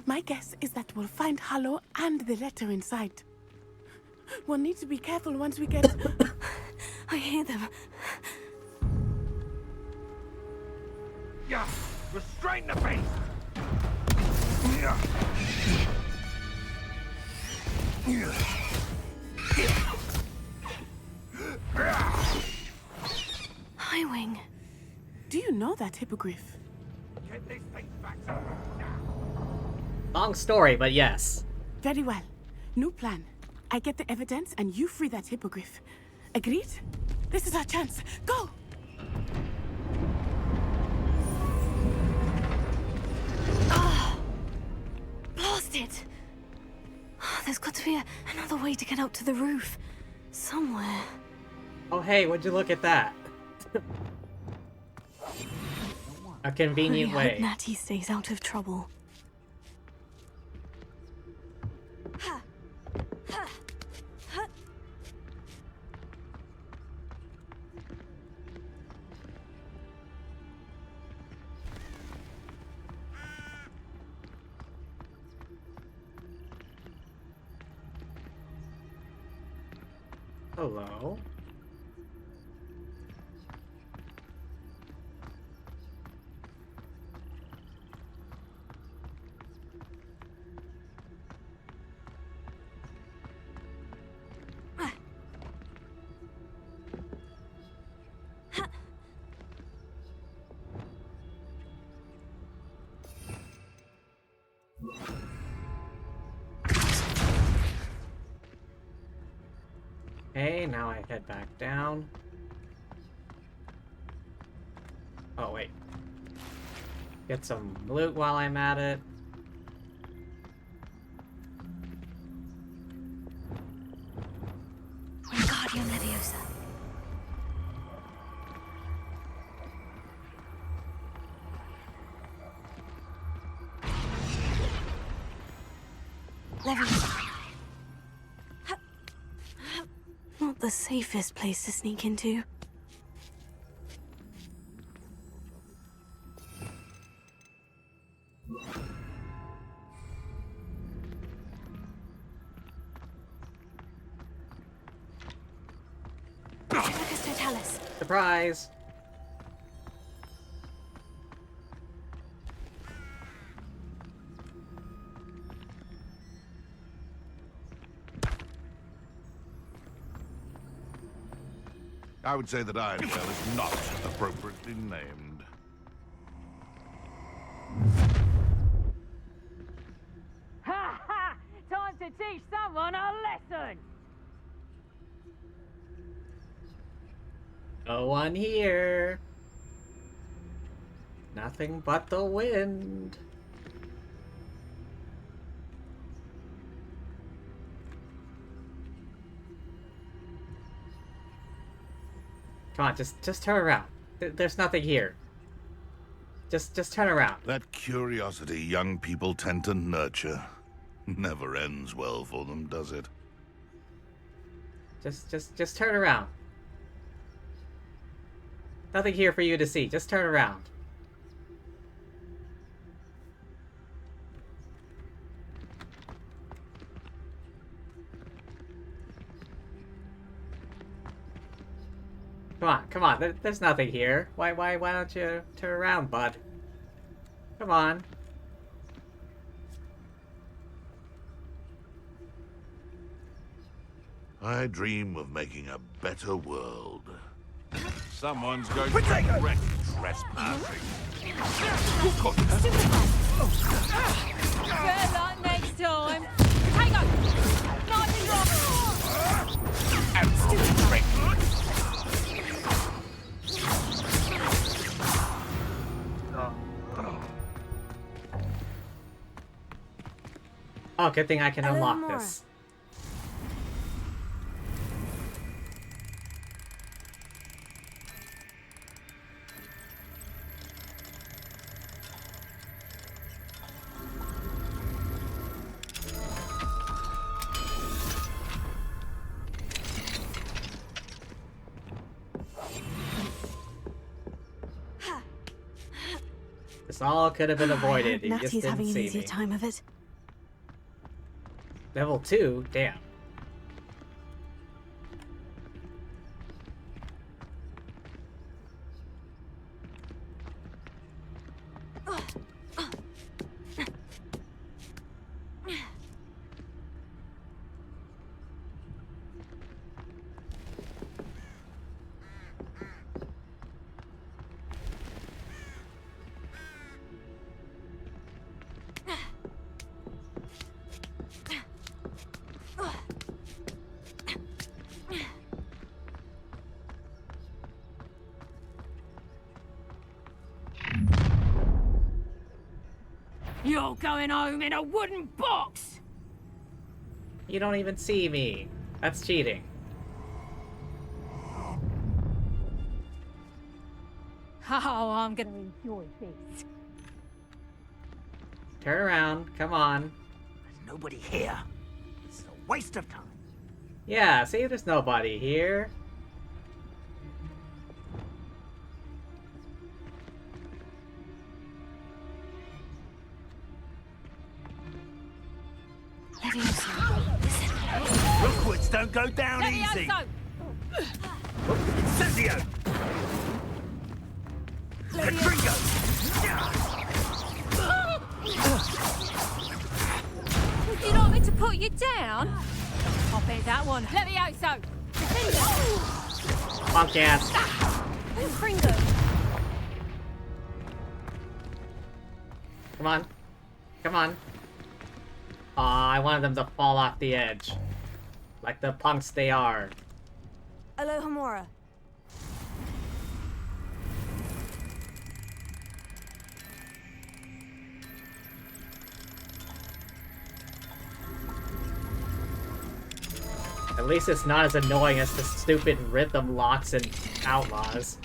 My guess is that we'll find Hallow and the letter inside. We'll need to be careful once we get... I hear them. Yeah, restrain the beast! Highwing. Do you know that hippogriff? Get this thing back. Long story, but yes. Very well. New plan. I get the evidence and you free that hippogriff. Agreed? This is our chance. Go! Blast it! There's got to be another way to get up to the roof. Somewhere. Oh hey, would you look at that? A convenient I hope way. Natty stays out of trouble. Hello? Okay, now I head back down. Oh, wait. Get some loot while I'm at it. Wingardium Leviosa. Leviosa. Not the safest place to sneak into. Surprise! I would say that Ironvale is not appropriately named. Ha ha! Time to teach someone a lesson! No one here. Nothing but the wind. Come on, just turn around. There's nothing here. Just turn around. That curiosity young people tend to nurture never ends well for them, does it? Just turn around. Nothing here for you to see. Just turn around. Come on. There's nothing here. Why don't you turn around, bud? Come on. I dream of making a better world. Someone's going to regret trespassing. Better luck next time. Hang on! Knife and drop! And trick! Oh, good thing I can unlock this. This all could have been avoided. You just Natty's didn't having an see easy me. time of it. Level 2? Damn. You're going home in a wooden box! You don't even see me. That's cheating. Oh, I'm gonna enjoy this. Turn around. Come on. There's nobody here. It's a waste of time. Yeah, see, there's nobody here. Rookwoods don't go down easy. Incendio! Catringo! Would you like me to put you down? I'll bet that one. Levioso! Punk ass. Pringo! Come on. Come on. Aw, I wanted them to fall off the edge. Like the punks they are. Alohomora. At least it's not as annoying as the stupid rhythm locks and Outlaws.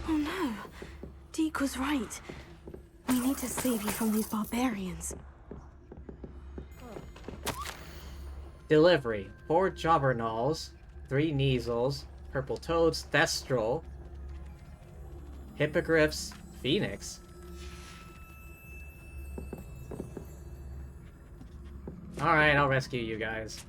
Oh no. Deke was right. We need to save you from these barbarians. Delivery. 4 Jobbernals, 3 Neasels, Purple Toads, Thestral, Hippogriffs, Phoenix. Alright, I'll rescue you guys.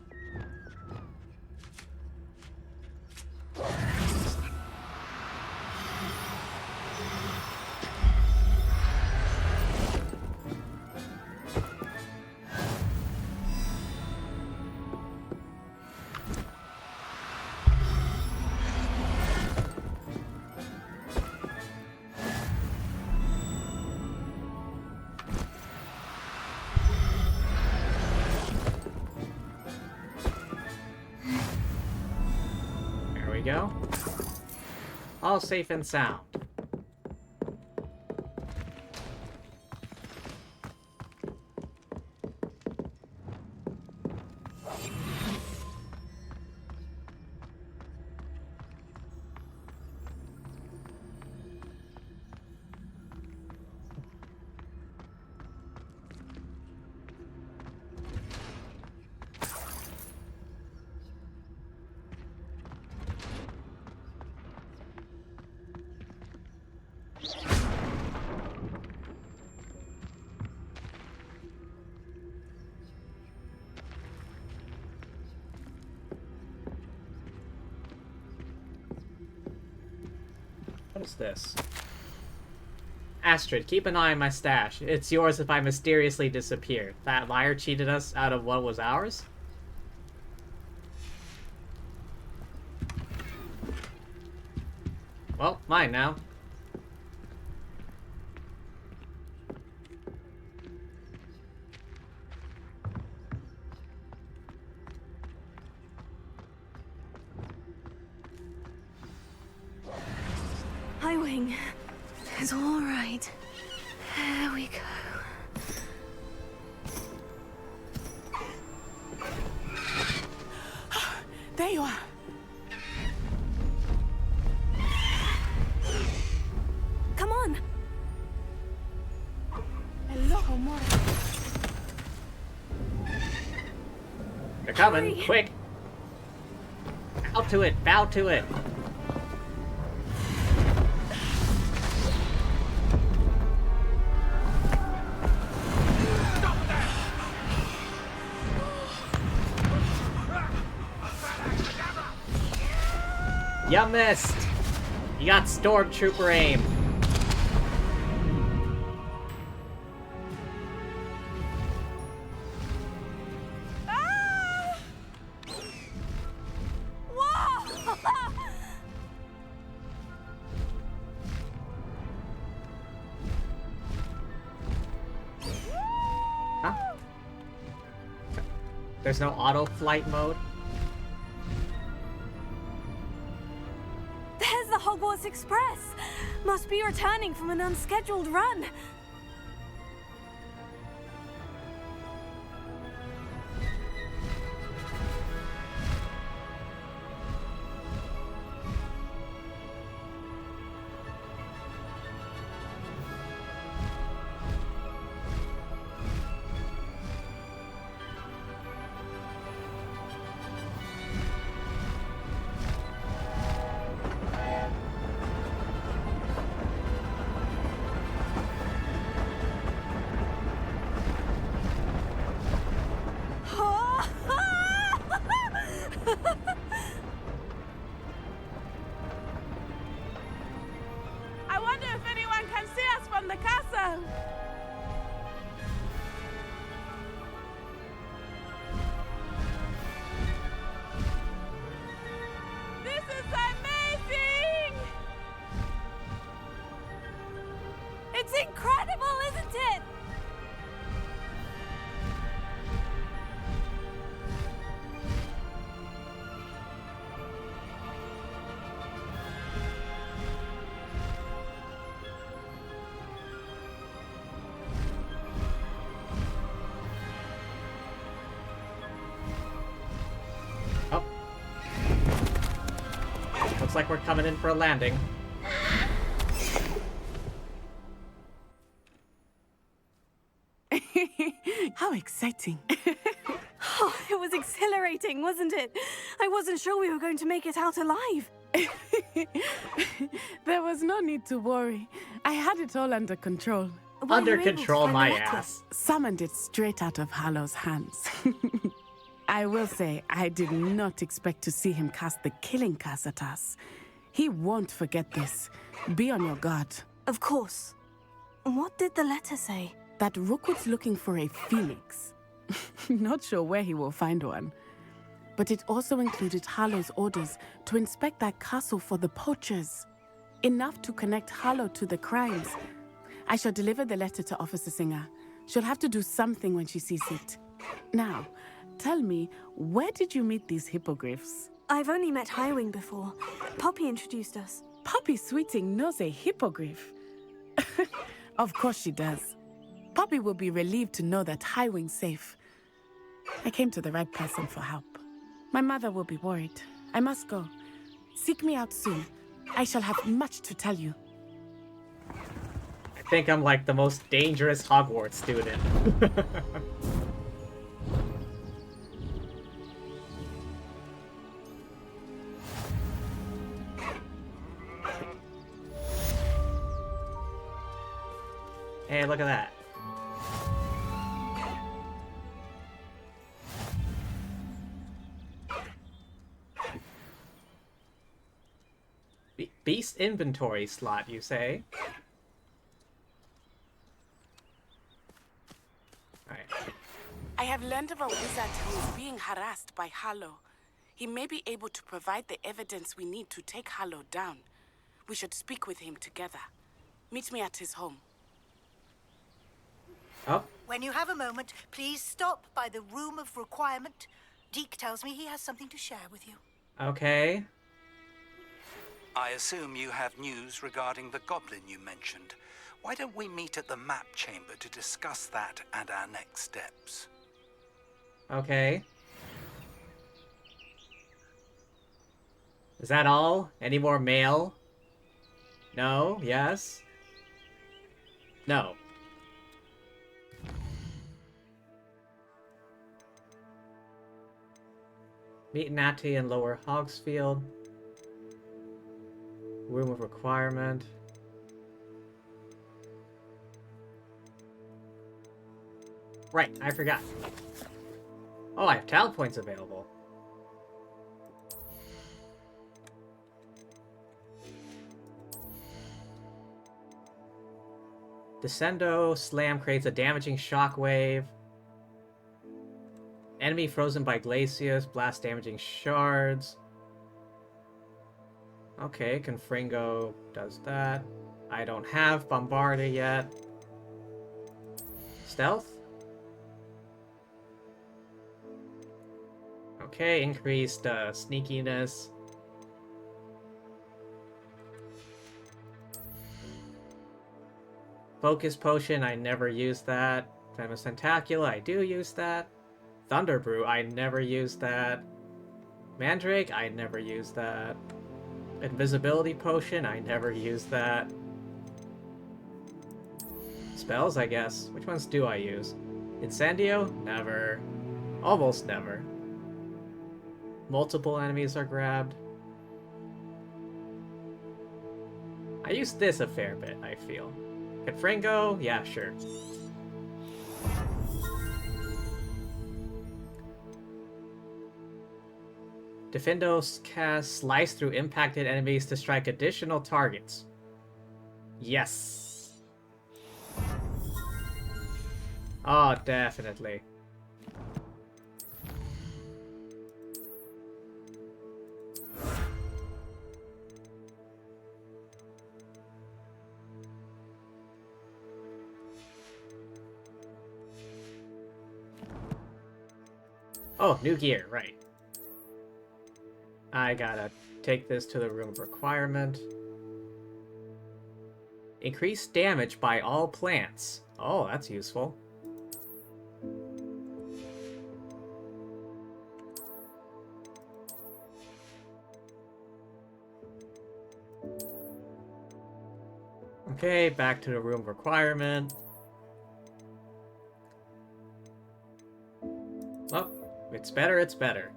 Go. All safe and sound. What is this? Astrid, keep an eye on my stash. It's yours if I mysteriously disappear. That liar cheated us out of what was ours? Well, mine now. Hi, Wing. It's all right. There we go. There you are. Come on. Hello, They're coming. Hurry. Quick. Bow to it. Bow to it. You missed! You got stormtrooper aim. Ah! Whoa! Huh? There's no auto flight mode? There's the Hogwarts Express! Must be returning from an unscheduled run. Looks like we're coming in for a landing. How exciting. Oh, it was exhilarating, wasn't it? I wasn't sure we were going to make it out alive. There was no need to worry. I had it all under control. Under control, my ass. Summoned it straight out of Harlow's hands. I will say, I did not expect to see him cast the killing curse at us. He won't forget this. Be on your guard. Of course. What did the letter say? That Rookwood's looking for a phoenix. Not sure where he will find one. But it also included Harlow's orders to inspect that castle for the poachers. Enough to connect Harlow to the crimes. I shall deliver the letter to Officer Singer. She'll have to do something when she sees it. Now, tell me, where did you meet these hippogriffs? I've only met Highwing before. Poppy introduced us. Poppy Sweeting knows a hippogriff. Of course she does. Poppy will be relieved to know that Highwing's safe. I came to the right person for help. My mother will be worried. I must go. Seek me out soon. I shall have much to tell you. I think I'm like the most dangerous Hogwarts student. Hey, look at that. Beast inventory slot, you say? Alright. I have learned of a wizard who is being harassed by Harlow. He may be able to provide the evidence we need to take Harlow down. We should speak with him together. Meet me at his home. Oh. When you have a moment, please stop by the room of requirement. Deke tells me he has something to share with you. Okay. I assume you have news regarding the goblin you mentioned. Why don't we meet at the map chamber to discuss that and our next steps? Okay. Is that all? Any more mail? No? Yes? No. Meet Natty in Lower Hogsfield. Room of requirement. Right, I forgot. Oh, I have talent points available. Descendo Slam creates a damaging shockwave. Enemy frozen by Glacius, blast damaging shards. Okay, Confringo does that. I don't have Bombarda yet. Stealth? Okay, increased sneakiness. Focus Potion, I never use that. Venomous Tentacula, I do use that. Thunder Brew, I never use that. Mandrake, I never use that. Invisibility Potion, I never use that. Spells, I guess. Which ones do I use? Incendio? Never. Almost never. Multiple enemies are grabbed. I use this a fair bit, I feel. Confringo? Yeah, sure. Defendos cast Slice through impacted enemies to strike additional targets. Yes. Oh, definitely. Oh, new gear, right. I gotta take this to the room of requirement. Increase damage by all plants. Oh, that's useful. Okay, back to the room requirement. Oh, it's better, it's better.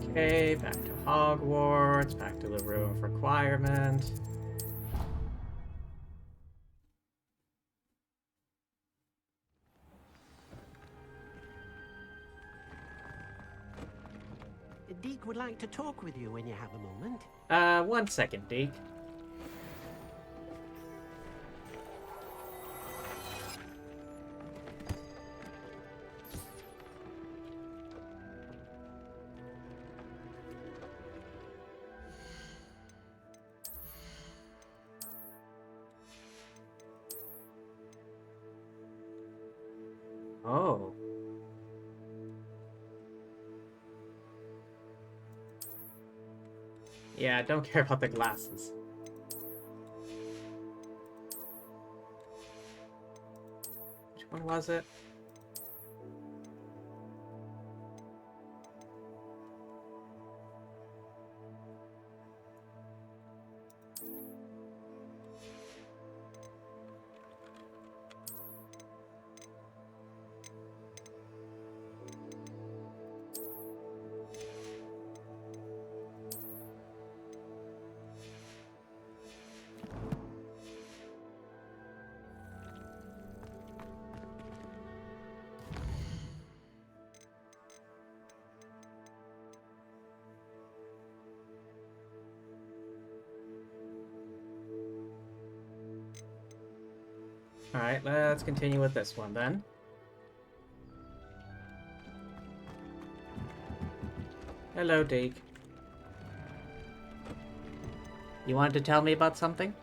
Okay, back to Hogwarts, back to the room of requirement. Deke would like to talk with you when you have a moment. 1 second, Deke. Oh. Yeah, I don't care about the glasses. Which one was it? Alright, let's continue with this one then. Hello, Deke. You wanted to tell me about something?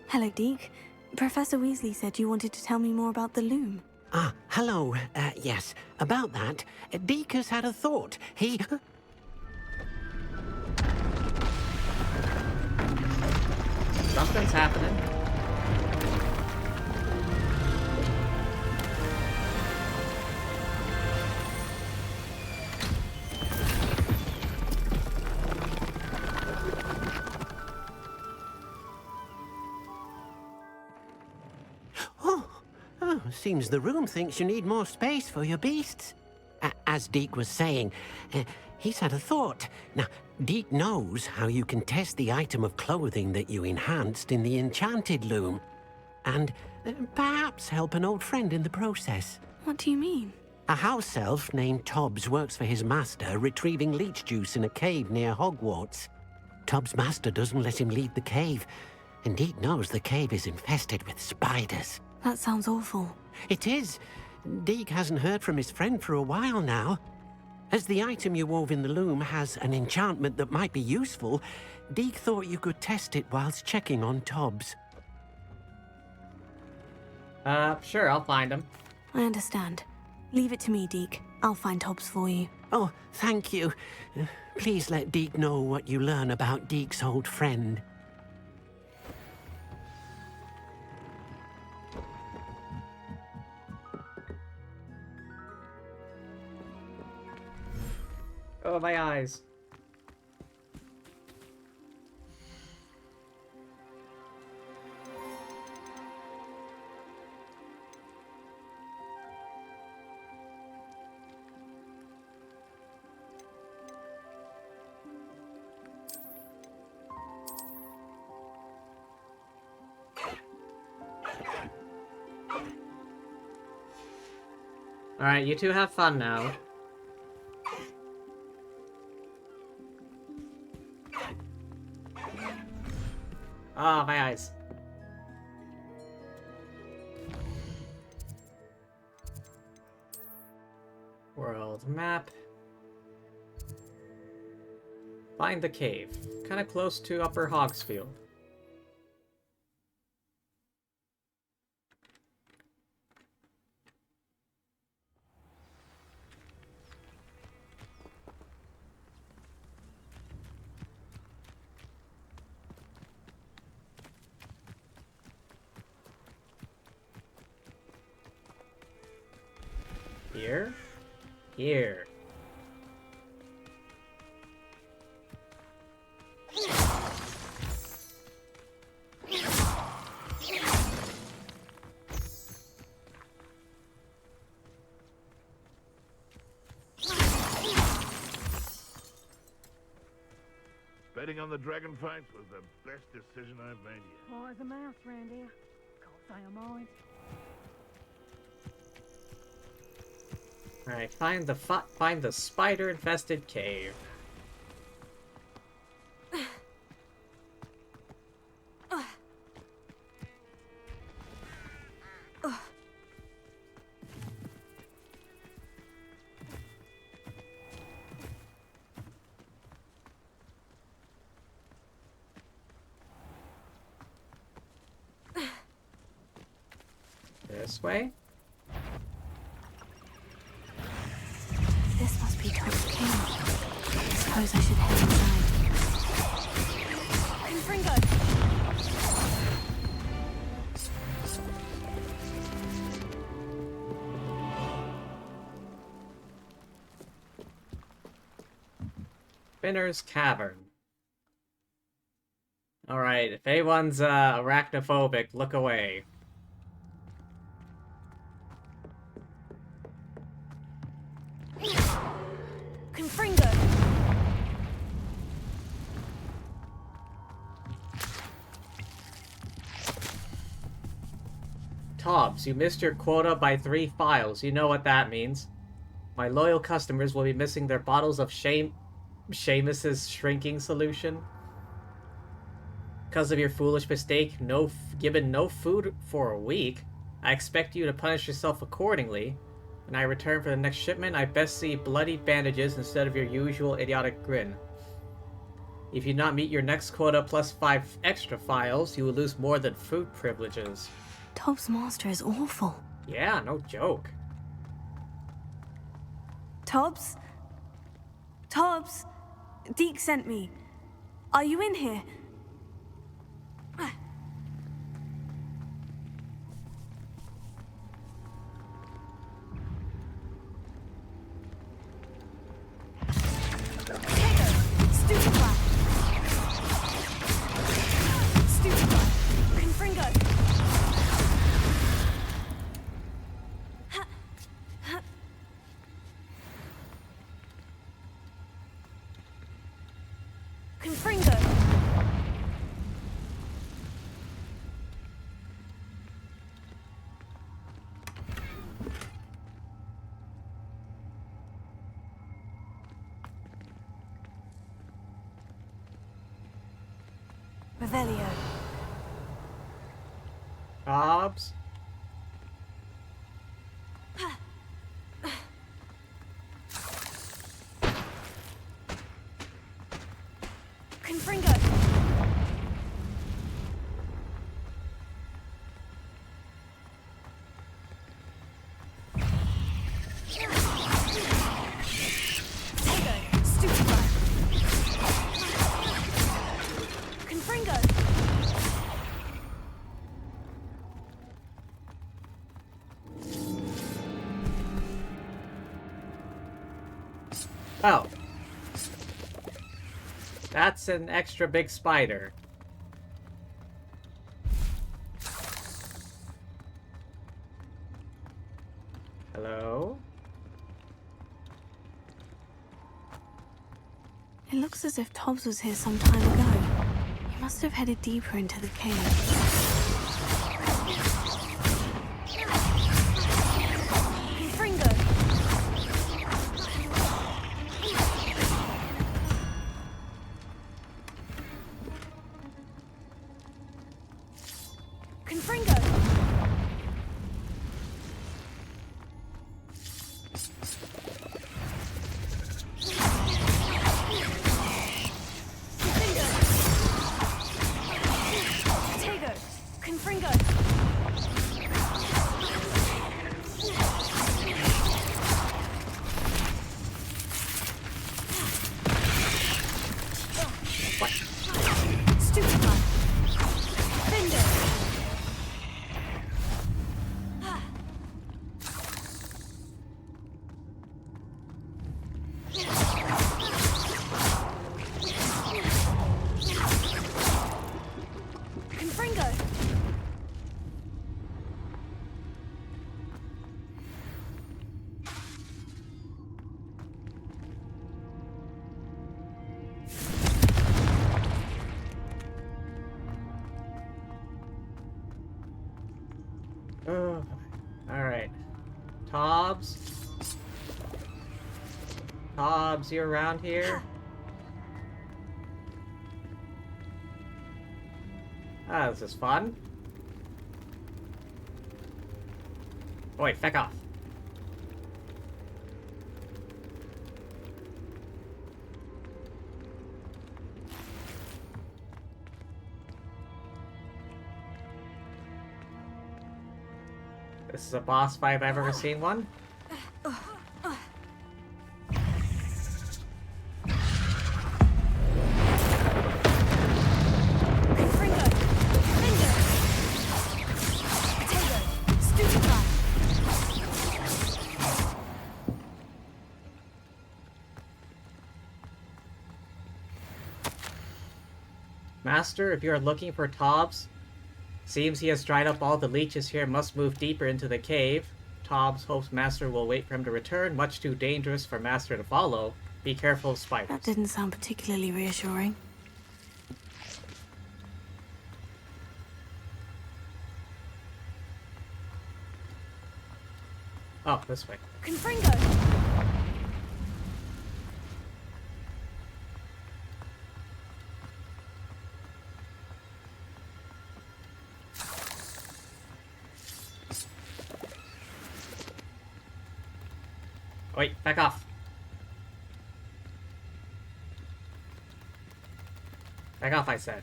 Hello, Deke. Professor Weasley said you wanted to tell me more about the loom. Ah, hello. Yes, about that. Deke has had a thought. He... Something's happening. Oh, seems the room thinks you need more space for your beasts. As Deke was saying, he's had a thought. Now, Deke knows how you can test the item of clothing that you enhanced in the enchanted loom. And perhaps help an old friend in the process. What do you mean? A house elf named Tobbs works for his master, retrieving leech juice in a cave near Hogwarts. Tobbs' master doesn't let him leave the cave, and Deke knows the cave is infested with spiders. That sounds awful. It is. Deke hasn't heard from his friend for a while now. As the item you wove in the loom has an enchantment that might be useful, Deke thought you could test it whilst checking on Tobbs. Sure, I'll find him. I understand. Leave it to me, Deke. I'll find Tobbs for you. Oh, thank you. Please let Deke know what you learn about Deke's old friend. Oh, my eyes. Alright, you two have fun now. Ah, my eyes. the map. Find the cave. Kind of close to Upper Hogsfield. Here? Here. Betting on the dragon fights was the best decision I've made yet. More as a mouse round here. Can't say I'm mine. Alright, find the spider-infested cave. This way? This must be Tom's cave. I suppose I should head inside. Confringo! Spinner's Cavern. Alright, if anyone's arachnophobic, look away. Confringo! Tobbs, you missed your quota by 3 files. You know what that means. My loyal customers will be missing their bottles of Seamus's shrinking solution. Because of your foolish mistake, given no food for a week, I expect you to punish yourself accordingly. When I return for the next shipment, I best see bloody bandages instead of your usual idiotic grin. If you not meet your next quota plus 5 extra files, you will lose more than food privileges. Tobbs' master is awful. Yeah, no joke. Tobbs? Tobbs? Deke sent me. Are you in here? Revelio. Tobbs? Confringo. Oh. That's an extra big spider. Hello? It looks as if Tobbs was here some time ago. He must have headed deeper into the cave. Tobbs? Tobbs, you around here? Ah, this is fun. Oh, wait, feck off. This is a boss fight if I've ever seen one. Master, if you are looking for Tobbs, seems he has dried up all the leeches here and must move deeper into the cave. Tobbs hopes Master will wait for him to return, much too dangerous for Master to follow. Be careful of spiders. That didn't sound particularly reassuring. Oh, this way. Confringo! Wait, back off. Back off, I said.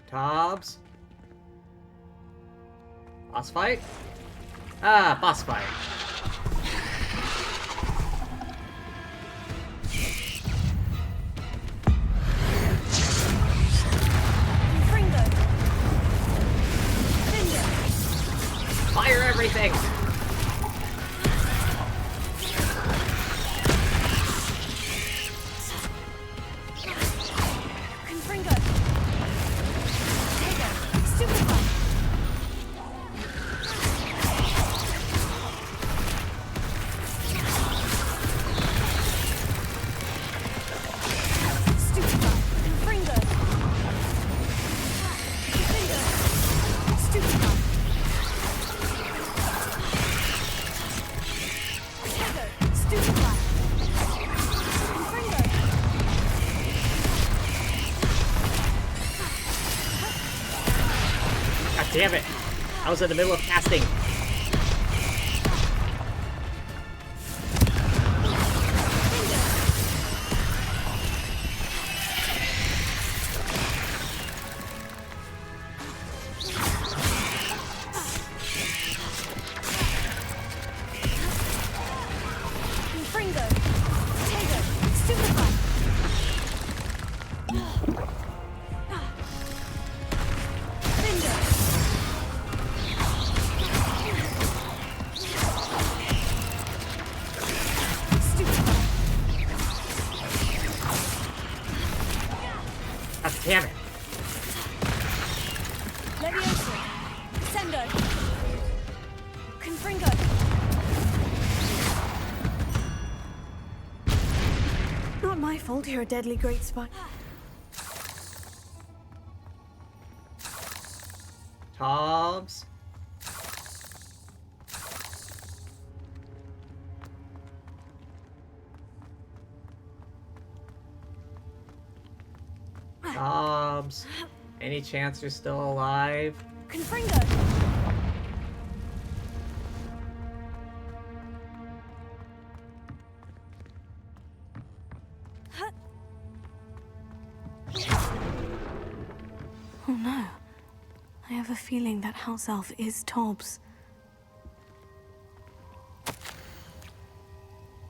Tobbs? Boss fight? Ah, boss fight. Fire everything! God damn it! I was in the middle of casting. God damn it! Leviosa! Sendo! Confringo! Not my fault you're a deadly great spider. Tobbs? Tobbs? Any chance you're still alive? Confringo! Oh no. I have a feeling that house elf is Tobbs.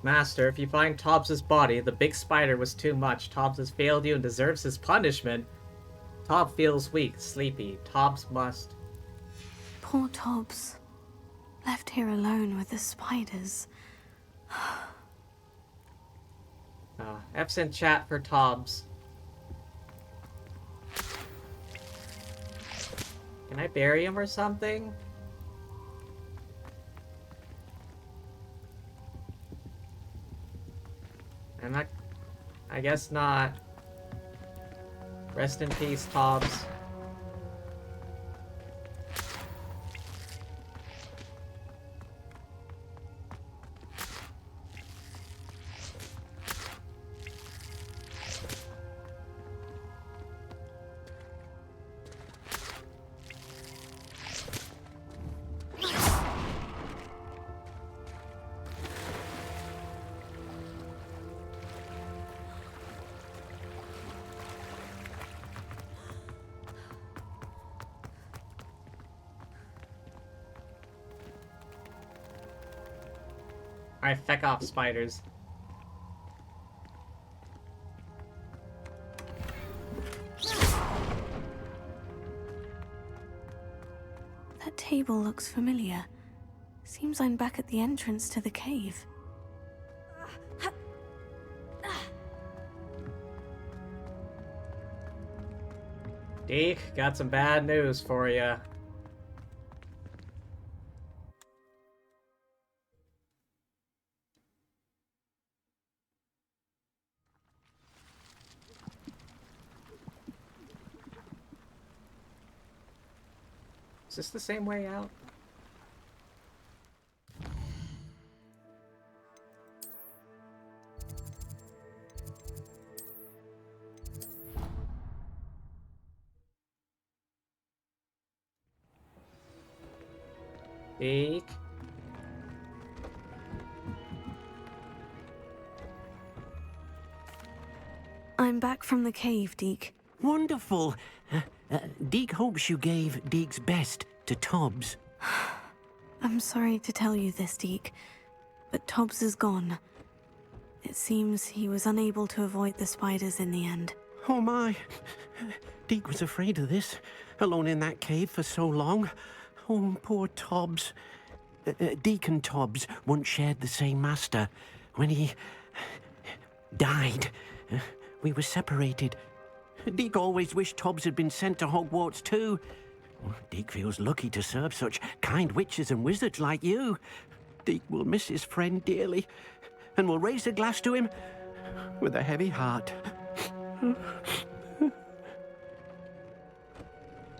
Master, if you find Tobbs' body, the big spider was too much. Tobbs has failed you and deserves his punishment. Tobbs feels weak, sleepy. Tobbs must... Poor Tobbs. Left here alone with the spiders. F's in chat for Tobbs. Can I bury him or something? I'm not... I guess not. Rest in peace, Tobbs. Alright, feck off, spiders. That table looks familiar. Seems I'm back at the entrance to the cave. Deke, got some bad news for you. Is this the same way out? Deke? I'm back from the cave, Deke. Wonderful. Deke hopes you gave Deke's best to Tobbs. I'm sorry to tell you this, Deke, but Tobbs is gone. It seems he was unable to avoid the spiders in the end. Oh my. Deke was afraid of this, alone in that cave for so long. Oh, poor Tobbs. Deke and Tobbs once shared the same master. When he died, we were separated. Deke always wished Tobbs had been sent to Hogwarts too. Deke feels lucky to serve such kind witches and wizards like you. Deke will miss his friend dearly, and will raise a glass to him with a heavy heart.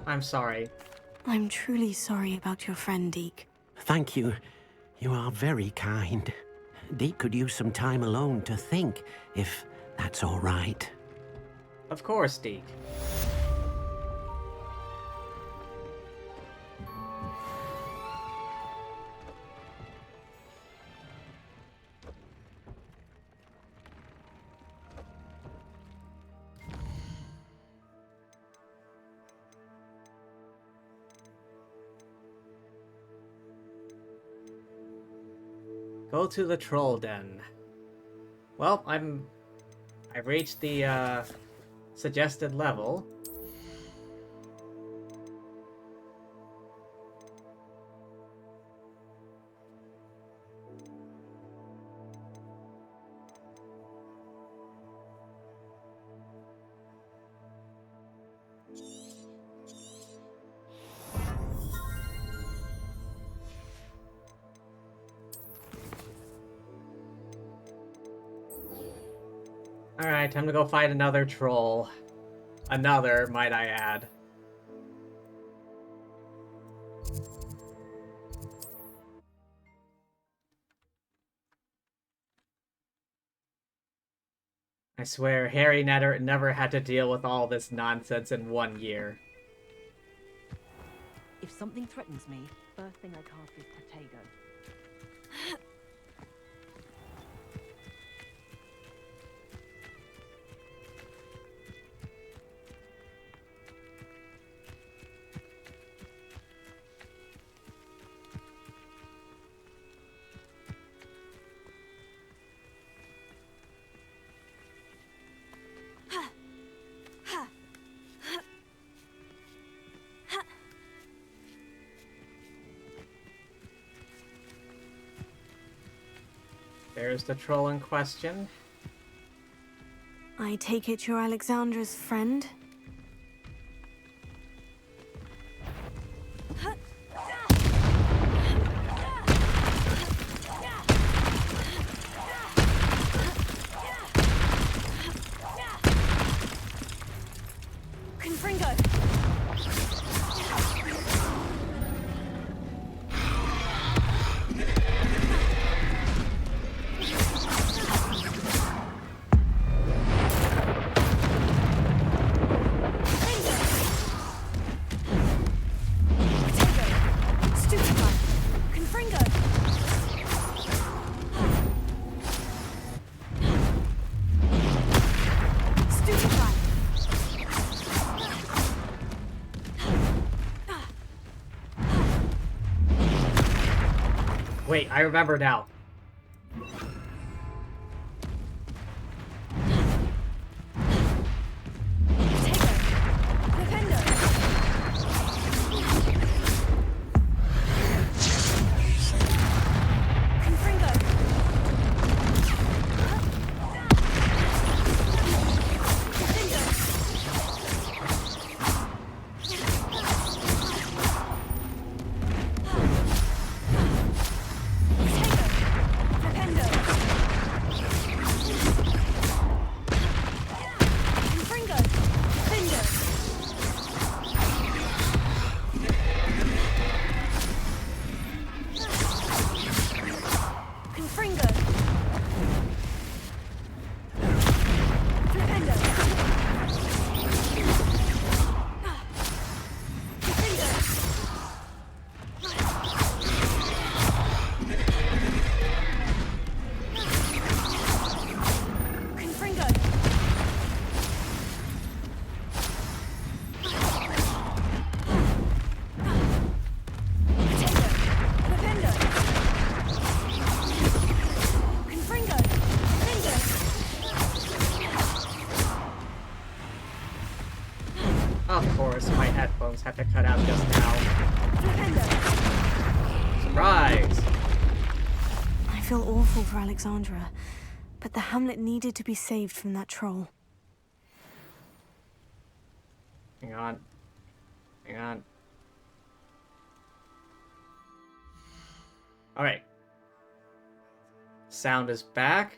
I'm sorry. I'm truly sorry about your friend, Deke. Thank you. You are very kind. Deke could use some time alone to think, if that's all right. Of course, Deke. Go to the troll den. Well, I've reached the suggested level. Alright, time to go fight another troll. Another, might I add. I swear, Harry never had to deal with all this nonsense in 1 year. If something threatens me, first thing I cast is Protego. There's the troll in question. I take it you're Alexandra's friend? Wait, I remember now. had to cut out just now. Surprise! I feel awful for Alexandra, but the hamlet needed to be saved from that troll. Hang on. Hang on. Alright. Sound is back.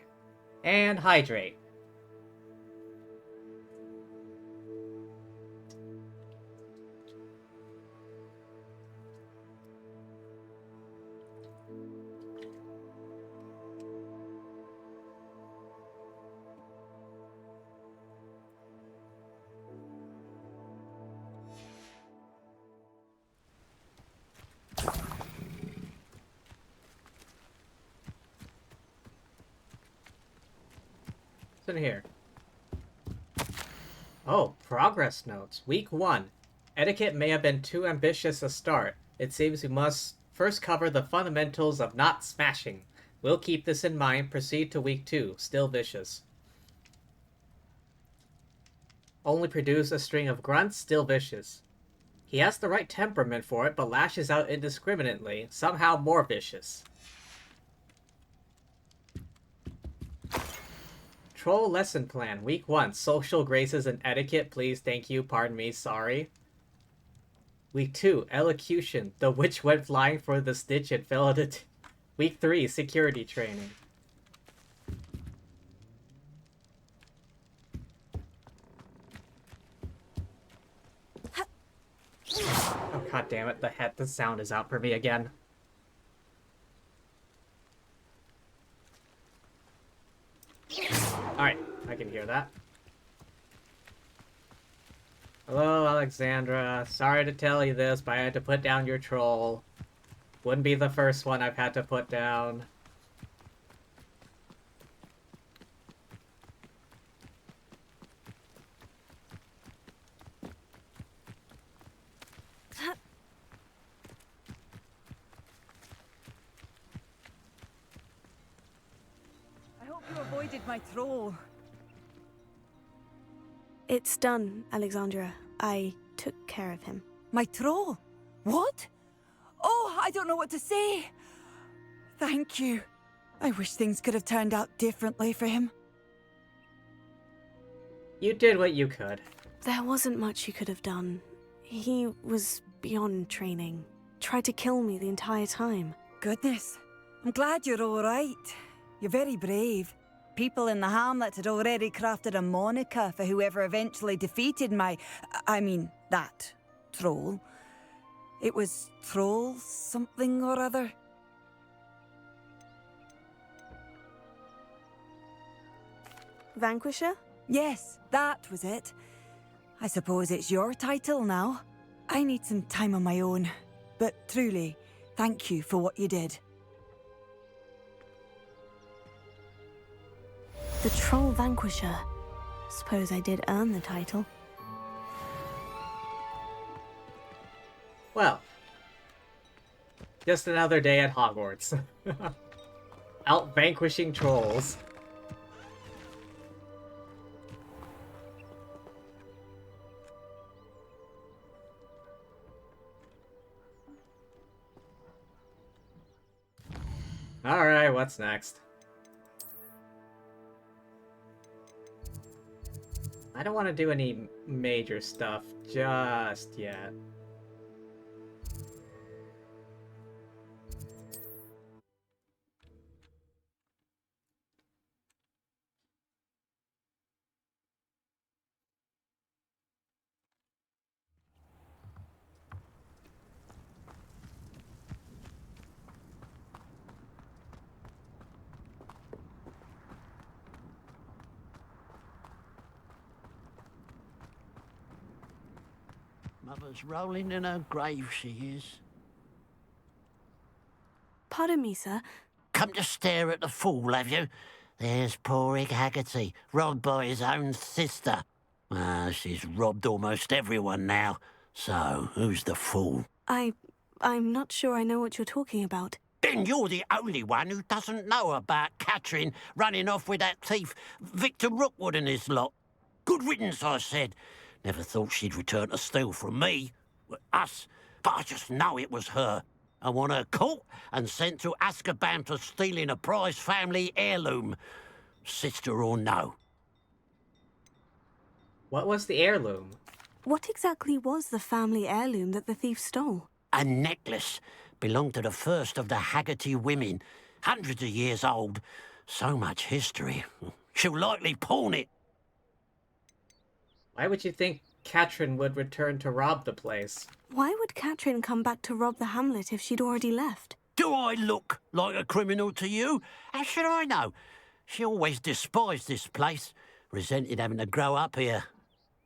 And hydrate. In here. Oh, progress notes. Week 1. Etiquette may have been too ambitious a start. It seems we must first cover the fundamentals of not smashing. We'll keep this in mind. Proceed to week 2. Still vicious. Only produce a string of grunts. Still vicious. He has the right temperament for it, but lashes out indiscriminately. Somehow more vicious. Troll lesson plan. Week 1. Social graces and etiquette. Please, thank you, pardon me, sorry. Week 2. Elocution. The witch went flying for the stitch and fell at it. Week 3. Security training. Oh, god damn it. The sound is out for me again. Alright, I can hear that. Hello, Alexandra. Sorry to tell you this, but I had to put down your troll. Wouldn't be the first one I've had to put down. You avoided my troll. It's done, Alexandra. I took care of him. My troll? What? Oh, I don't know what to say. Thank you. I wish things could have turned out differently for him. You did what you could. There wasn't much you could have done. He was beyond training. Tried to kill me the entire time. Goodness. I'm glad you're all right. You're very brave. People in the hamlet had already crafted a moniker for whoever eventually defeated that troll. It was Troll something or other. Vanquisher? Yes, that was it. I suppose it's your title now. I need some time on my own. But truly, thank you for what you did. The Troll Vanquisher. Suppose I did earn the title. Well, just another day at Hogwarts. Out vanquishing trolls. Alright, what's next? I don't want to do any major stuff just yet. Mother's rolling in her grave, she is. Pardon me, sir. Come to stare at the fool, have you? There's poor Ig Haggerty, robbed by his own sister. She's robbed almost everyone now. So, who's the fool? I'm not sure I know what you're talking about. Then you're the only one who doesn't know about Catherine running off with that thief, Victor Rookwood and his lot. Good riddance, I said. Never thought she'd return to steal from me. Us. But I just know it was her. I want her caught and sent to Azkaban for stealing a prize family heirloom. Sister or no. What was the heirloom? What exactly was the family heirloom that the thief stole? A necklace. Belonged to the first of the Haggerty women. Hundreds of years old. So much history. She'll likely pawn it. Why would you think Katrin would return to rob the place? Why would Katrin come back to rob the hamlet if she'd already left? Do I look like a criminal to you? How should I know? She always despised this place. Resented having to grow up here.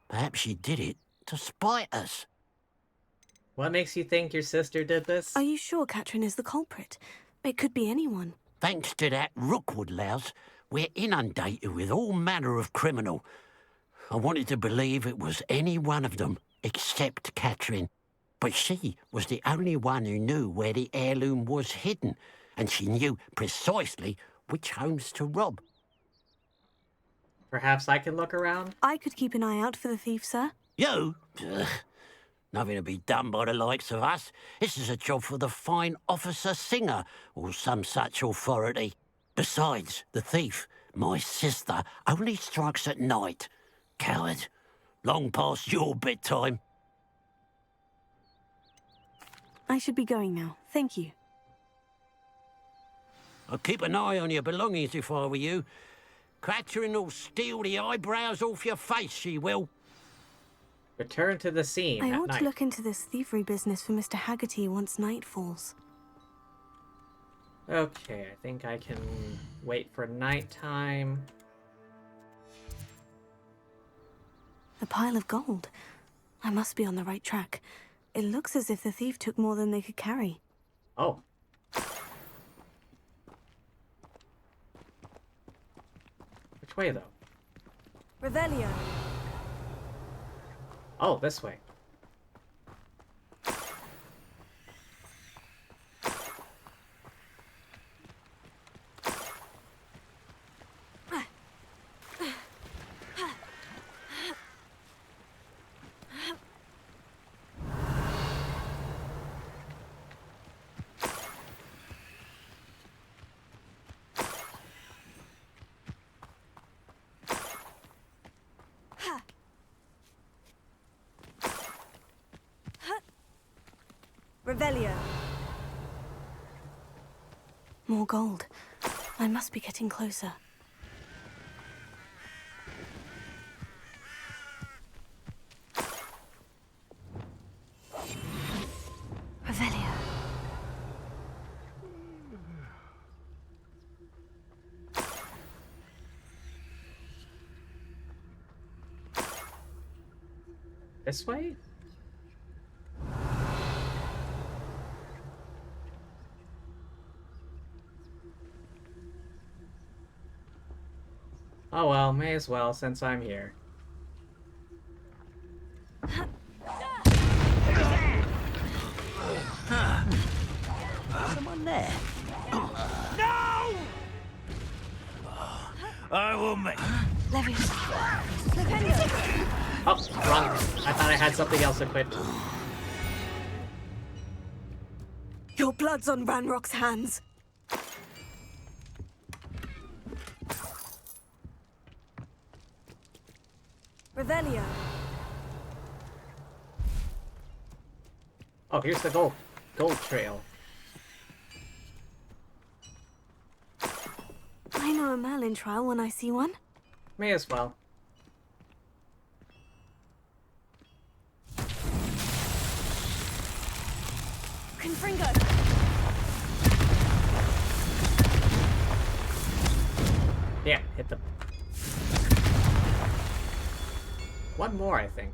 Perhaps she did it to spite us. What makes you think your sister did this? Are you sure Katrin is the culprit? It could be anyone. Thanks to that Rookwood louse, we're inundated with all manner of criminal. I wanted to believe it was any one of them, except Katrin. But she was the only one who knew where the heirloom was hidden, and she knew precisely which homes to rob. Perhaps I can look around? I could keep an eye out for the thief, sir. You? Ugh. Nothing to be done by the likes of us. This is a job for the fine officer Singer, or some such authority. Besides, the thief, my sister, only strikes at night. Coward. Long past your bedtime. I should be going now. Thank you. I'd keep an eye on your belongings if I were you. Katrin will steal the eyebrows off your face, she will. Return to the scene I at ought night. to look into this thievery business for Mr. Haggerty once night falls. Okay, I think I can wait for nighttime. A pile of gold. I must be on the right track. It looks as if the thief took more than they could carry. Oh. Which way, though? Revelio. Oh, this way. Revelio. More gold. I must be getting closer. Revelio. This way? Oh well, may as well since I'm here. Someone there? No! I will make. Oh, wrong. I thought I had something else equipped. Your blood's on Ranrock's hands. Revelio. Oh, here's the gold trail. I know a Merlin trial when I see one. May as well. Confringo. Yeah, hit them. One more, I think.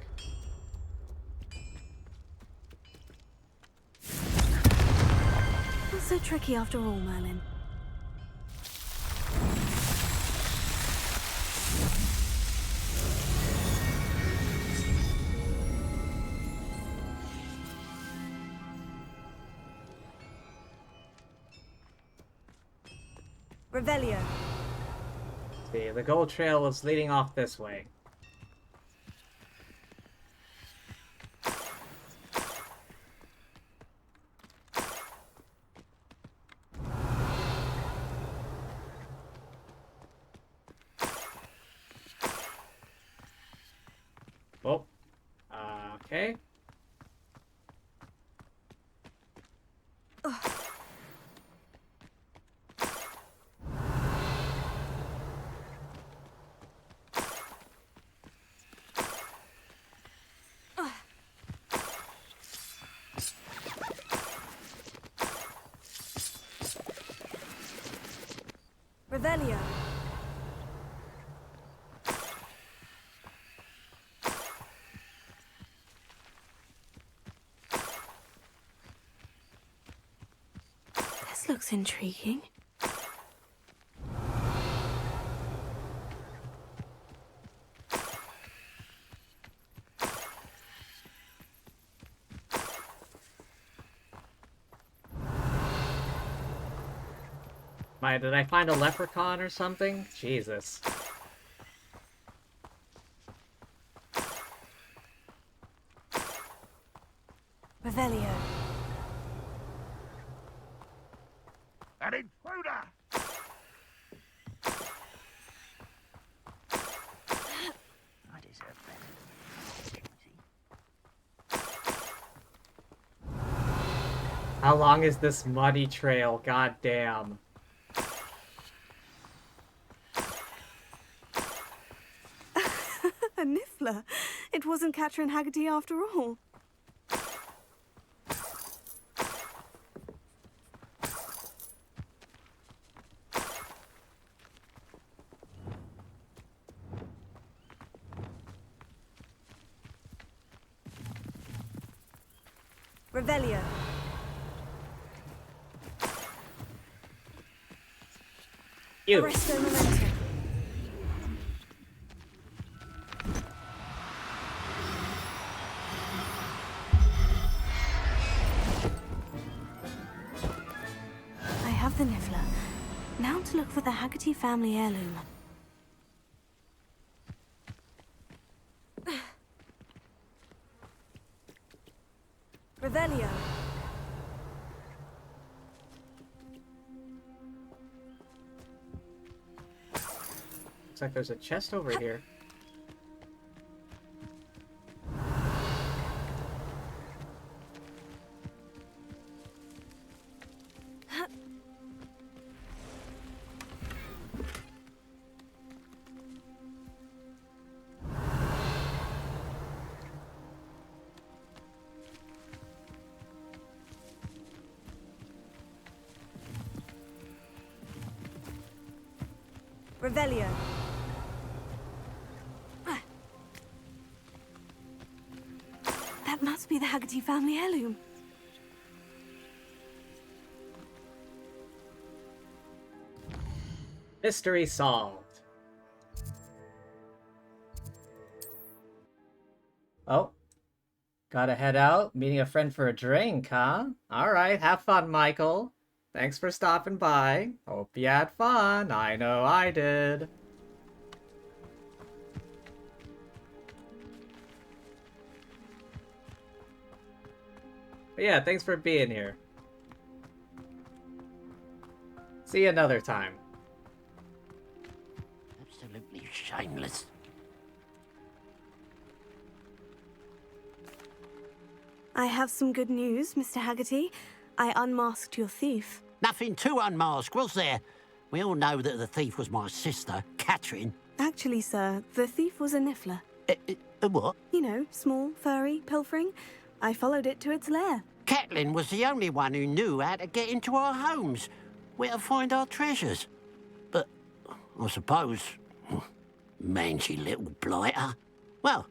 Not so tricky after all, Merlin. Revelio. See, the gold trail was leading off this way. Okay. Revelio. This looks intriguing. Did I find a leprechaun or something? Jesus. Revelio. An intruder! I deserve better. How long is this muddy trail? God damn. A Niffler. It wasn't Catherine Haggerty after all. Revelio. You. Arresto momentum. I have the Niffler. Now to look for the Haggerty family heirloom. Revelio. Looks like there's a chest over here. Revelio. That must be the Haggerty family heirloom. Mystery solved. Oh. Gotta head out, meeting a friend for a drink, huh? Alright, have fun, Michael. Thanks for stopping by. Hope you had fun. I know I did. But yeah, thanks for being here. See you another time. Absolutely shameless. I have some good news, Mr. Haggerty. I unmasked your thief. Nothing to unmask, was there? We all know that the thief was my sister, Catherine. Actually, sir, the thief was a Niffler. A what? You know, small, furry, pilfering. I followed it to its lair. Catelyn was the only one who knew how to get into our homes, where to find our treasures. But, I suppose, mangy little blighter. Well,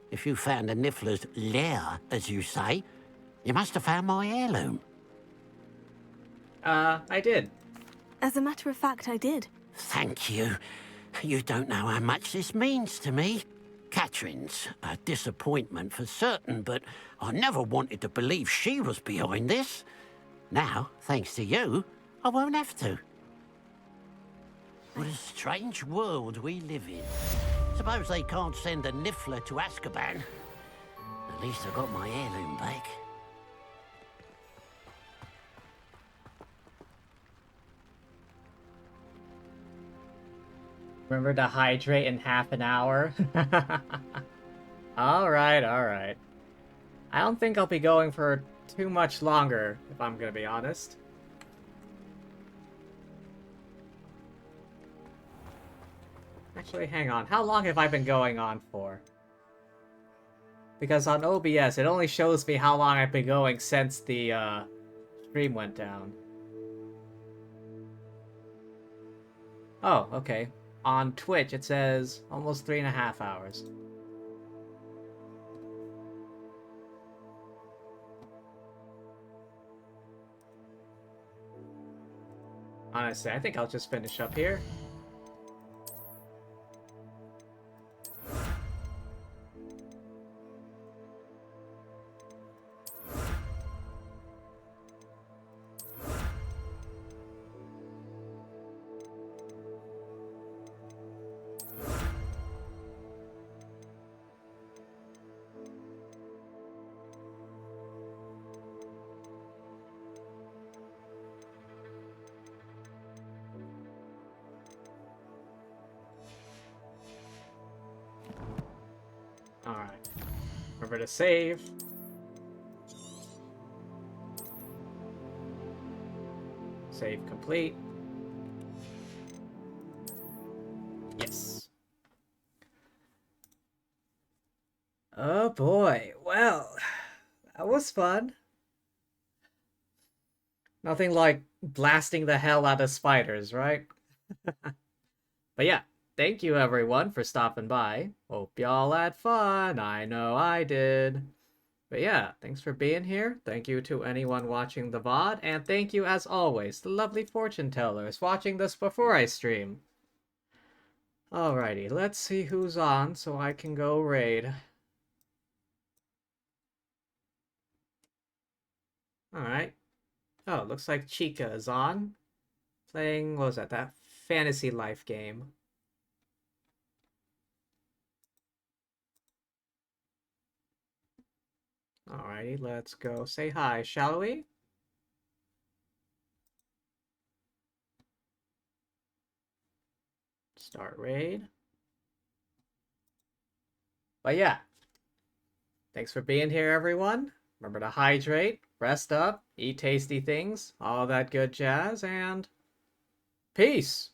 if you found the Niffler's lair, as you say, you must have found my heirloom. I did. As a matter of fact, I did. Thank you. You don't know how much this means to me. Catherine's a disappointment for certain, but I never wanted to believe she was behind this. Now, thanks to you, I won't have to. What a strange world we live in. Suppose they can't send a Niffler to Azkaban. At least I got my heirloom back. Remember to hydrate in half an hour? Alright, alright. I don't think I'll be going for too much longer, if I'm gonna be honest. Actually, hang on. How long have I been going on for? Because on OBS, it only shows me how long I've been going since the stream went down. Oh, okay. On Twitch, it says almost 3.5 hours. Honestly, I think I'll just finish up here. Alright. Remember to save. Save complete. Yes. Oh boy. Well, that was fun. Nothing like blasting the hell out of spiders, right? But yeah, thank you everyone for stopping by. Hope y'all had fun. I know I did. But yeah, thanks for being here. Thank you to anyone watching the VOD. And thank you, as always, the lovely fortune tellers watching this before I stream. Alrighty, let's see who's on so I can go raid. Alright. Oh, looks like Chica is on. Playing, what was that Fantasy Life game. Alrighty, let's go say hi, shall we? Start raid. But yeah, thanks for being here, everyone. Remember to hydrate, rest up, eat tasty things, all that good jazz, and peace!